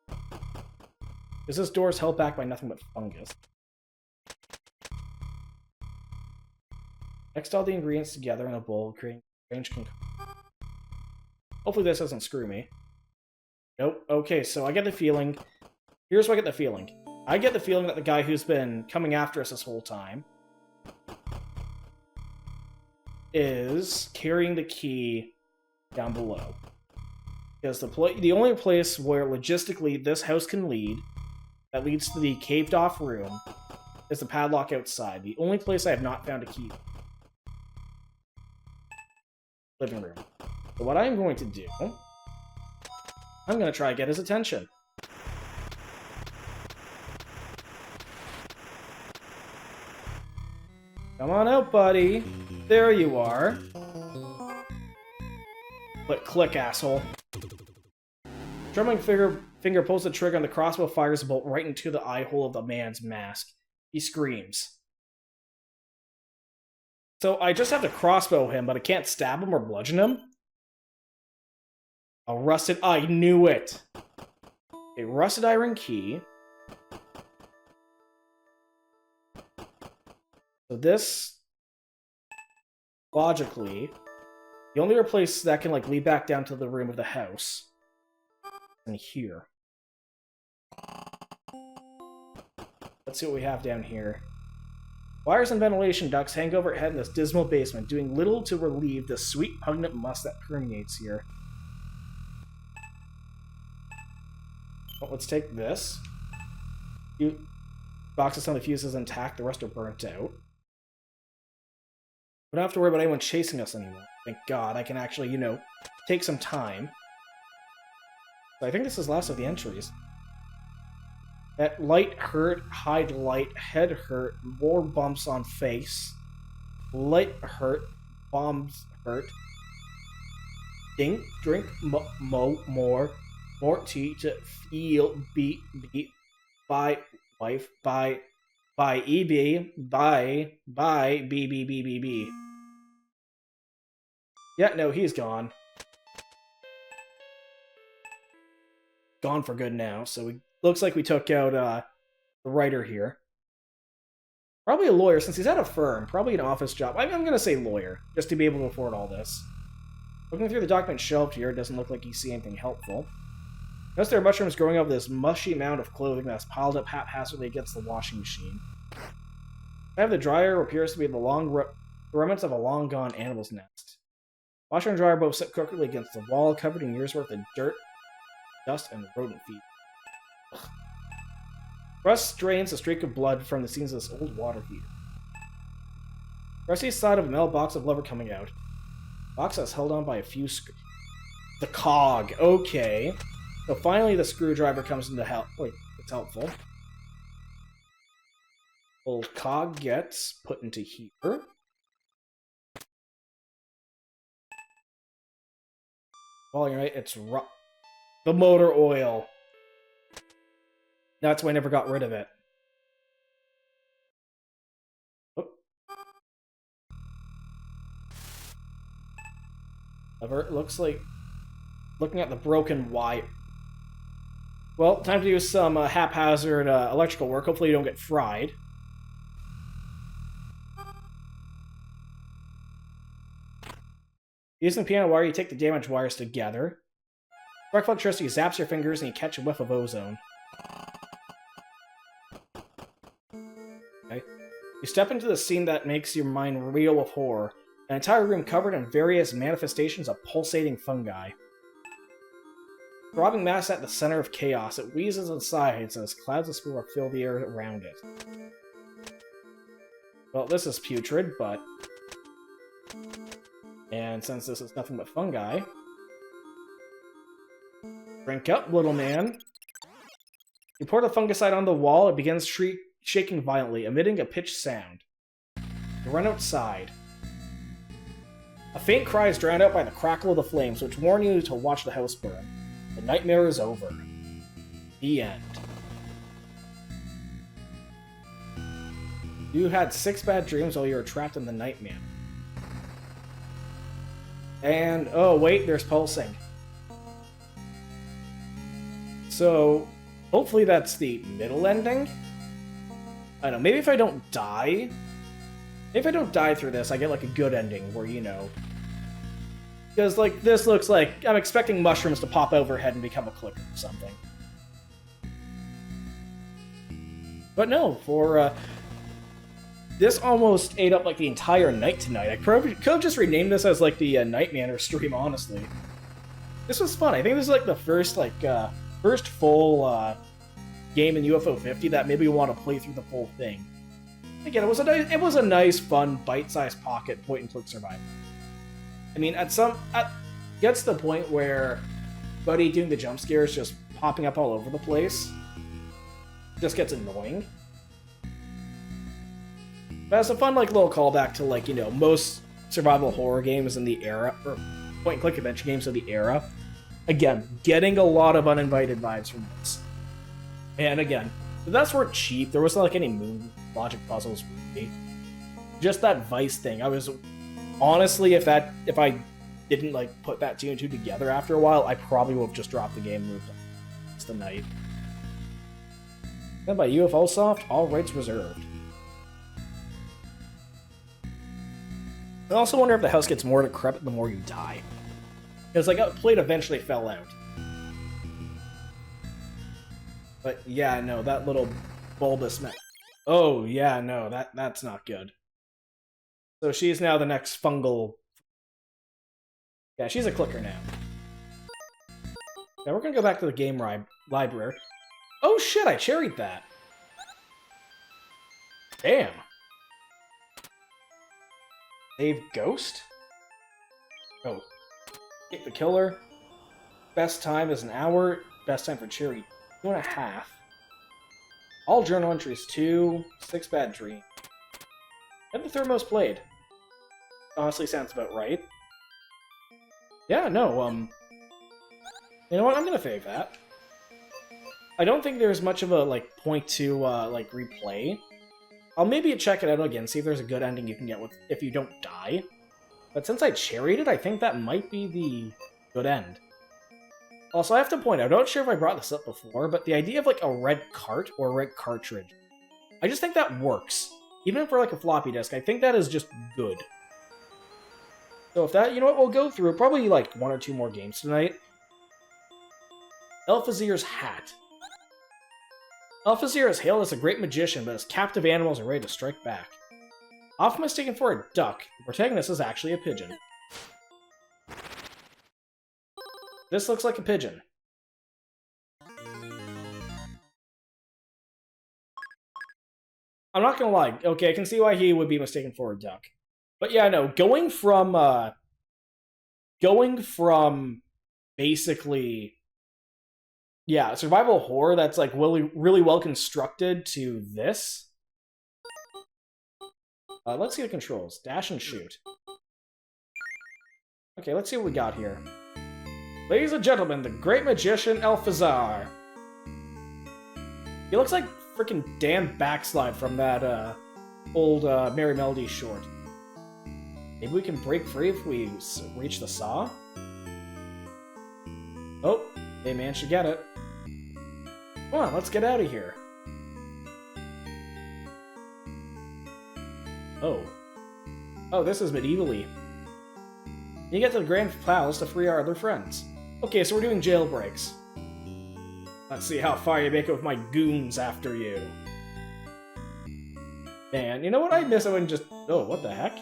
Because this door is held back by nothing but fungus. Mix all the ingredients together in a bowl, creating a strange concoction. Hopefully this doesn't screw me. Nope. Okay, so I get the feeling... Here's what I get the feeling. I get the feeling that the guy who's been coming after us this whole time is carrying the key down below. Because the only place where logistically this house can lead, that leads to the caved off room, is the padlock outside. The only place I have not found a key. Living room. So what I'm going to do, I'm going to try to get his attention. Come on out, buddy. There you are. But click, asshole. Trembling finger pulls the trigger and the crossbow fires a bolt right into the eye hole of the man's mask. He screams. So I just have to crossbow him, but I can't stab him or bludgeon him? A rusted... I knew it! A rusted iron key. So this... logically... the only other place that can, like, lead back down to the room of the house... in here. Let's see what we have down here. Wires and ventilation ducts hang overhead in this dismal basement, doing little to relieve the sweet, pungent musk that permeates here. Well, let's take this. Boxes on the fuses intact, the rest are burnt out. We don't have to worry about anyone chasing us anymore. Thank God, I can actually, you know, take some time. So I think this is last of the entries. That light hurt, hide light, head hurt, more bumps on face. Light hurt, bombs hurt. Drink more tea to feel beat, by wife, by by EB, by BBBBB. Yeah, no, he's gone. Gone for good now, so it looks like we took out the writer here. Probably a lawyer, since he's at a firm. Probably an office job. I'm going to say lawyer, just to be able to afford all this. Looking through the document shelved here, it doesn't look like you see anything helpful. Notice there are mushrooms growing out of this mushy mound of clothing that's piled up haphazardly against the washing machine. I have the dryer appears to be the remnants of a long-gone animal's nest. Washer and dryer both sit crookedly against the wall, covered in years' worth of dirt, dust, and rodent feet. Ugh. Russ drains a streak of blood from the scenes of this old water heater. Rusty's side of a metal box of lever coming out. The box is held on by a few The cog, okay. So finally the screwdriver comes into help. Wait, it's helpful. Old cog gets put into here. Well, you're right, it's the motor oil. That's why I never got rid of it. Oh. However, it looks like looking at the broken wire. Well, time to do some haphazard electrical work. Hopefully you don't get fried. Using the piano wire, you take the damaged wires together. Spark electricity zaps your fingers and you catch a whiff of ozone. Okay. You step into the scene that makes your mind reel with horror. An entire room covered in various manifestations of pulsating fungi. Throbbing mass at the center of chaos, it wheezes and sighs as clouds of spore fill the air around it. Well, this is putrid, but... And since this is nothing but fungi... Drink up, little man. You pour the fungicide on the wall, it begins shaking violently, emitting a pitched sound. You run outside. A faint cry is drowned out by the crackle of the flames, which warn you to watch the house burn. The nightmare is over. The end. You had 6 bad dreams while you were trapped in the nightmare. And, oh wait, there's pulsing. So, hopefully that's the middle ending? I don't know, maybe if I don't die... If I don't die through this, I get like a good ending where, you know... Because, like, this looks like... I'm expecting mushrooms to pop overhead and become a clicker or something. But no, for, this almost ate up, like, the entire night tonight. I probably could have just renamed this as, like, the Nightmare stream, honestly. This was fun. I think this is, like, the first, like, first full, game in UFO 50 that maybe we want to play through the full thing. Again, it was a nice, fun, bite-sized pocket point-and-click survival. I mean, gets to the point where Buddy doing the jump scares just popping up all over the place just gets annoying. But it's a fun, like, little callback to, like, you know, most survival horror games in the era, or point-and-click adventure games of the era. Again, getting a lot of uninvited vibes from this. And again, the deaths weren't cheap. There wasn't, like, any moon logic puzzles, really. Just that Vice thing. I was... Honestly, if I didn't, like, put that 2 and 2 together after a while, I probably would have just dropped the game and moved on. It's the night. Then by UFO Soft, all rights reserved. I also wonder if the house gets more decrepit the more you die. Because, like, a plate eventually fell out. But, yeah, no, that little bulbous mess. Oh, yeah, no, that's not good. So she's now the next fungal... Yeah, she's a clicker now. Now we're gonna go back to the game library. Oh shit, I cherried that! Damn! Save Ghost? Oh. Get the killer. Best time is an hour. Best time for cherry, 2.5. All journal entries 2. 6 bad dreams. And the 3rd most played. Honestly, sounds about right. Yeah, no, you know what? I'm gonna fave that. I don't think there's much of a, like, point to, like, replay. I'll maybe check it out again, see if there's a good ending you can get with if you don't die. But since I cherried it, I think that might be the good end. Also, I have to point out, I'm not sure if I brought this up before, but the idea of like a red cart or a red cartridge, I just think that works. Even for like a floppy disk, I think that is just good. So if that, you know what, we'll go through probably like 1 or 2 more games tonight. Elphazir's hat. Elphazir is hailed as a great magician, but his captive animals are ready to strike back. Often mistaken for a duck, the protagonist is actually a pigeon. This looks like a pigeon. I'm not gonna lie. Okay, I can see why he would be mistaken for a duck. But yeah, no, going from basically, yeah, survival horror that's like really well constructed to this. Let's see the controls. Dash and shoot. Okay, let's see what we got here. Ladies and gentlemen, the great magician Elphazir. He looks like freaking Dan Backslide from that old Merry Melody short. Maybe we can break free if we reach the saw? Oh, they managed to get it. Come on, let's get out of here. Oh, this is medievally. You get to the Grand Palace to free our other friends. Okay, so we're doing jailbreaks. Let's see how far you make it with my goons after you. Man, you know what I miss? I wouldn't just... Oh, what the heck?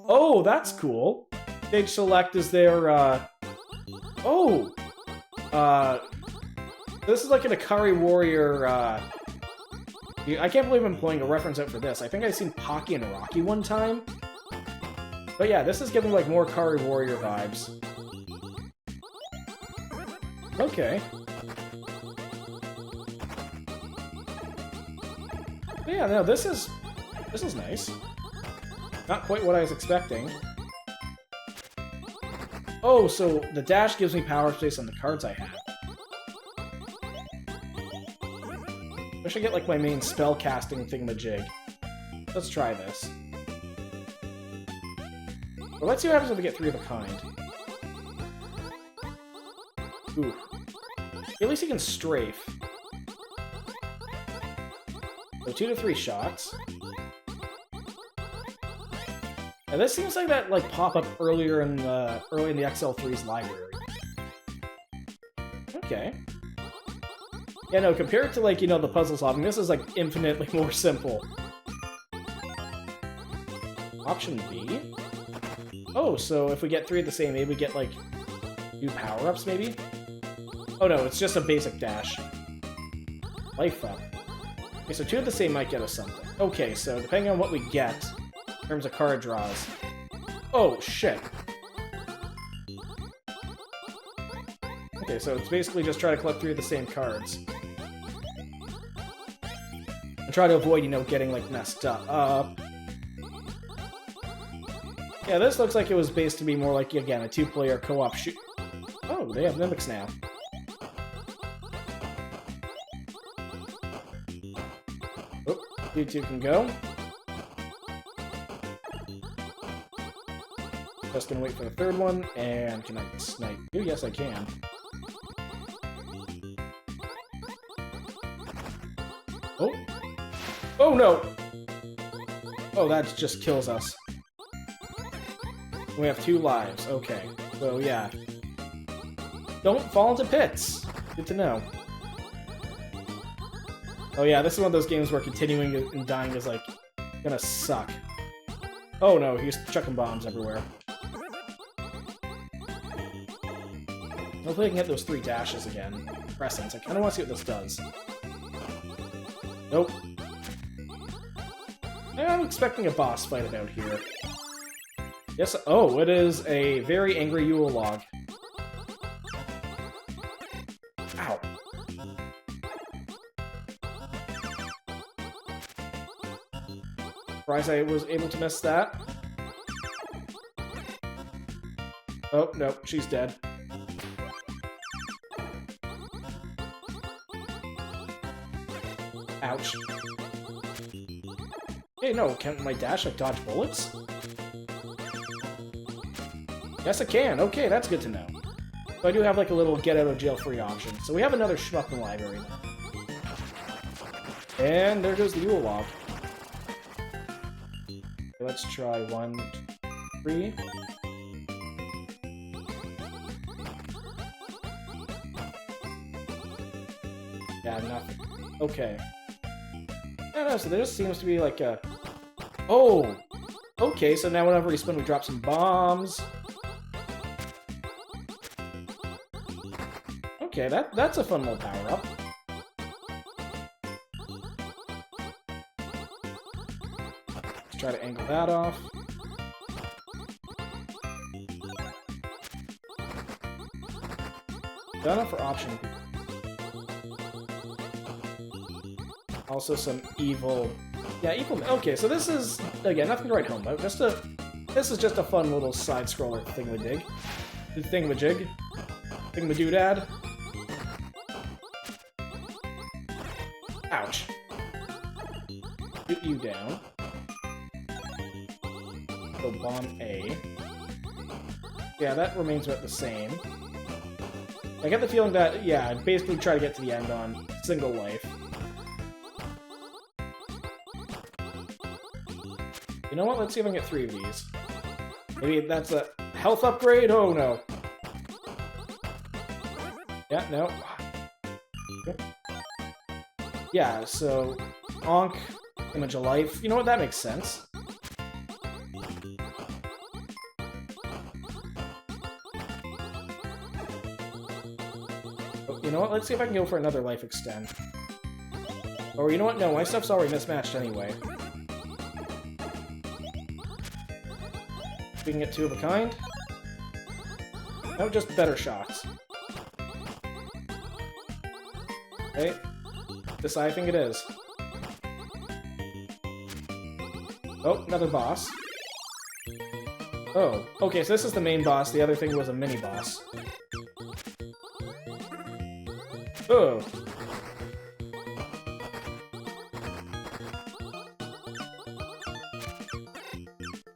Oh, that's cool. Stage select is their, this is like an Akari Warrior, I can't believe I'm pulling a reference out for this. I think I've seen Pocky and Rocky one time. But yeah, this is giving like more Akari Warrior vibes. Okay. Yeah, no, this is nice. Not quite what I was expecting. Oh, so the dash gives me power based on the cards I have. I should get like my main spell casting thingamajig. Let's try this. Well, let's see what happens if we get 3 of a kind. Ooh. At least he can strafe. So 2 to 3 shots. And this seems like that like pop up earlier in the XL3's library. Okay. Yeah, no, compared to like, you know, the puzzle solving, this is like infinitely more simple. Option B? Oh, so if we get 3 of the same, maybe we get like new power-ups, maybe? Oh no, it's just a basic dash. Life up. Okay, so 2 of the same might get us something. Okay, so depending on what we get, in terms of card draws. Oh, shit. Okay, so it's basically just try to collect 3 of the same cards. And try to avoid, you know, getting, like, messed up. Yeah, this looks like it was based to be more like, again, a 2-player co-op shoot. Oh, they have mimics now. Oh, you 2 can go. Just gonna wait for the 3rd one, and can I snipe you? Yes, I can. Oh! Oh no! Oh, that just kills us. We have 2 lives. Okay. So, yeah. Don't fall into pits! Good to know. Oh yeah, this is one of those games where continuing and dying is, like, gonna suck. Oh no, he's chucking bombs everywhere. Hopefully I can get those 3 dashes again. Crescents. I kinda wanna see what this does. Nope. I'm expecting a boss fight about here. Yes, oh, it is a very angry Yule log. Ow. Surprised I was able to miss that. Oh, no, she's dead. Ouch. Hey, no, can my dash like dodge bullets? Yes, it can. Okay, that's good to know. So I do have like a little get out of jail free option. So we have another shmup in the library now. And there goes the Yule log. Okay, let's try 1, 3. Yeah, nothing. Okay. I don't know, so there just seems to be like a... Oh! Okay, so now whenever we spin, we drop some bombs. Okay, that's a fun little power-up. Let's try to angle that off. Done enough for option. Also some evil... Yeah, evil... Okay, so this is... Again, nothing to write home about. This is just a fun little side-scroller thingamadig. Thingamajig. Thingamadoodad. Ouch. Shoot you down. So bomb A. Yeah, that remains about the same. I get the feeling that, yeah, I'd basically try to get to the end on single life. You know what? Let's see if I can get 3 of these. Maybe that's a health upgrade? Oh, no. Yeah, no. Yeah, so... Onk, image of life. You know what? That makes sense. Oh, you know what? Let's see if I can go for another life extend. Or you know what? No, my stuff's already mismatched anyway. We can get 2 of a kind. No, just better shots. Okay. This I think it is. Oh, another boss. Oh, okay, so this is the main boss. The other thing was a mini-boss. Oh.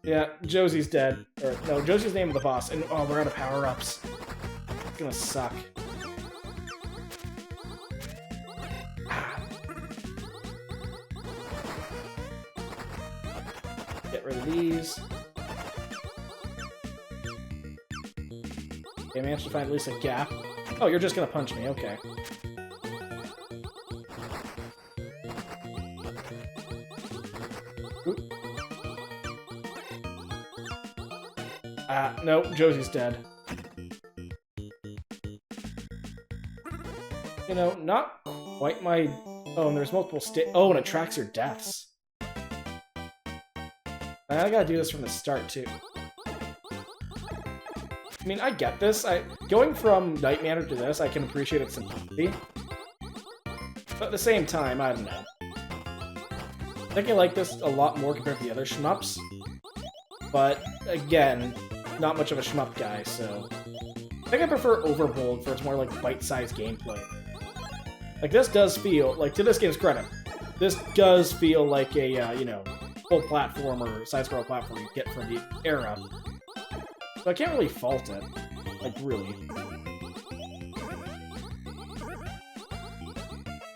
Yeah, Josie's dead. Or, no, Josie's the name of the boss. And, oh, we're out of power-ups. It's gonna suck. Get rid of these. Okay, I managed to find at least a gap. Oh, you're just gonna punch me, okay. No, Josie's dead. You know, not quite my... Oh, and there's multiple Oh, and it tracks your deaths. I gotta do this from the start, too. I mean, I get this. Going from Night Manor to this, I can appreciate its simplicity. But at the same time, I don't know. I think I like this a lot more compared to the other shmups. But, again, not much of a shmup guy, so... I think I prefer Overbold for its more, like, bite-sized gameplay. Like, this does feel, like, to this game's credit, this does feel like a, you know, full platformer, side-scroll platform you get from the era. So I can't really fault it. Like, really.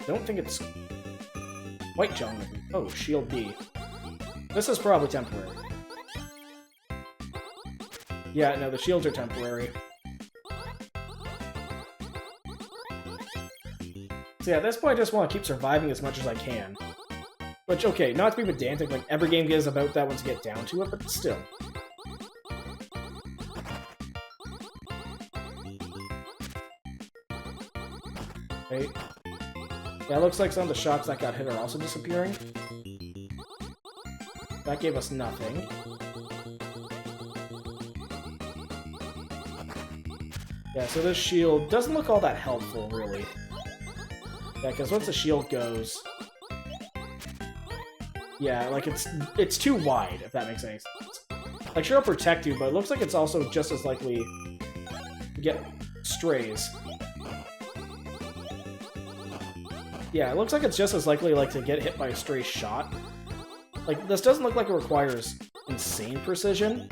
Don't think it's quite jungle. Oh, Shield B. This is probably temporary. Yeah, no, the shields are temporary. So yeah, at this point I just want to keep surviving as much as I can. Which, okay, not to be pedantic, like, every game is about that once you get down to it, but still. Okay. Yeah, it looks like some of the shots that got hit are also disappearing. That gave us nothing. Yeah, so this shield doesn't look all that helpful, really. Yeah, because once the shield goes... Yeah, like, it's too wide, if that makes any sense. Like, sure, it'll protect you, but it looks like it's also just as likely to get strays. Yeah, it looks like it's just as likely, like, to get hit by a stray shot. Like, this doesn't look like it requires insane precision.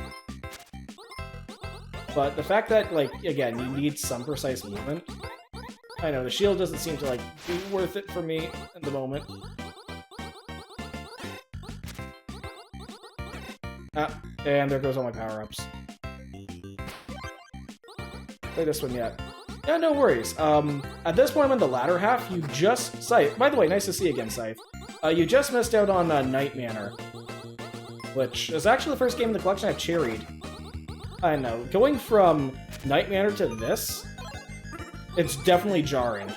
But the fact that, like, again, you need some precise movement. I know, the shield doesn't seem to, like, be worth it for me at the moment. Ah, and there goes all my power-ups. Play this one yet. Yeah, no worries. At this point I'm in the latter half, you just... Scythe. By the way, nice to see you again, Scythe. You just missed out on Night Manor, which is actually the first game in the collection I've cherried. I know. Going from Night Manor to this, it's definitely jarring.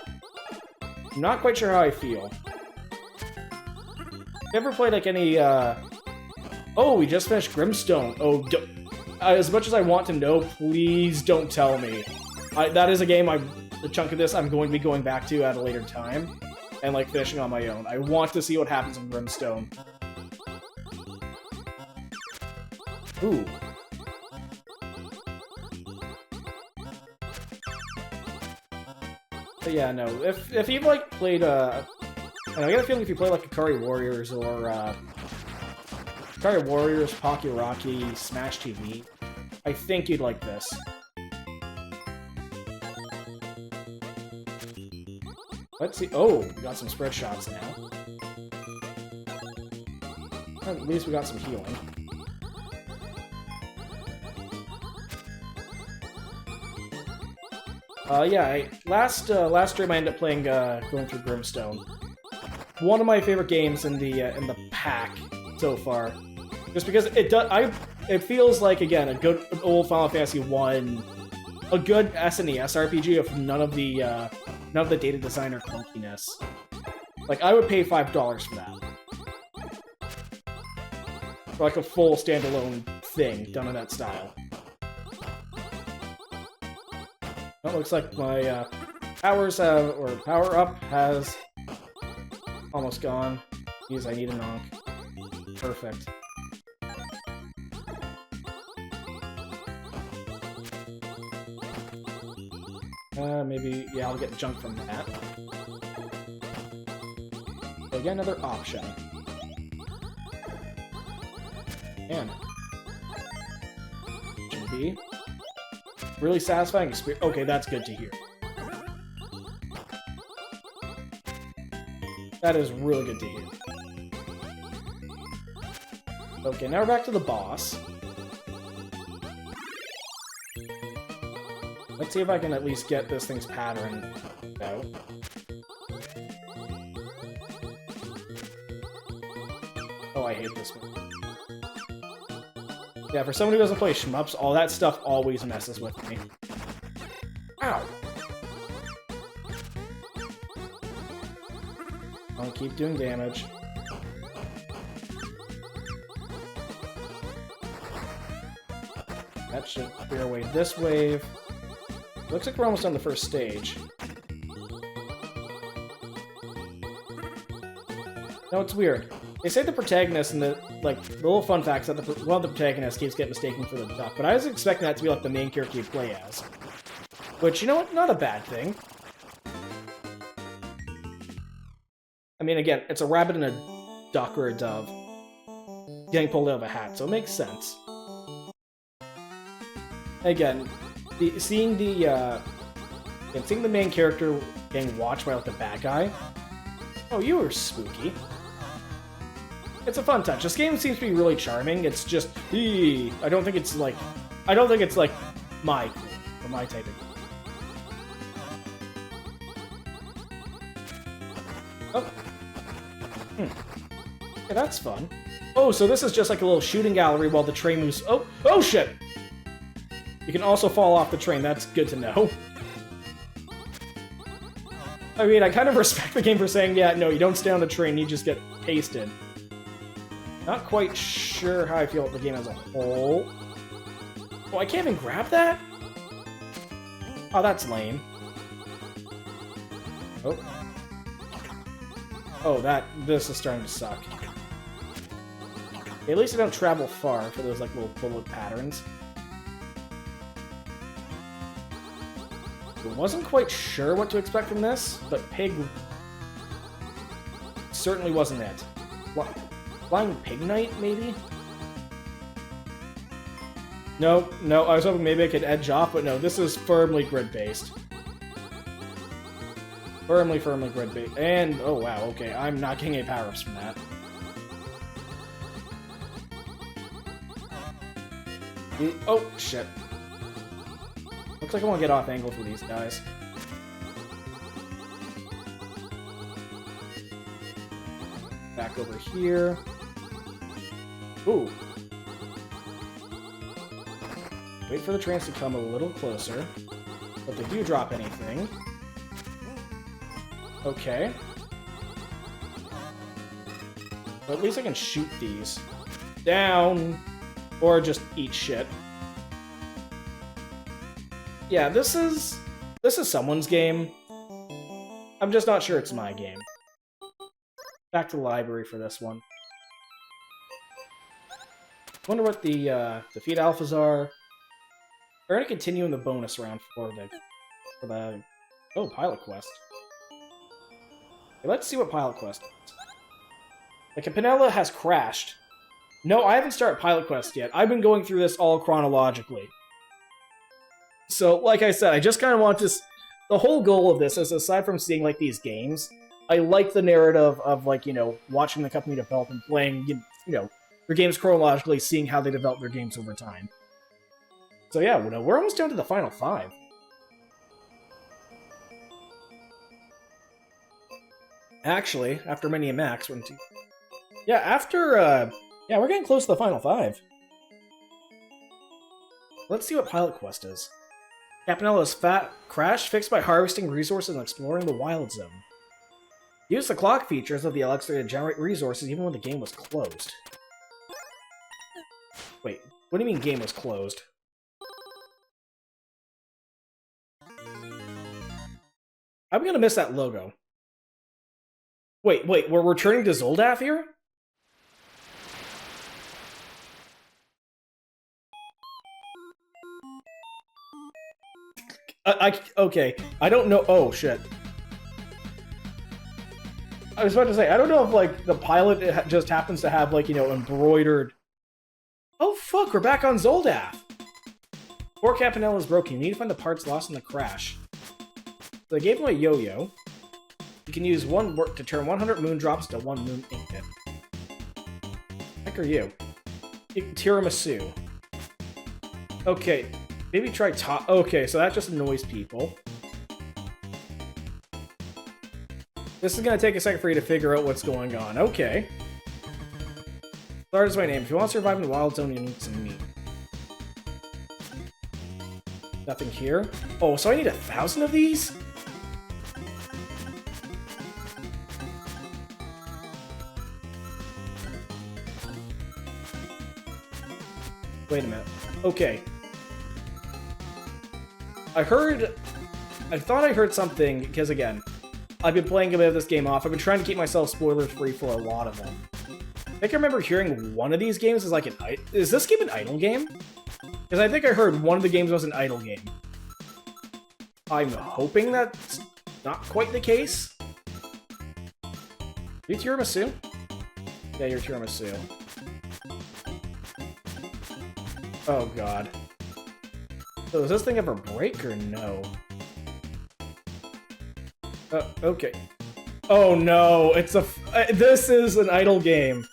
I'm not quite sure how I feel. You ever played, like, any, Oh, we just finished Grimstone. Oh, as much as I want to know, please don't tell me. That is a game a chunk of this I'm going to be going back to at a later time, and, like, finishing on my own. I want to see what happens in Grimstone. Ooh. But yeah, no. If you've, like, played, I get a feeling if you play, like, Ikari Warriors or, Ikari Warriors, Pocky Rocky, Smash TV, I think you'd like this. Let's see. Oh, we got some spread shots now. At least we got some healing. Yeah, last stream I ended up playing, going through Grimstone. One of my favorite games in the pack so far, just because it feels like, again, a good old Final Fantasy 1, a good SNES RPG of none of the data designer clunkiness. Like, I would pay $5 for that. For, like, a full standalone thing done in that style. Well, looks like my power up has almost gone. Because I need a knock. Perfect. Maybe, yeah, I'll get junk from that. So again, another option. And option B. Really satisfying experience. Okay, that's good to hear. That is really good to hear. Okay, now we're back to the boss. Let's see if I can at least get this thing's pattern out. Oh, I hate this one. Yeah, for someone who doesn't play shmups, all that stuff always messes with me. Ow! I'll keep doing damage. That should clear away this wave. Looks like we're almost on the first stage. No, it's weird. They say the protagonist and the little fun facts that one of the protagonists keeps getting mistaken for the duck, but I was expecting that to be like the main character you play as. Which, you know what? Not a bad thing. I mean, again, it's a rabbit and a duck or a dove getting pulled out of a hat, so it makes sense. Again, seeing the main character getting watched by, like, the bad guy. Oh, you were spooky. It's a fun touch. This game seems to be really charming. It's just, I don't think it's like my typing. Oh. Yeah, that's fun. Oh, so this is just like a little shooting gallery while the train moves. Oh shit! You can also fall off the train. That's good to know. I mean, I kind of respect the game for saying, yeah, no, you don't stay on the train, you just get pasted. Not quite sure how I feel about the game as a whole. Oh, I can't even grab that? Oh, that's lame. Oh. Oh, this is starting to suck. Okay, at least I don't travel far for those, like, little bullet patterns. I wasn't quite sure what to expect from this, but Pig certainly wasn't it. Flying Pig Knight, maybe? No, I was hoping maybe I could edge off, but no, this is firmly grid-based. Firmly grid-based. And, oh wow, okay, I'm not getting any power-ups from that. Oh, shit. Looks like I want to get off angle for these guys. Back over here. Ooh. Wait for the trains to come a little closer. If they do drop anything. Okay. But at least I can shoot these. Down! Or just eat shit. Yeah, this is someone's game. I'm just not sure it's my game. Back to the library for this one. Wonder what the defeat alphas are. We're gonna continue in the bonus round for the oh, pilot quest. Okay, let's see what pilot quest is. The Campanella has crashed. No, I haven't started pilot quest yet. I've been going through this all chronologically. So, like I said, I just kind of want this. The whole goal of this is, aside from seeing like these games, I like the narrative of, like, you know, watching the company develop and playing, you know, their games chronologically, seeing how they develop their games over time. So yeah, we're almost down to the final 5. Actually, after many a max, 1, 2... Yeah, after, yeah, we're getting close to the final 5. Let's see what pilot quest is. Campanella's crash fixed by harvesting resources and exploring the wild zone. Use the clock features of the Elixir to generate resources even when the game was closed. Wait, what do you mean game was closed? I'm gonna miss that logo. Wait, we're returning to Zoldath here? Okay, I don't know. Oh, shit. I was about to say, I don't know if, like, the pilot just happens to have, like, you know, embroidered... Oh, fuck, we're back on Zoldath! Poor Campanella's broken. You need to find the parts lost in the crash. So I gave him a yo-yo. You can use one work to turn 100 moon drops to 1 moon ingot. Heck are you? Tiramisu. Okay, maybe try top. Okay, so that just annoys people. This is gonna take a second for you to figure out what's going on. Okay. Thard is my name. If you want to survive in the wild zone, you need some meat. Nothing here. Oh, so I need 1,000 of these? Wait a minute. Okay. I thought I heard something, because again, I've been playing a bit of this game off. I've been trying to keep myself spoiler-free for a lot of them. I think I remember hearing one of these games is like an... Is this game an idle game? Because I think I heard one of the games was an idle game. I'm hoping that's not quite the case. Are you tiramisu? Yeah, you're tiramisu. Oh, God. So does this thing ever break or no? Okay. Oh no, it's a... this is an idle game.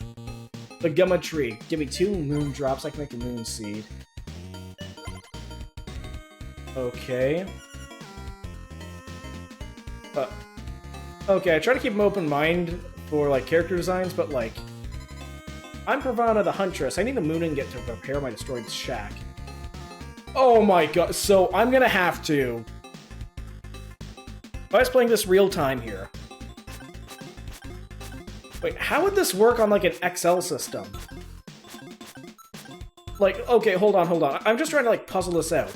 The Gumma Tree. Give me 2 moon drops, I can make a moon seed. Okay. Okay, I try to keep an open mind for, like, character designs, but, like... I'm Pravana the Huntress. I need a moon ingot to repair my destroyed shack. Oh my god, so I'm gonna have to... I was playing this real time here. Wait, how would this work on, like, an XL system? Like, okay, hold on. I'm just trying to, like, puzzle this out.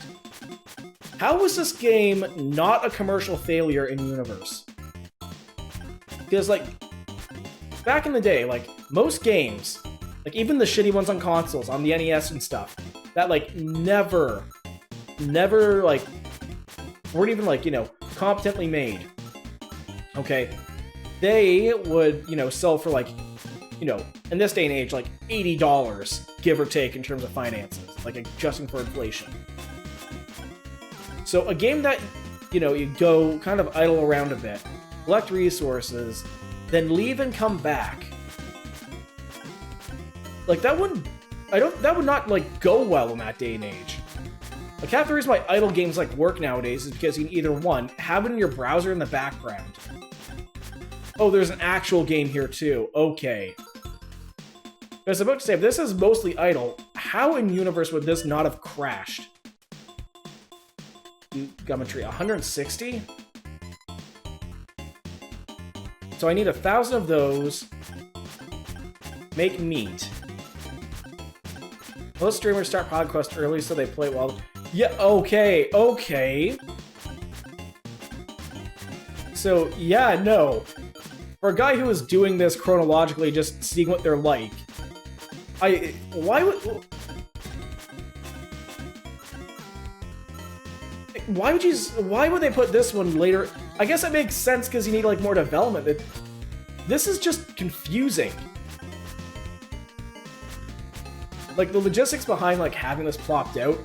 How was this game not a commercial failure in universe? Because, like, back in the day, like, most games, like, even the shitty ones on consoles, on the NES and stuff, that, like, never, like, weren't even, like, you know, competently made. Okay? They would, you know, sell for, like, you know, in this day and age, like $80, give or take, in terms of finances, like adjusting for inflation. So a game that, you know, you go kind of idle around a bit, collect resources, then leave and come back. Like, that would not, like, go well in that day and age. Like, half the reason why idle games, like, work nowadays is because you can either, one, have it in your browser in the background. Oh, there's an actual game here, too. Okay. I was about to say, if this is mostly idle, how in universe would this not have crashed? Geometry, 160? So I need 1,000 of those. Make meat. Most streamers start PodQuest early so they play while... Yeah, okay, okay. So, yeah, no. For a guy who is doing this chronologically, just seeing what they're like, why would they put this one later? I guess that makes sense because you need, like, more development. This is just confusing. Like, the logistics behind, like, having this plopped out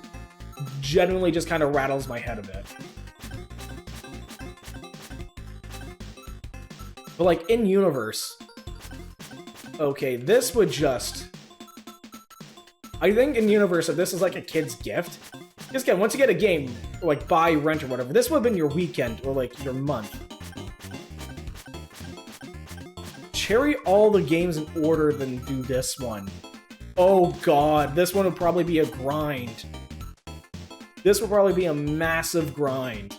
genuinely just kind of rattles my head a bit. But, like, in-universe... Okay, this would just... I think in-universe, if this is, like, a kid's gift... Because, again, once you get a game, or, like, buy, rent, or whatever, this would have been your weekend, or, like, your month. Cherry all the games in order, then do this one. Oh god, this one would probably be a grind. This would probably be a massive grind.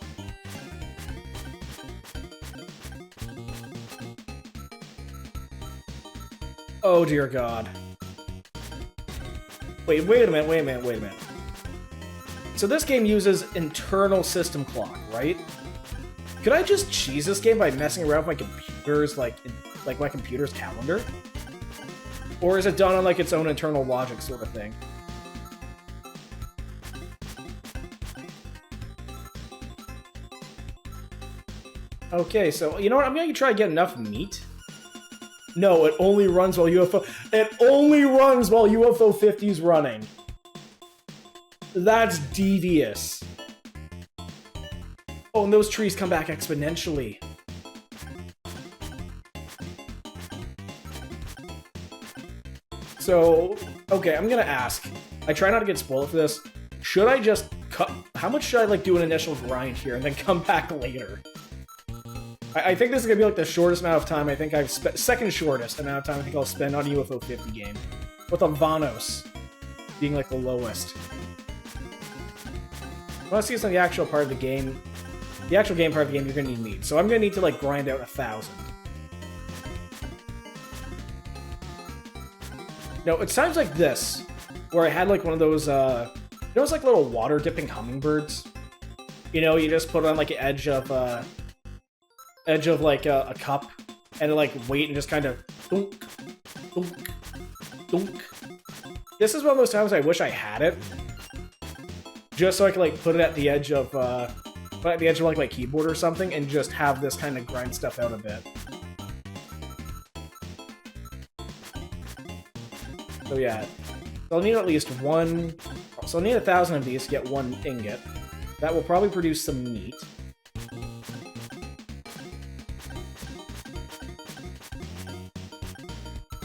Oh dear god. Wait a minute. So this game uses internal system clock, right? Could I just cheese this game by messing around with my computer's, like my computer's calendar? Or is it done on, like, its own internal logic sort of thing? Okay, so, you know what? I'm gonna try to get enough meat. No, it only runs while UFO... It only runs while UFO 50 is running! That's devious. Oh, and those trees come back exponentially. So, okay, I'm gonna ask. I try not to get spoiled for this. Should I just cut... How much should I, like, do an initial grind here and then come back later? I think this is gonna be, like, the shortest amount of time I think I've spent... Second shortest amount of time I think I'll spend on a UFO 50 game. With a Vanos being, like, the lowest. I want to see some of the actual part of the game. The actual game part of the game you're gonna need meat. So I'm gonna need to, like, grind out 1,000. No, it sounds like this, where I had, like, one of those, you know, those, like, little water-dipping hummingbirds? You know, you just put it on, like, the edge of, like, a cup, and, like, wait and just kind of dunk, dunk, dunk. This is one of those times I wish I had it, just so I could, like, put it at the edge of, like, my keyboard or something, and just have this kind of grind stuff out a bit. So yeah, so I'll need at least one... So I'll need 1,000 of these to get one ingot. That will probably produce some meat. You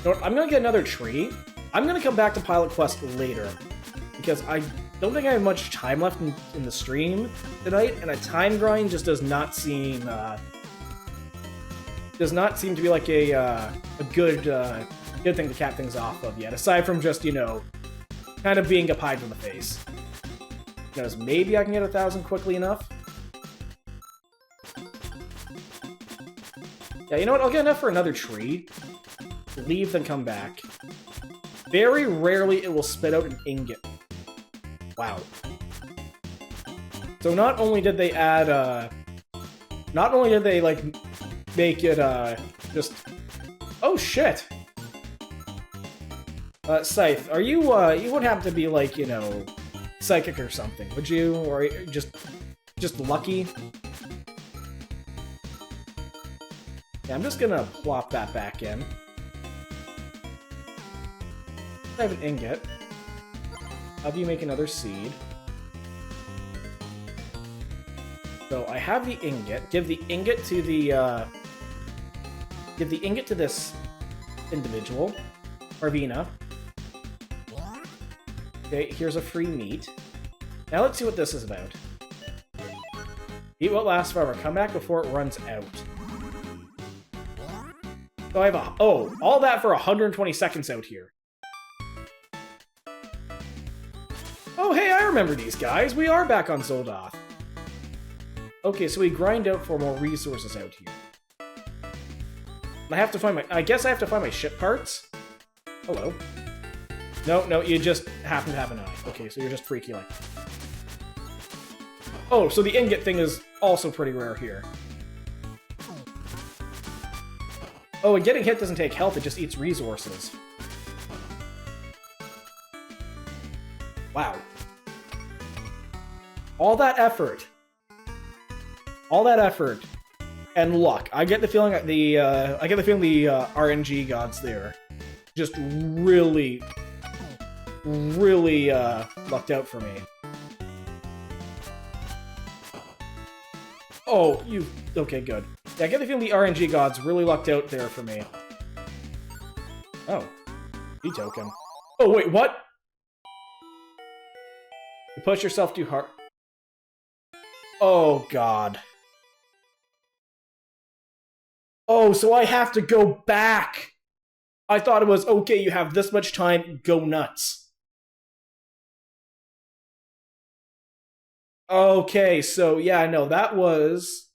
know what, I'm gonna get another tree. I'm gonna come back to Pilot Quest later, because I don't think I have much time left in the stream tonight, and a time grind just does not seem to be like a good thing to cap things off of yet, aside from just, you know, kind of being a pie to the face. Because maybe I can get 1,000 quickly enough. Yeah, you know what? I'll get enough for another tree. Leave, then come back. Very rarely it will spit out an ingot. Wow. So not only did they add, not only did they, like, make it, just... Oh, shit! Scythe, are you, you would have to be, like, you know, psychic or something, would you? Or just lucky? Yeah, I'm just gonna plop that back in. I have an ingot. How do you make another seed? So I have the ingot. Give the ingot to the, give the ingot to this individual. Arvina. Okay, here's a free meat. Now let's see what this is about. Eat what lasts forever. Come back before it runs out. So I have a... Oh, all that for 120 seconds out here. Oh, hey, I remember these guys. We are back on Zoldoth. Okay, so we grind out for more resources out here. I have to find my... I guess I have to find my ship parts. Hello. No, you just happen to have an eye. Okay, so you're just freaky like... Oh, so the ingot thing is also pretty rare here. Oh, and getting hit doesn't take health, it just eats resources. Wow. All that effort. All that effort. And luck. I get the feeling that the RNG gods there just really lucked out for me. Oh, you... Okay, good. Yeah, I get the feeling the RNG gods really lucked out there for me. Oh. D-token. Oh, wait, what? You push yourself too hard. Oh, God. Oh, so I have to go back! I thought it was, okay, you have this much time, go nuts. Okay, so yeah, no, that was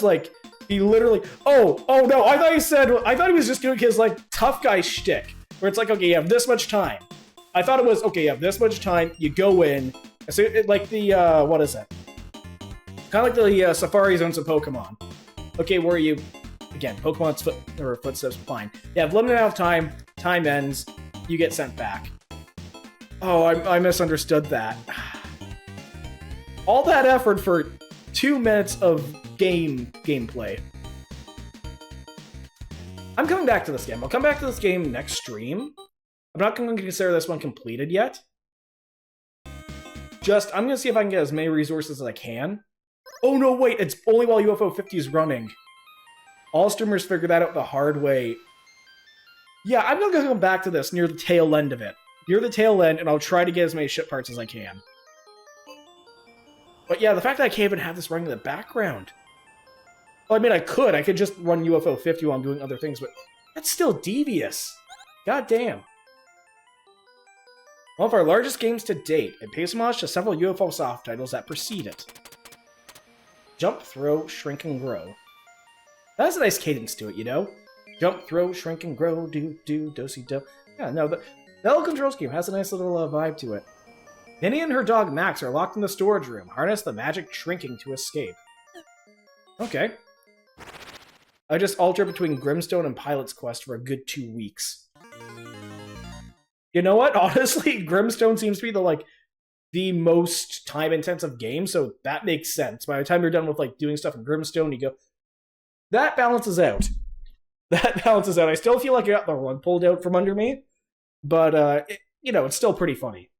like, he literally, oh no, I thought he was just doing his, like, tough guy shtick, where it's like, okay, you have this much time. I thought it was, okay, you have this much time, you go in, so like the, what is it? Kind of like the Safari Zones of Pokemon. Okay, where you, again, Pokemon's footsteps, fine. You have limited amount of time, time ends, you get sent back. Oh, I misunderstood that. All that effort for 2 minutes of gameplay. I'm coming back to this game. I'll come back to this game next stream. I'm not going to consider this one completed yet. I'm going to see if I can get as many resources as I can. Oh no, wait, it's only while UFO 50 is running. All streamers figure that out the hard way. Yeah, I'm going to come back to this near the tail end of it. Near the tail end, and I'll try to get as many ship parts as I can. But yeah, the fact that I can't even have this running in the background. Well, I mean, I could just run UFO 50 while I'm doing other things, but that's still devious. God damn. One of our largest games to date, it pays homage to several UFO soft titles that precede it. Jump, throw, shrink, and grow. That has a nice cadence to it, you know? Jump, throw, shrink, and grow, do-si-do. Yeah, no, the whole control scheme has a nice little vibe to it. Minnie and her dog Max are locked in the storage room. Harness the magic shrinking to escape. Okay. I just alter between Grimstone and Pilot's Quest for a good 2 weeks. You know what? Honestly, Grimstone seems to be the most time-intensive game, so that makes sense. By the time you're done with doing stuff in Grimstone, you go... That balances out. That balances out. I still feel like I got the rug pulled out from under me, but, it's still pretty funny.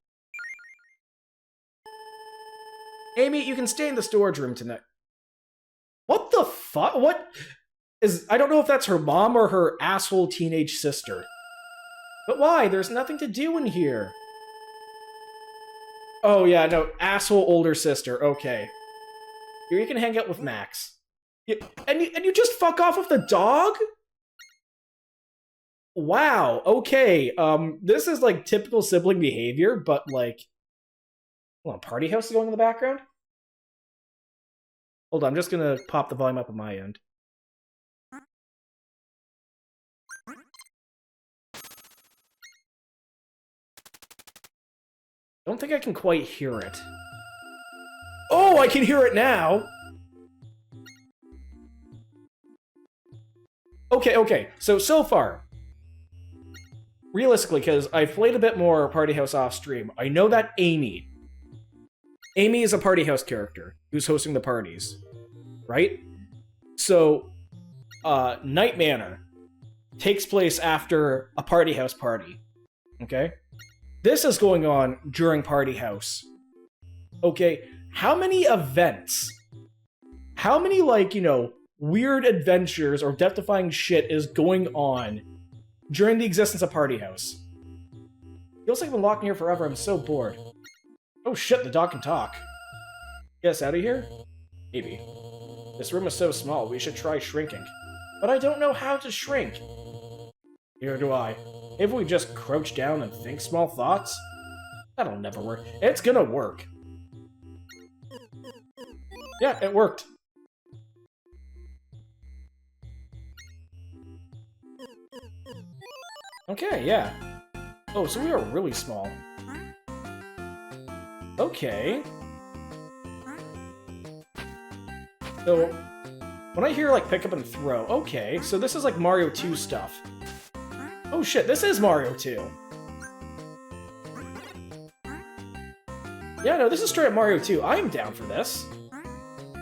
Amy, you can stay in the storage room tonight. What the fuck? What is... I don't know if that's her mom or her asshole teenage sister. But why? There's nothing to do in here. Oh, yeah, no. Asshole older sister. Okay. Here you can hang out with Max. And you just fuck off with the dog? Wow. Okay. This is, typical sibling behavior, but, Hold on, Party House is going in the background? Hold on, I'm just gonna pop the volume up on my end. I don't think I can quite hear it. Oh, I can hear it now! Okay, so far, realistically, because I've played a bit more Party House off stream, I know that Amy is a Party House character who's hosting the parties, right? So, Night Manor, takes place after a party house party. Okay? This is going on during party house. Okay, how many events, how many, like, you know, weird adventures or death-defying shit is going on during the existence of party house? Feels like I've been locked in here forever, I'm so bored. Oh shit, the dog can talk. Get us out of here? Maybe. This room is so small, we should try shrinking. But I don't know how to shrink. Neither do I. If we just crouch down and think small thoughts? That'll never work. It's gonna work. Yeah, it worked. Okay, yeah. Oh, so we are really small. Okay. So, when I hear, like, pick up and throw, okay, so this is like Mario 2 stuff. Oh shit, this is Mario 2! Yeah, no, this is straight up Mario 2. I'm down for this.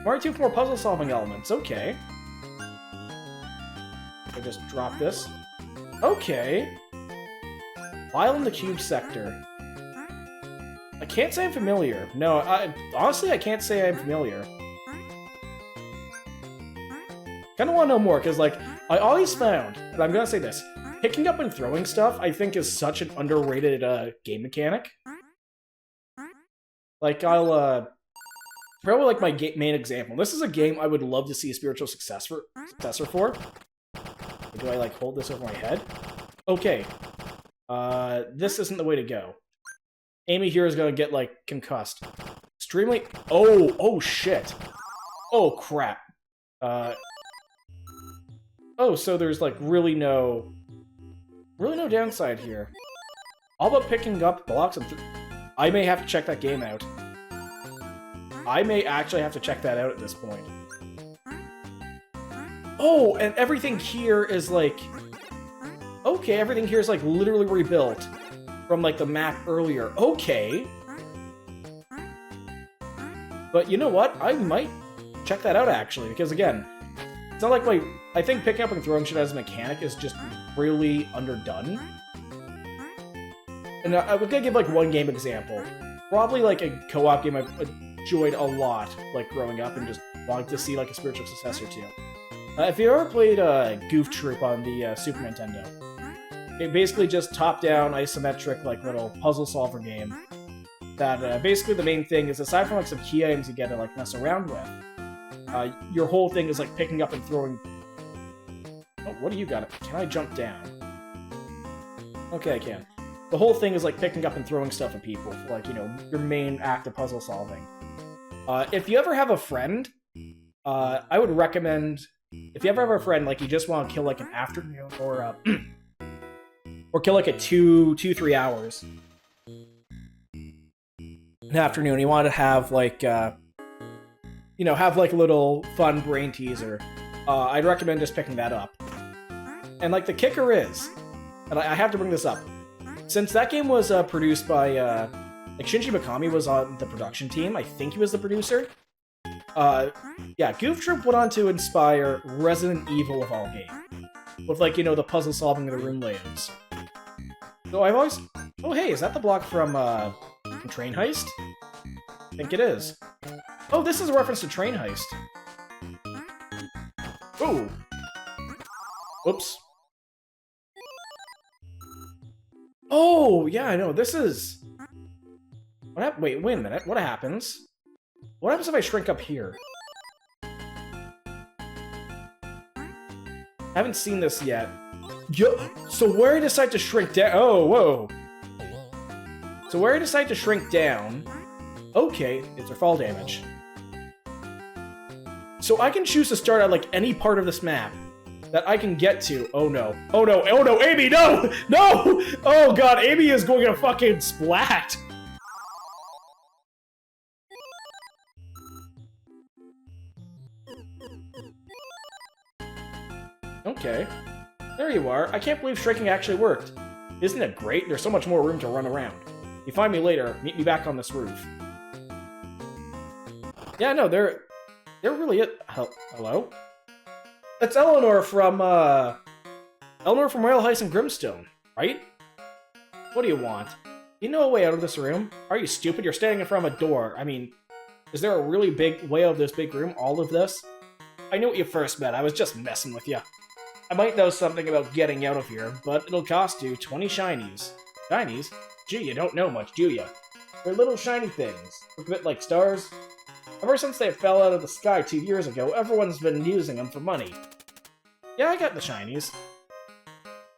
Mario 2 with more puzzle-solving elements, okay. I just drop this. Okay. While in the cube sector. I can't say I'm familiar. No, honestly, I can't say I'm familiar. Kinda wanna know more, because, like, I always found, and I'm gonna say this, picking up and throwing stuff, I think, is such an underrated, game mechanic. Like, I'll, probably, like, my main example. This is a game I would love to see a spiritual successor for. Do I, like, hold this over my head? Okay. This isn't the way to go. Amy here is gonna get, like, concussed. Extremely... Oh, shit. Oh, crap. Oh, so there's, like, really no downside here. All about picking up blocks and... I may have to check that game out. I may actually have to check that out at this point. Oh, and everything here is, like... Okay, everything here is, like, literally rebuilt from, like, the map earlier. Okay. But you know what? I might check that out, actually, because, again, it's not like my... I think picking up and throwing shit as a mechanic is just really underdone. And I was gonna give, like, one game example. Probably, like, a co-op game I've enjoyed a lot, like, growing up and just wanting to see, like, a spiritual successor to. If you ever played Goof Troop on the Super Nintendo, it basically just top-down, isometric, like, little puzzle solver game. That, basically the main thing is, aside from, like, some key items you get to, like, mess around with, your whole thing is, like, picking up and throwing... Oh, what do you got? Can I jump down? Okay, I can. The whole thing is, like, picking up and throwing stuff at people, for, like, you know, your main act of puzzle solving. If you ever have a friend, I would recommend... If you ever have a friend, like, you just want to kill, like, an afternoon, or, or kill, like, a 3 hours. An afternoon, you want to have, like, you know, have, like, a little fun brain teaser. I'd recommend just picking that up. And, like, the kicker is, and I have to bring this up, since that game was produced by, like, Shinji Mikami was on the production team, I think he was the producer. Yeah, Goof Troop went on to inspire Resident Evil of all games. With, like, you know, the puzzle solving of the room layouts. So I've always... Oh, hey, is that the block from Train Heist? I think it is. Oh, this is a reference to Train Heist. Oh! Oops. Oh, yeah, I know, this is... What wait a minute, what happens? What happens if I shrink up here? I haven't seen this yet. So where I decide to shrink down... Oh, whoa. So where I decide to shrink down... Okay, it's our fall damage. So I can choose to start at, like, any part of this map that I can get to. Oh, no. Oh, no. Oh, no. Amy, no! No! Oh, God. Amy is going to fucking splat. Okay. There you are. I can't believe shrinking actually worked. Isn't it great? There's so much more room to run around. If you find me later, meet me back on this roof. Yeah, no, they're really it. Hello? That's Eleanor from, Eleanor from Royal Heist and Grimstone, right? What do you want? You know a way out of this room? Are you stupid? You're standing in front of a door. I mean, is there a really big way out of this big room? All of this? I knew what you first met. I was just messing with you. I might know something about getting out of here, but it'll cost you 20 shinies. Shinies? Gee, you don't know much, do you? They're little shiny things. Look a bit like stars. Ever since they fell out of the sky 2 years ago, everyone's been using them for money. Yeah, I got the shinies.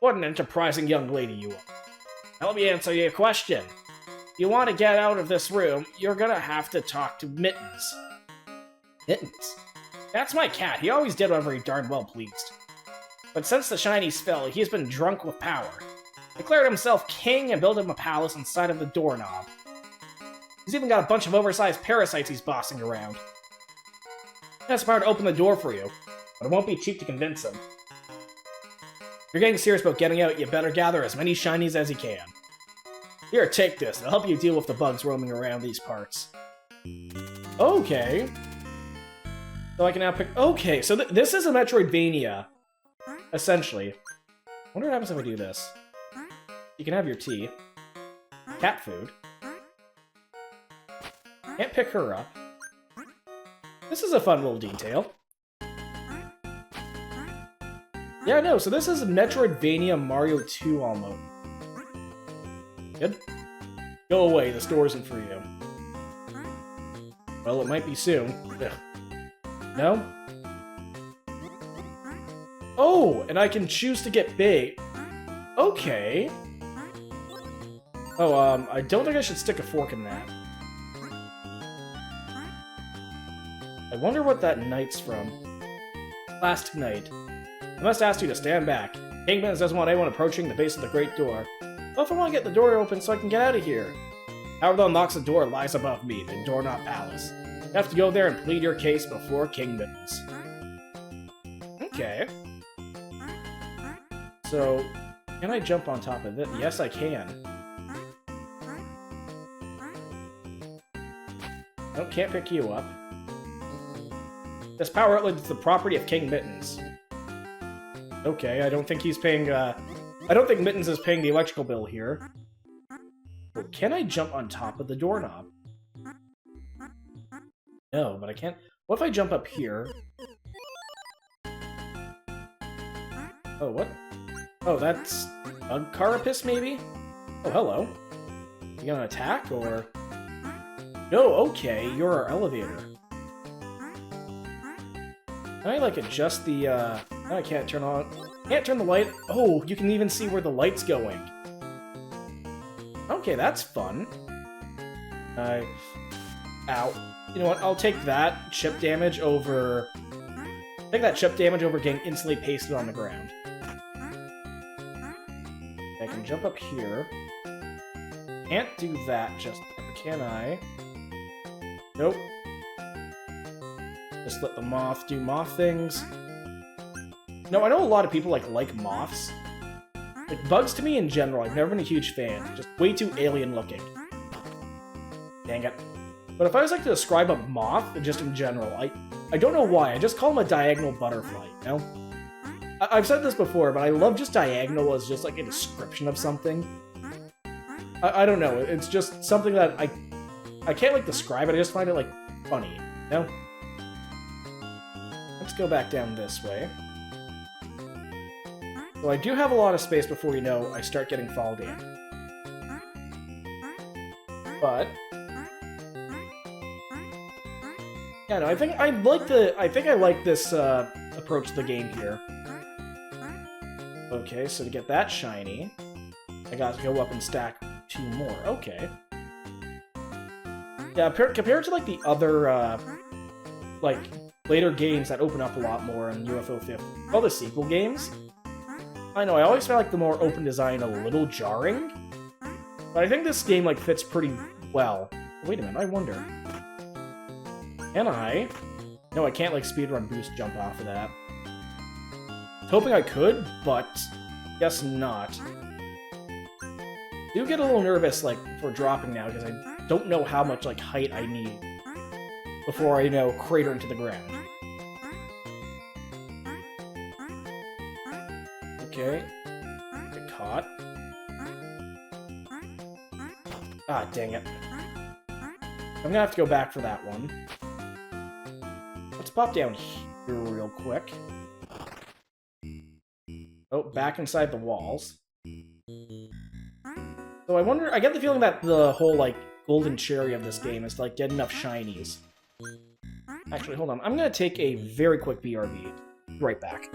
What an enterprising young lady you are. Now let me answer your question. If you want to get out of this room, you're gonna have to talk to Mittens. Mittens? That's my cat. He always did whatever he darn well pleased. But since the shinies fell, he's been drunk with power. Declared himself king and built him a palace inside of the doorknob. He's even got a bunch of oversized parasites he's bossing around. He has the power to open the door for you, but it won't be cheap to convince him. If you're getting serious about getting out, you better gather as many shinies as you can. Here, take this. It'll help you deal with the bugs roaming around these parts. Okay. So I can now pick... Okay, so this is a Metroidvania, essentially. I wonder what happens if I do this. You can have your tea. Cat food. Can't pick her up. This is a fun little detail. Yeah, no, so this is Metroidvania Mario 2 almost. Good. Go away, the store isn't for you. Well, it might be soon. Ugh. No? Oh, and I can choose to get bait. Okay. Oh, I don't think I should stick a fork in that. I wonder what that knight's from. Last night. I must ask you to stand back. King Mittens doesn't want anyone approaching the base of the great door. Well, if I want to get the door open so I can get out of here. However, the unlocks the door lies above me, the Doorknob Palace. You have to go there and plead your case before King Mittens. Okay. So, can I jump on top of it? Yes, I can. Nope, can't pick you up. This power outlet is the property of King Mittens. Okay, I don't think he's paying, I don't think Mittens is paying the electrical bill here. Well, can I jump on top of the doorknob? No, but I can't. What if I jump up here? Oh, what? Oh, that's a carapace, maybe? Oh, hello. You gonna attack, or...? No, okay, you're our elevator. Can I, like, adjust the, No, I can't turn on... Can't turn the light... Oh, you can even see where the light's going. Okay, that's fun. Ow. You know what, I'll take that chip damage over... Take that chip damage over getting instantly pasted on the ground. I can jump up here. Can't do that just... Can I? Nope. Just let the moth do moth things. No, I know a lot of people like moths. Like, bugs to me in general, I've never been a huge fan. Just way too alien looking. Dang it. But if I was like to describe a moth, just in general, I don't know why, I just call them a diagonal butterfly, you know? I've said this before, but I love just diagonal as just like a description of something. I don't know, it's just something that I can't like describe it, I just find it like funny, you know? Let's go back down this way. So I do have a lot of space before you know I start getting fall damage. But yeah, no, I think I like this approach to the game here. Okay, so to get that shiny, I got to go up and stack 2 more. Okay. Yeah, compared to like the other like later games that open up a lot more in UFO 50, all the sequel games, I know I always found like the more open design a little jarring, but I think this game like fits pretty well. Wait a minute, I wonder. Can I? No, I can't like speedrun boost jump off of that. Hoping I could, but guess not. Do get a little nervous like for dropping now because I don't know how much like height I need before I, you know, crater into the ground. Okay. Ah, dang it. I'm gonna have to go back for that one. Let's pop down here real quick. Oh, back inside the walls. So I wonder, I get the feeling that the whole, like, golden cherry of this game is, like, get enough shinies. Actually, hold on. I'm gonna take a very quick BRB. Right back.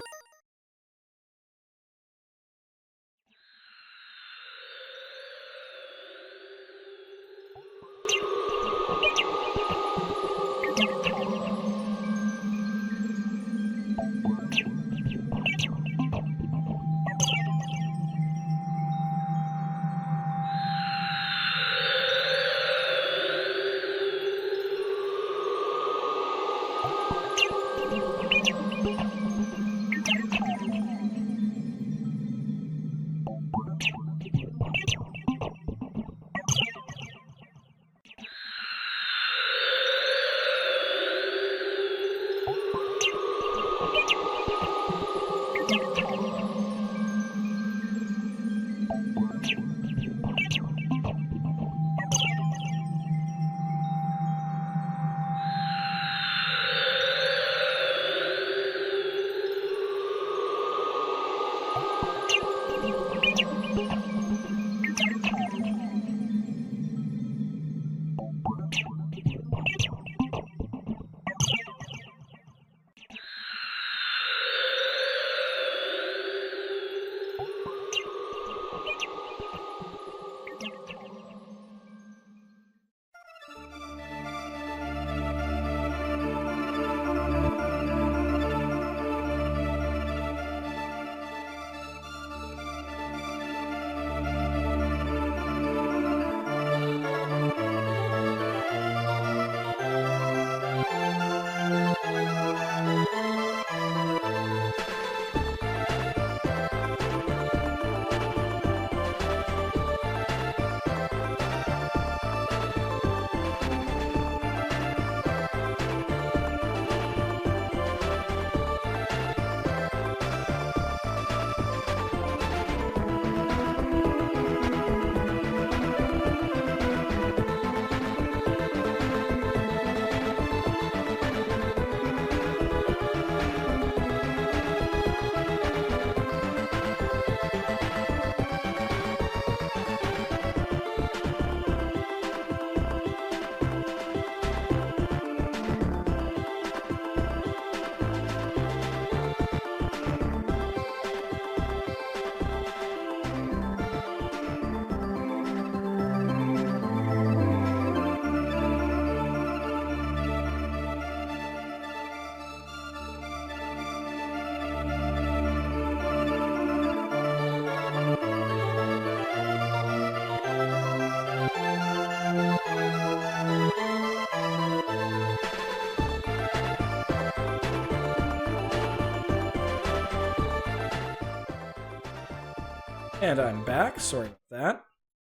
And I'm back. Sorry about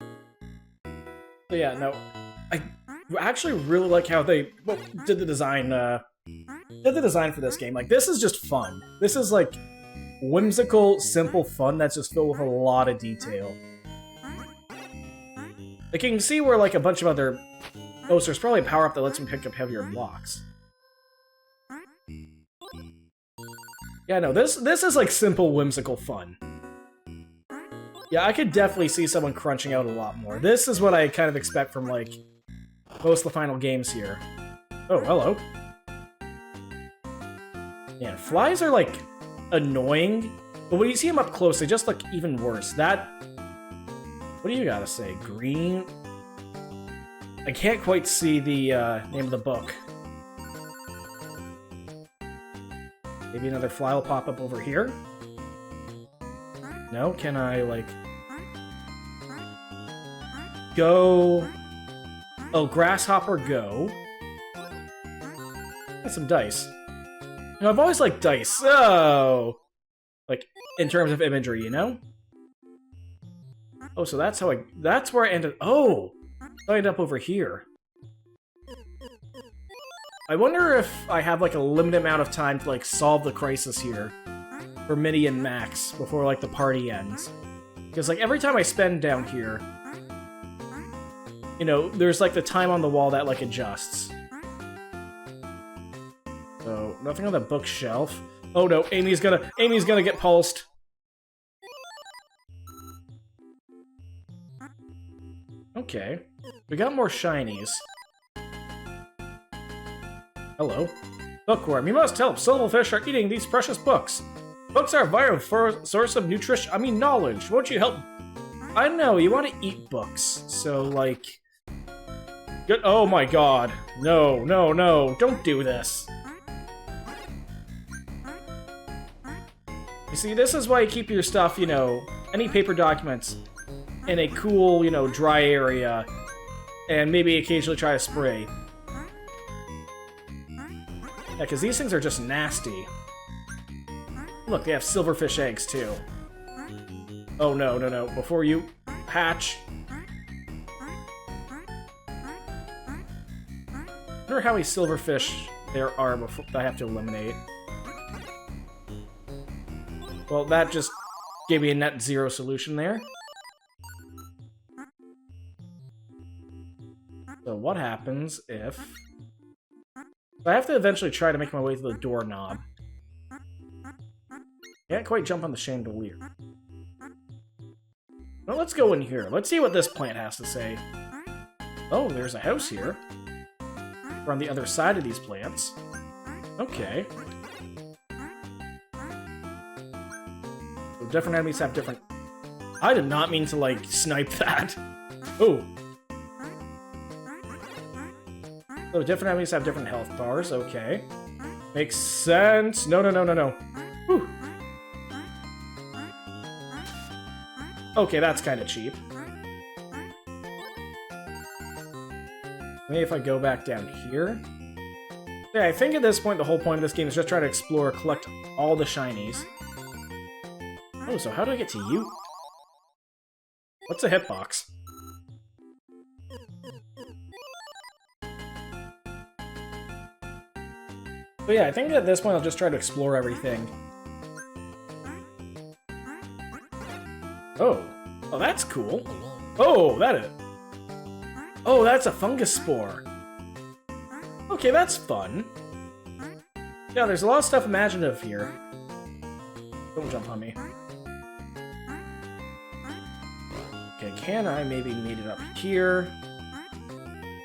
that. So yeah, no, I actually really like how they did the design. Did the design for this game. Like, this is just fun. This is like whimsical, simple fun that's just filled with a lot of detail. Like, you can see where like a bunch of other. Oh, so there's probably a power up that lets me pick up heavier blocks. Yeah, no, this is like simple, whimsical fun. Yeah, I could definitely see someone crunching out a lot more. This is what I kind of expect from, like, most of the final games here. Oh, hello. Man, flies are, like, annoying, but when you see them up close, they just look even worse. That... What do you gotta say? Green? I can't quite see the name of the book. Maybe another fly will pop up over here? No? Can I, like... Go... Oh, grasshopper, go. Got some dice. You know, I've always liked dice, so... Like, in terms of imagery, you know? Oh, so that's how I... That's where I ended... Oh! I ended up over here. I wonder if I have, like, a limited amount of time to, like, solve the crisis here. For Minnie and Max before, like, the party ends. Because, like, every time I spend down here... you know, there's like the time on the wall that like adjusts. So, nothing on the bookshelf. Oh no, Amy's gonna get pulsed. Okay. We got more shinies. Hello. Bookworm, you must help. Silverfish are eating these precious books. Books are a vital source of knowledge. Won't you help? I know, you want to eat books. So, like... Good. Oh my god. No, no, no. Don't do this. You see, this is why you keep your stuff, you know, any paper documents in a cool, you know, dry area, and maybe occasionally try to spray. Yeah, because these things are just nasty. Look, they have silverfish eggs, too. Oh, no, no, no. Before you hatch... I wonder how many silverfish there are before I have to eliminate. Well, that just gave me a net zero solution there. So what happens if... I have to eventually try to make my way to the doorknob. Can't quite jump on the chandelier. Well, let's go in here. Let's see what this plant has to say. Oh, there's a house here. We're on the other side of these plants. Okay. So different enemies have different... I did not mean to, like, snipe that. Oh. So different enemies have different health bars. Okay. Makes sense. No, no, no, no, no. Whew. Okay, that's kind of cheap. Maybe if I go back down here... Yeah, I think at this point, the whole point of this game is just try to explore, collect all the shinies. Oh, so how do I get to you? What's a hitbox? But yeah, I think at this point I'll just try to explore everything. Oh. Oh, that's cool. Oh, that is... Oh, that's a fungus spore. Okay, that's fun. Yeah, there's a lot of stuff imaginative here. Don't jump on me. Okay, can I maybe meet it up here?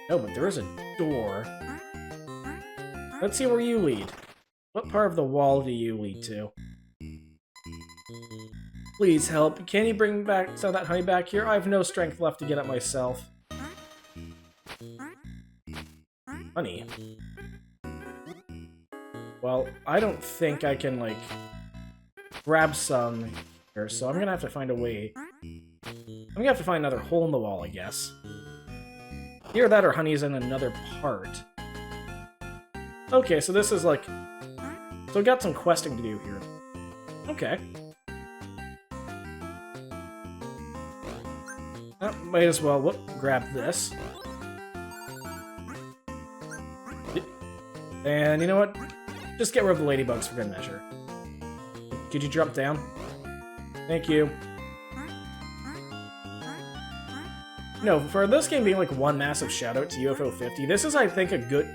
No, but there is a door. Let's see where you lead. What part of the wall do you lead to? Please help. Can you bring back some of that honey back here? I have no strength left to get it myself. Honey. Well, I don't think I can, like, grab some here, so I'm gonna have to find a way. I'm gonna have to find another hole in the wall, I guess. Either that or honey's in another part. Okay, so this is like... So we got some questing to do here. Okay. Might as well grab this. And you know what? Just get rid of the ladybugs for good measure. Could you jump down? Thank you. No, for this game being like one massive shoutout to UFO 50, this is, I think, a good...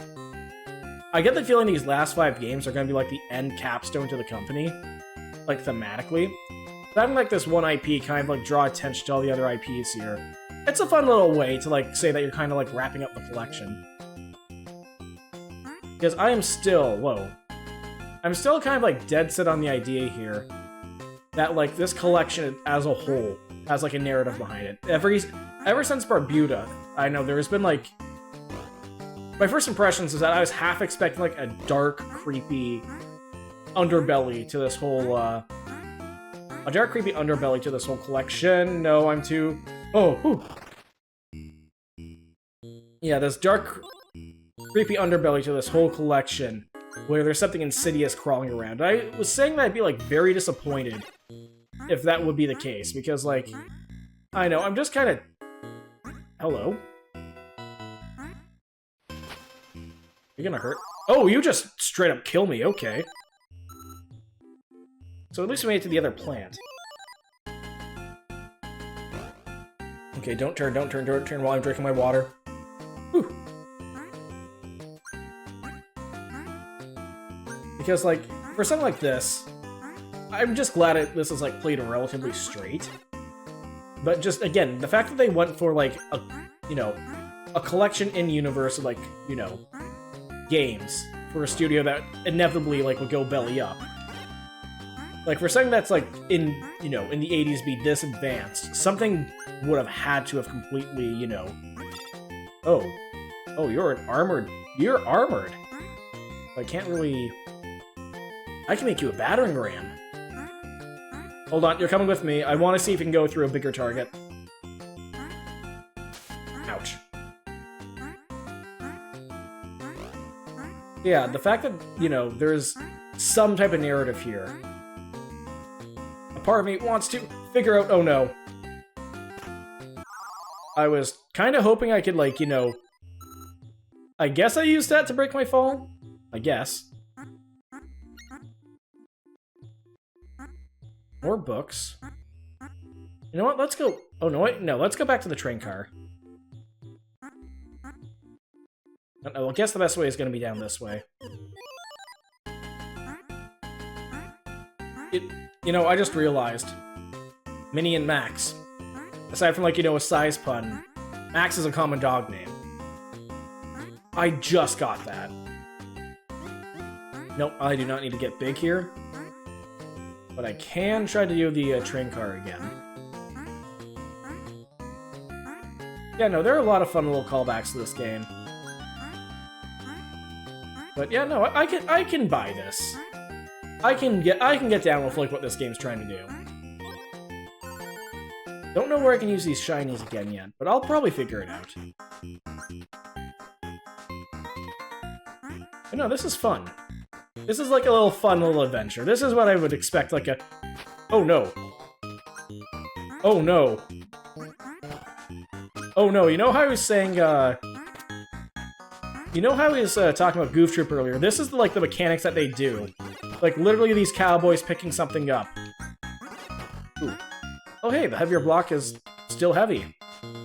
I get the feeling these last 5 games are going to be like the end capstone to the company. Like, thematically. But having like this one IP kind of like draw attention to all the other IPs here. It's a fun little way to like say that you're kind of like wrapping up the collection. Because I am still... Whoa. I'm still kind of like dead set on the idea here that like this collection as a whole has like a narrative behind it. Ever since Barbuda, I know there's been like... My first impressions is that I was half expecting like a dark, creepy underbelly to this whole, a dark, creepy underbelly to this whole collection. No, I'm too... Oh, whew. Yeah, this dark, creepy underbelly to this whole collection, where there's something insidious crawling around. I was saying that I'd be, like, very disappointed if that would be the case, because, like, I know, I'm just kind of... Hello? You're gonna hurt? Oh, you just straight up kill me, okay. So at least we made it to the other plant. Okay, don't turn while I'm drinking my water. Whew. Because, like, for something like this, I'm just glad this is, like, played relatively straight. But just, again, the fact that they went for, like, a, you know, a collection in-universe of, like, you know, games for a studio that inevitably, like, would go belly up. Like, for something that's, like, in, you know, in the 80s be this advanced, something would have had to have completely, you know... Oh, you're armored. I can't really... I can make you a battering ram. Hold on, you're coming with me. I want to see if you can go through a bigger target. Ouch. Yeah, the fact that, you know, there's some type of narrative here. A part of me wants to figure out, oh no. I was kind of hoping I could, like, you know... I guess I used that to break my fall? I guess. More books. You know what? Let's go... Oh, no, wait. No, let's go back to the train car. I guess the best way is going to be down this way. You know, I just realized. Minnie and Max. Aside from, like, you know, a size pun, Max is a common dog name. I just got that. Nope, I do not need to get big here. But I can try to do the train car again. Yeah, no, there are a lot of fun little callbacks to this game. But yeah, no, I can buy this. I can get down with, like, what this game's trying to do. Don't know where I can use these shinies again yet, but I'll probably figure it out. But no, this is fun. This is like a little fun little adventure. This is what I would expect, like a... Oh no. Oh no. Oh no, you know how I was saying, You know how he was talking about Goof Troop earlier? This is, like, the mechanics that they do. Like, literally these cowboys picking something up. Ooh. Oh hey, the heavier block is still heavy.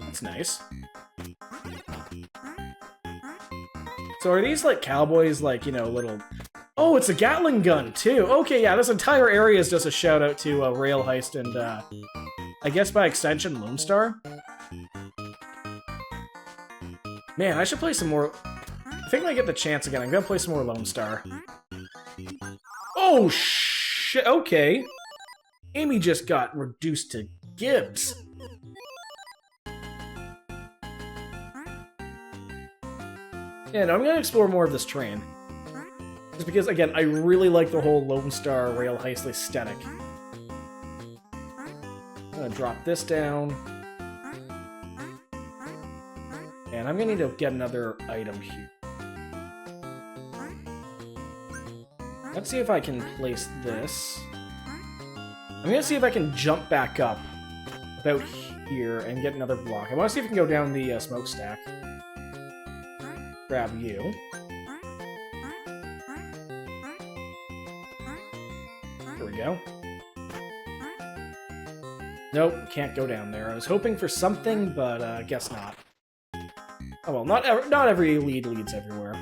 That's nice. So are these, like, cowboys, like, you know, little... Oh, it's a Gatling gun, too! Okay, yeah, this entire area is just a shout-out to Rail Heist and, I guess by extension, Lone Star? Man, I should play some more... I think when I get the chance again, I'm gonna play some more Lone Star. Oh, shit, okay. Amy just got reduced to Gibbs. Yeah, no, I'm gonna explore more of this train. Just because, again, I really like the whole Lone Star Rail Heist aesthetic. I'm gonna drop this down. And I'm gonna need to get another item here. Let's see if I can place this. I'm gonna see if I can jump back up about here and get another block. I want to see if I can go down the smokestack. Grab you. There we go. Nope, can't go down there. I was hoping for something, but guess not. Oh well, not every lead leads everywhere.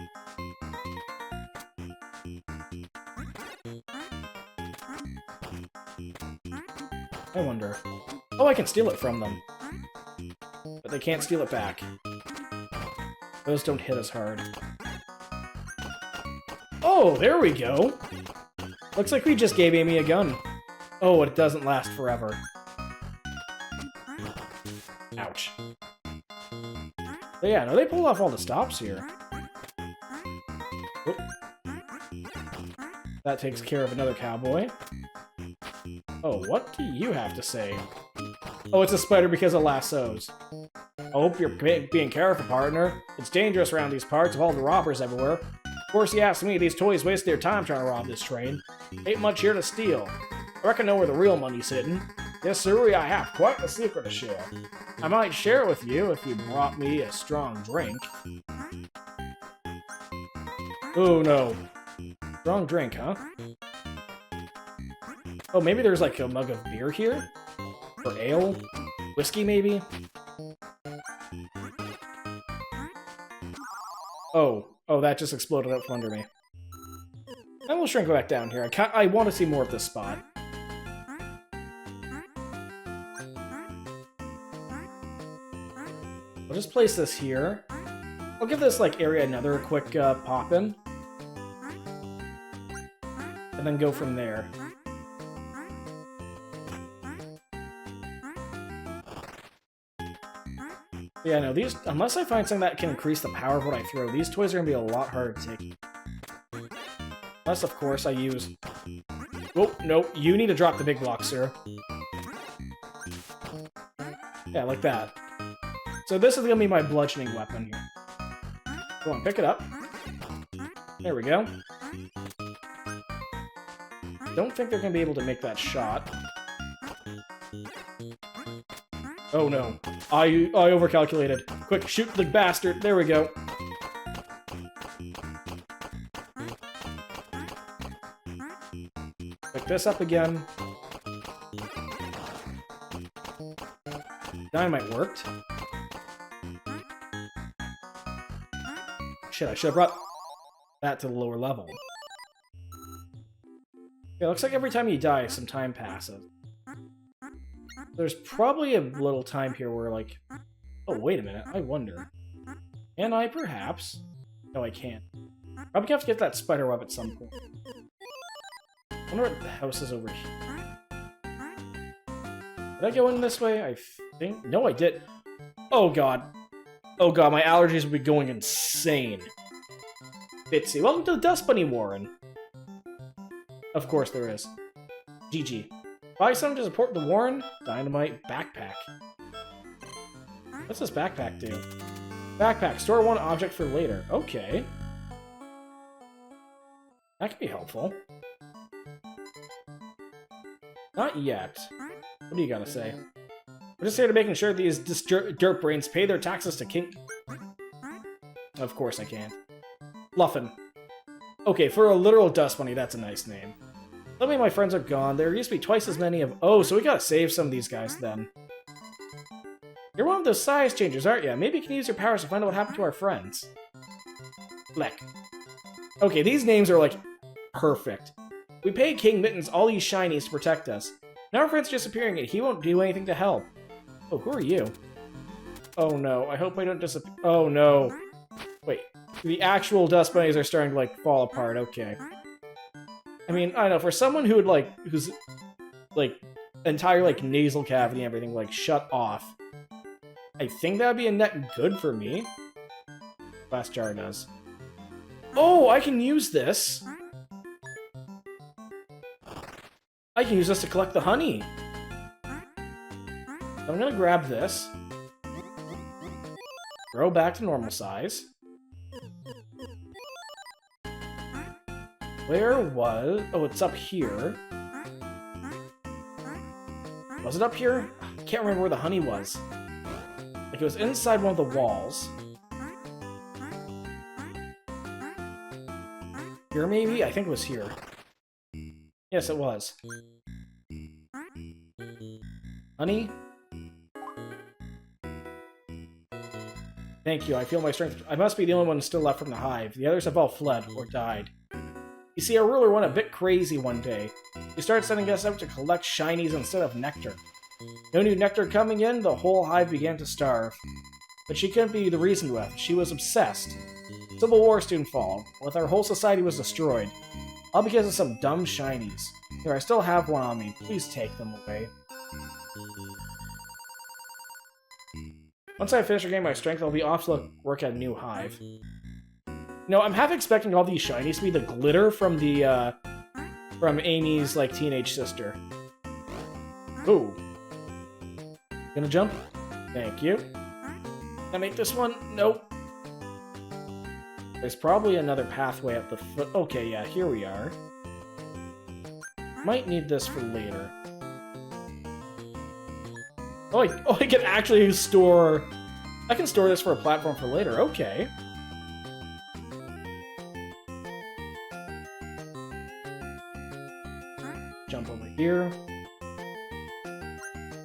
I wonder. Oh, I can steal it from them. But they can't steal it back. Those don't hit as hard. Oh, there we go! Looks like we just gave Amy a gun. Oh, it doesn't last forever. Ouch. But yeah, no, they pulled off all the stops here. Oop. That takes care of another cowboy. Oh, what do you have to say? Oh, it's a spider because of lassos. I hope you're being careful, partner. It's dangerous around these parts with all the robbers everywhere. Of course, you ask me, these toys waste their time trying to rob this train. Ain't much here to steal. I reckon I know where the real money's hidden. Yes, sir, I have quite a secret to share. I might share it with you if you brought me a strong drink. Oh, no. Strong drink, huh? Oh, maybe there's like a mug of beer here? Or ale? Whiskey, maybe? Oh, that just exploded out from under me. I will shrink back down here. I want to see more of this spot. I'll just place this here. I'll give this like area another quick pop in, and then go from there. Yeah, no, these, unless I find something that can increase the power of what I throw, these toys are gonna be a lot harder to take. Unless, of course, I use... Oh, no, you need to drop the big block, sir. Yeah, like that. So this is gonna be my bludgeoning weapon here. Go on, pick it up. There we go. Don't think they're gonna be able to make that shot. Oh no. I overcalculated. Quick, shoot the bastard. There we go. Pick this up again. Dynamite worked. Shit, I should have brought that to the lower level. Yeah, looks like every time you die, some time passes. There's probably a little time here where, like... Oh, wait a minute. I wonder. Can I, perhaps? No, I can't. Probably have to get that spider web at some point. I wonder what the house is over here. Did I go in this way? I think... No, I did. Oh, God. Oh, God, my allergies will be going insane. Bitsy, welcome to the Dust Bunny Warren. Of course there is. GG. Buy something to support the Warren? Dynamite backpack. What's this backpack do? Backpack. Store one object for later. Okay. That could be helpful. Not yet. What do you gotta say? We're just here to making sure these dirt brains pay their taxes to King... Of course I can't. Luffin. Okay, for a literal dust bunny, that's a nice name. Tell me my friends are gone. There used to be twice as many of... Oh, so we gotta save some of these guys, then. You're one of those size changers, aren't you? Maybe you can use your powers to find out what happened to our friends. Fleck. Okay, these names are, like, perfect. We paid King Mittens all these shinies to protect us. Now our friend's disappearing, and he won't do anything to help. Oh, who are you? Oh, no. I hope I don't disappear. Oh, no. Wait. The actual dust bunnies are starting to, like, fall apart. Okay. I mean, I don't know, for someone who would, like, who's, like, entire, like, nasal cavity and everything, like, shut off, I think that would be a net good for me. Glass jar does. Oh, I can use this! I can use this to collect the honey! I'm gonna grab this. Grow back to normal size. Where was... Oh, it's up here. Was it up here? I can't remember where the honey was. Like, it was inside one of the walls. Here, maybe? I think it was here. Yes, it was. Honey? Thank you, I feel my strength. I must be the only one still left from the hive. The others have all fled, or died. You see, our ruler went a bit crazy one day. He started sending us out to collect shinies instead of nectar. No new nectar coming in, the whole hive began to starve. But she couldn't be the reason with. She was obsessed. Civil War soon followed, with our whole society was destroyed. All because of some dumb shinies. Here, I still have one on me. Please take them away. Once I finish regaining my strength, I'll be off to work at a new hive. No, I'm half expecting all these shinies to be the glitter from the, from Amy's, like, teenage sister. Ooh. Gonna jump? Thank you. Can I make this one? Nope. There's probably another pathway at the foot. Okay, yeah, here we are. Might need this for later. Oh, I can actually store... I can store this for a platform for later. Okay. Jump over here.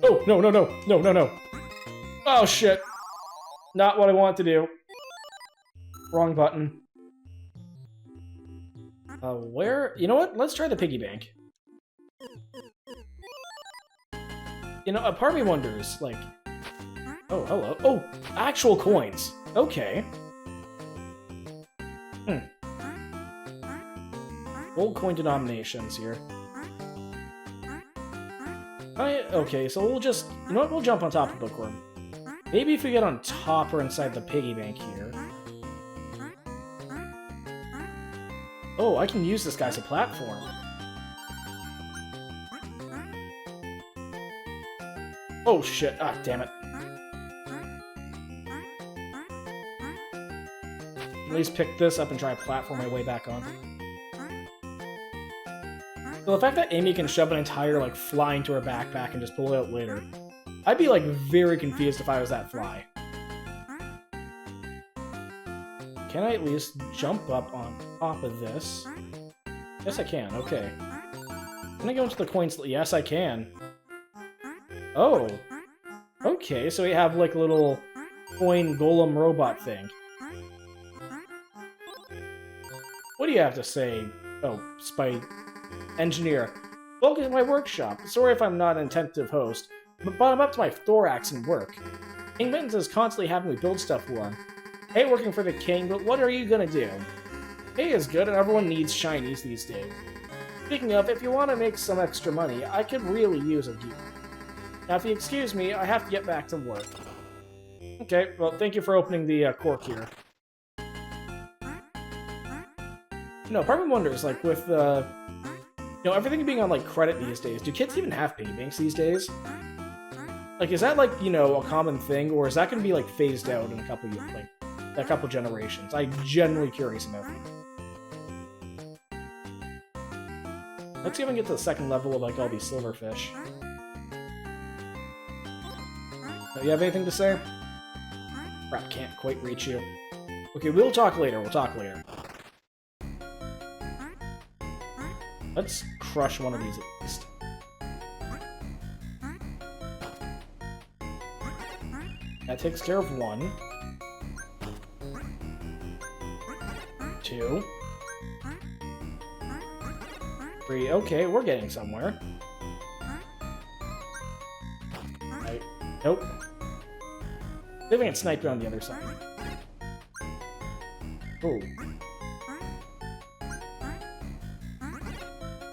Oh, no, no, no. No, no, no. Oh, shit. Not what I want to do. Wrong button. Where? You know what? Let's try the piggy bank. You know, a part of me wonders, like... Oh, hello. Oh, actual coins. Okay. Gold coin denominations here. Okay, so we'll just... You know what? We'll jump on top of Bookworm. Maybe if we get on top or inside the piggy bank here. Oh, I can use this guy as a platform. Oh shit, ah, damn it. At least pick this up and try to platform my way back on. So the fact that Amy can shove an entire, like, fly into her backpack and just pull it out later, I'd be, like, very confused if I was that fly. Can I at least jump up on top of this? Yes, I can. Okay. Can I go into the coins? Yes, I can. Oh. Okay, so we have, like, a little coin golem robot thing. What do you have to say? Oh, engineer. Welcome to my workshop. Sorry if I'm not an attentive host, but I'm up to my thorax in work. King Mittens is constantly having me build stuff for him. I hate working for the king, but what are you gonna do? Pay is good, and everyone needs shinies these days. Speaking of, if you want to make some extra money, I could really use a gear. Now, if you excuse me, I have to get back to work. Okay, well, thank you for opening the cork here. No, part of me wonders, like, with, everything being on, like, credit these days, do kids even have piggy banks these days? Like, is that, like, a common thing, or is that going to be, like, phased out in a couple years, like, a couple generations? I'm genuinely curious about it. Let's see if I can get to the second level of, like, all these silverfish. Do you have anything to say? Crap, can't quite reach you. Okay, we'll talk later, Let's crush one of these at least. That takes care of one. 2. 3. Okay, we're getting somewhere. Right. Nope. See if I can snipe you on the other side. Oh.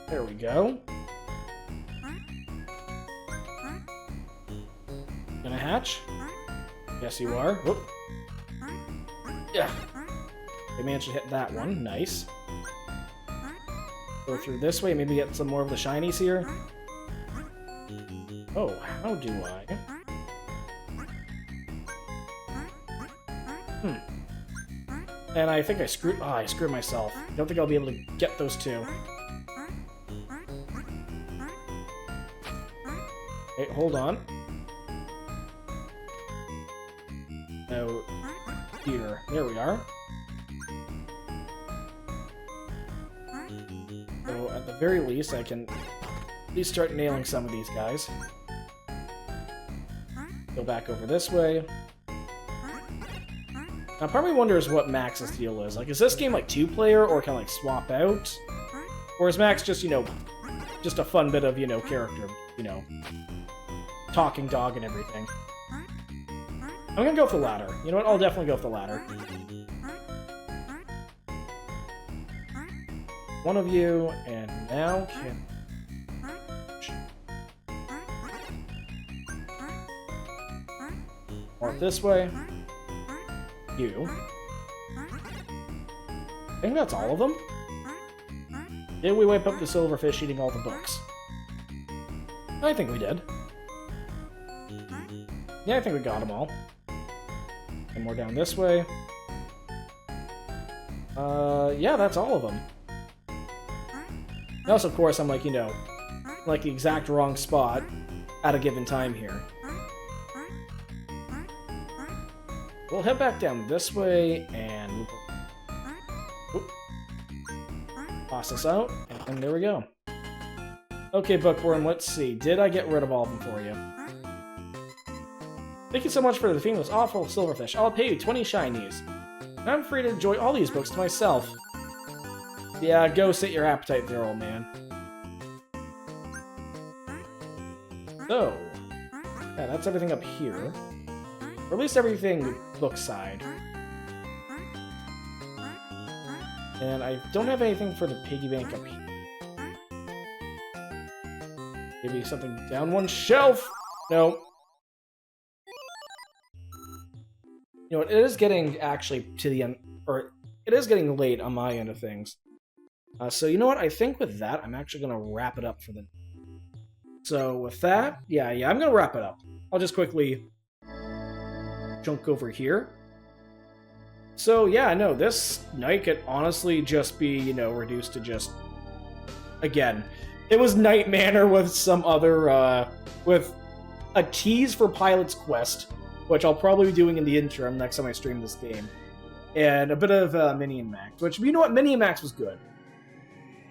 There we go. Gonna hatch? Yes, you are. Whoop. Yeah. They managed to hit that one. Nice. Go through this way, maybe get some more of the shinies here. Oh, how do I? And I think I screwed myself. I don't think I'll be able to get those two. Okay, hold on. No, here. There we are. So, at the very least, I can at least start nailing some of these guys. Go back over this way. Now, part of me wonders what Max's deal is. Like, is this game, like, 2-player, or can I, like, swap out? Or is Max just, just a fun bit of, character, talking dog and everything? I'm gonna go for the latter. You know what? I'll definitely go for the latter. One of you, and now can... Or this way. You. I think that's all of them. Did we wipe up the silverfish eating all the books? I think we did. Yeah, I think we got them all. And more down this way. Yeah, that's all of them. Else, of course, I'm like, like the exact wrong spot at a given time here. We'll head back down this way, and toss this out, and there we go. Okay, Bookworm, let's see. Did I get rid of all of them for you? Thank you so much for defeating those awful silverfish. I'll pay you 20 shinies. I'm free to enjoy all these books to myself. Yeah, go sit your appetite there, old man. So, yeah, that's everything up here. Or at least everything book side. And I don't have anything for the piggy bank up here. Maybe something down one shelf! No. You know what, it is getting actually to the end, or it is getting late on my end of things. So you know what, I think with that, I'm actually going to wrap it up for the... So with that, yeah, I'm going to wrap it up. I'll just quickly junk over here. So yeah, no, this night could honestly just be, you know, reduced to just... Again, it was Night Manor with some other, with a tease for Pilot's Quest, which I'll probably be doing in the interim next time I stream this game. And a bit of Mini and Max, which, you know what, Mini and Max was good.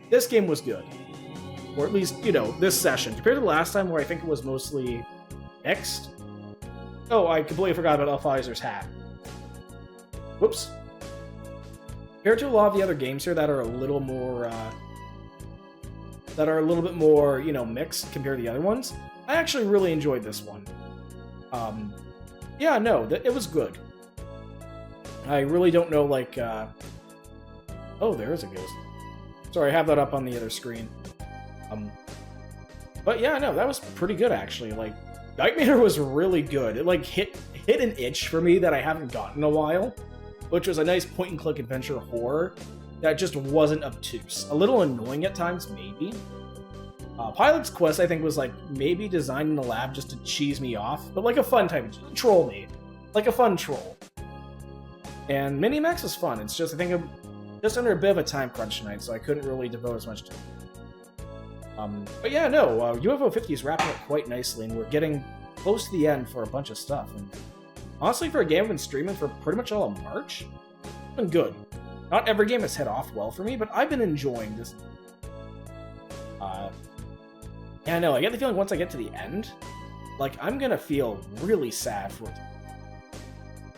This game was good. Or at least, you know, this session. Compared to the last time where I think it was mostly mixed. Oh, I completely forgot about Elfizer's hat. Whoops. Compared to a lot of the other games here that are a little more, bit more, you know, mixed compared to the other ones, I actually really enjoyed this one. Yeah, no, it was good. I really don't know, like, oh, there is a ghost. Sorry, I have that up on the other screen. But yeah, no, that was pretty good, actually. Like, Night Manor was really good. It, like, hit an itch for me that I haven't gotten in a while, which was a nice point-and-click adventure horror that just wasn't obtuse. A little annoying at times, maybe. Pilot's Quest, I think, was, like, maybe designed in the lab just to cheese me off, but like a fun type of troll me. Like a fun troll. And Minimax was fun. It's just, I think, just under a bit of a time crunch tonight, so I couldn't really devote as much time. But yeah, no, UFO 50 is wrapping up quite nicely, and we're getting close to the end for a bunch of stuff. And honestly, for a game I've been streaming for pretty much all of March, it's been good. Not every game has hit off well for me, but I've been enjoying this. Yeah, I know, I get the feeling once I get to the end, like, I'm gonna feel really sad for it.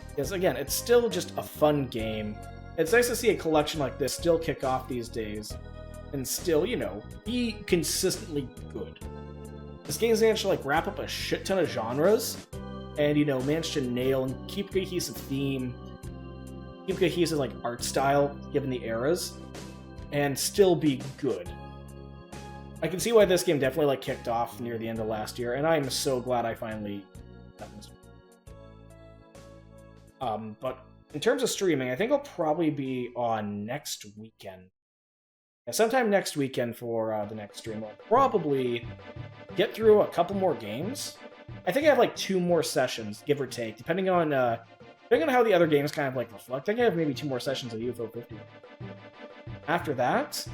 Because, again, it's still just a fun game. It's nice to see a collection like this still kick off these days, and still, you know, be consistently good. This game's managed to, like, wrap up a shit ton of genres, and, you know, managed to nail and keep a cohesive theme, keep a cohesive, like, art style, given the eras, and still be good. I can see why this game definitely, like, kicked off near the end of last year, and I'm so glad I finally got this. But in terms of streaming, I think I'll probably be on next weekend. Yeah, sometime next weekend for the next stream. I'll probably get through a couple more games. I think I have, like, 2 more sessions, give or take, depending on how the other games kind of, like, reflect. I think I have maybe 2 more sessions of UFO 50. After that,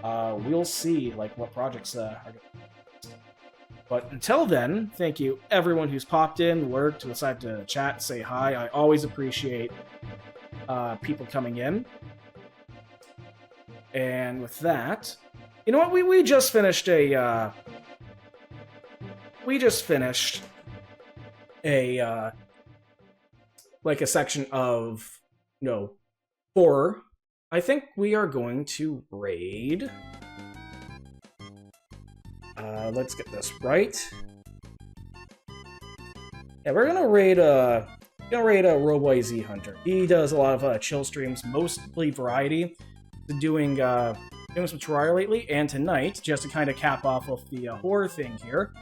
we'll see, like, what projects are going to... But until then, thank you everyone who's popped in, lurked, decided to chat, say hi. I always appreciate people coming in. And with that, you know what? We just finished a like a section of, you know, horror. I think we are going to raid. Let's get this right. Yeah, we're gonna raid Roboy Z Hunter. He does a lot of chill streams, mostly variety. Doing some terraria lately, and tonight, just to kind of cap off of the horror thing here,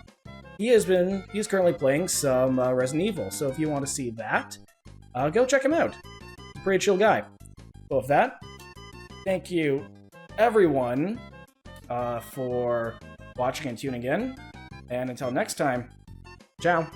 he's currently playing some Resident Evil. So if you want to see that, go check him out. He's a pretty chill guy. So with that, thank you everyone for watching and tuning in, and until next time, ciao.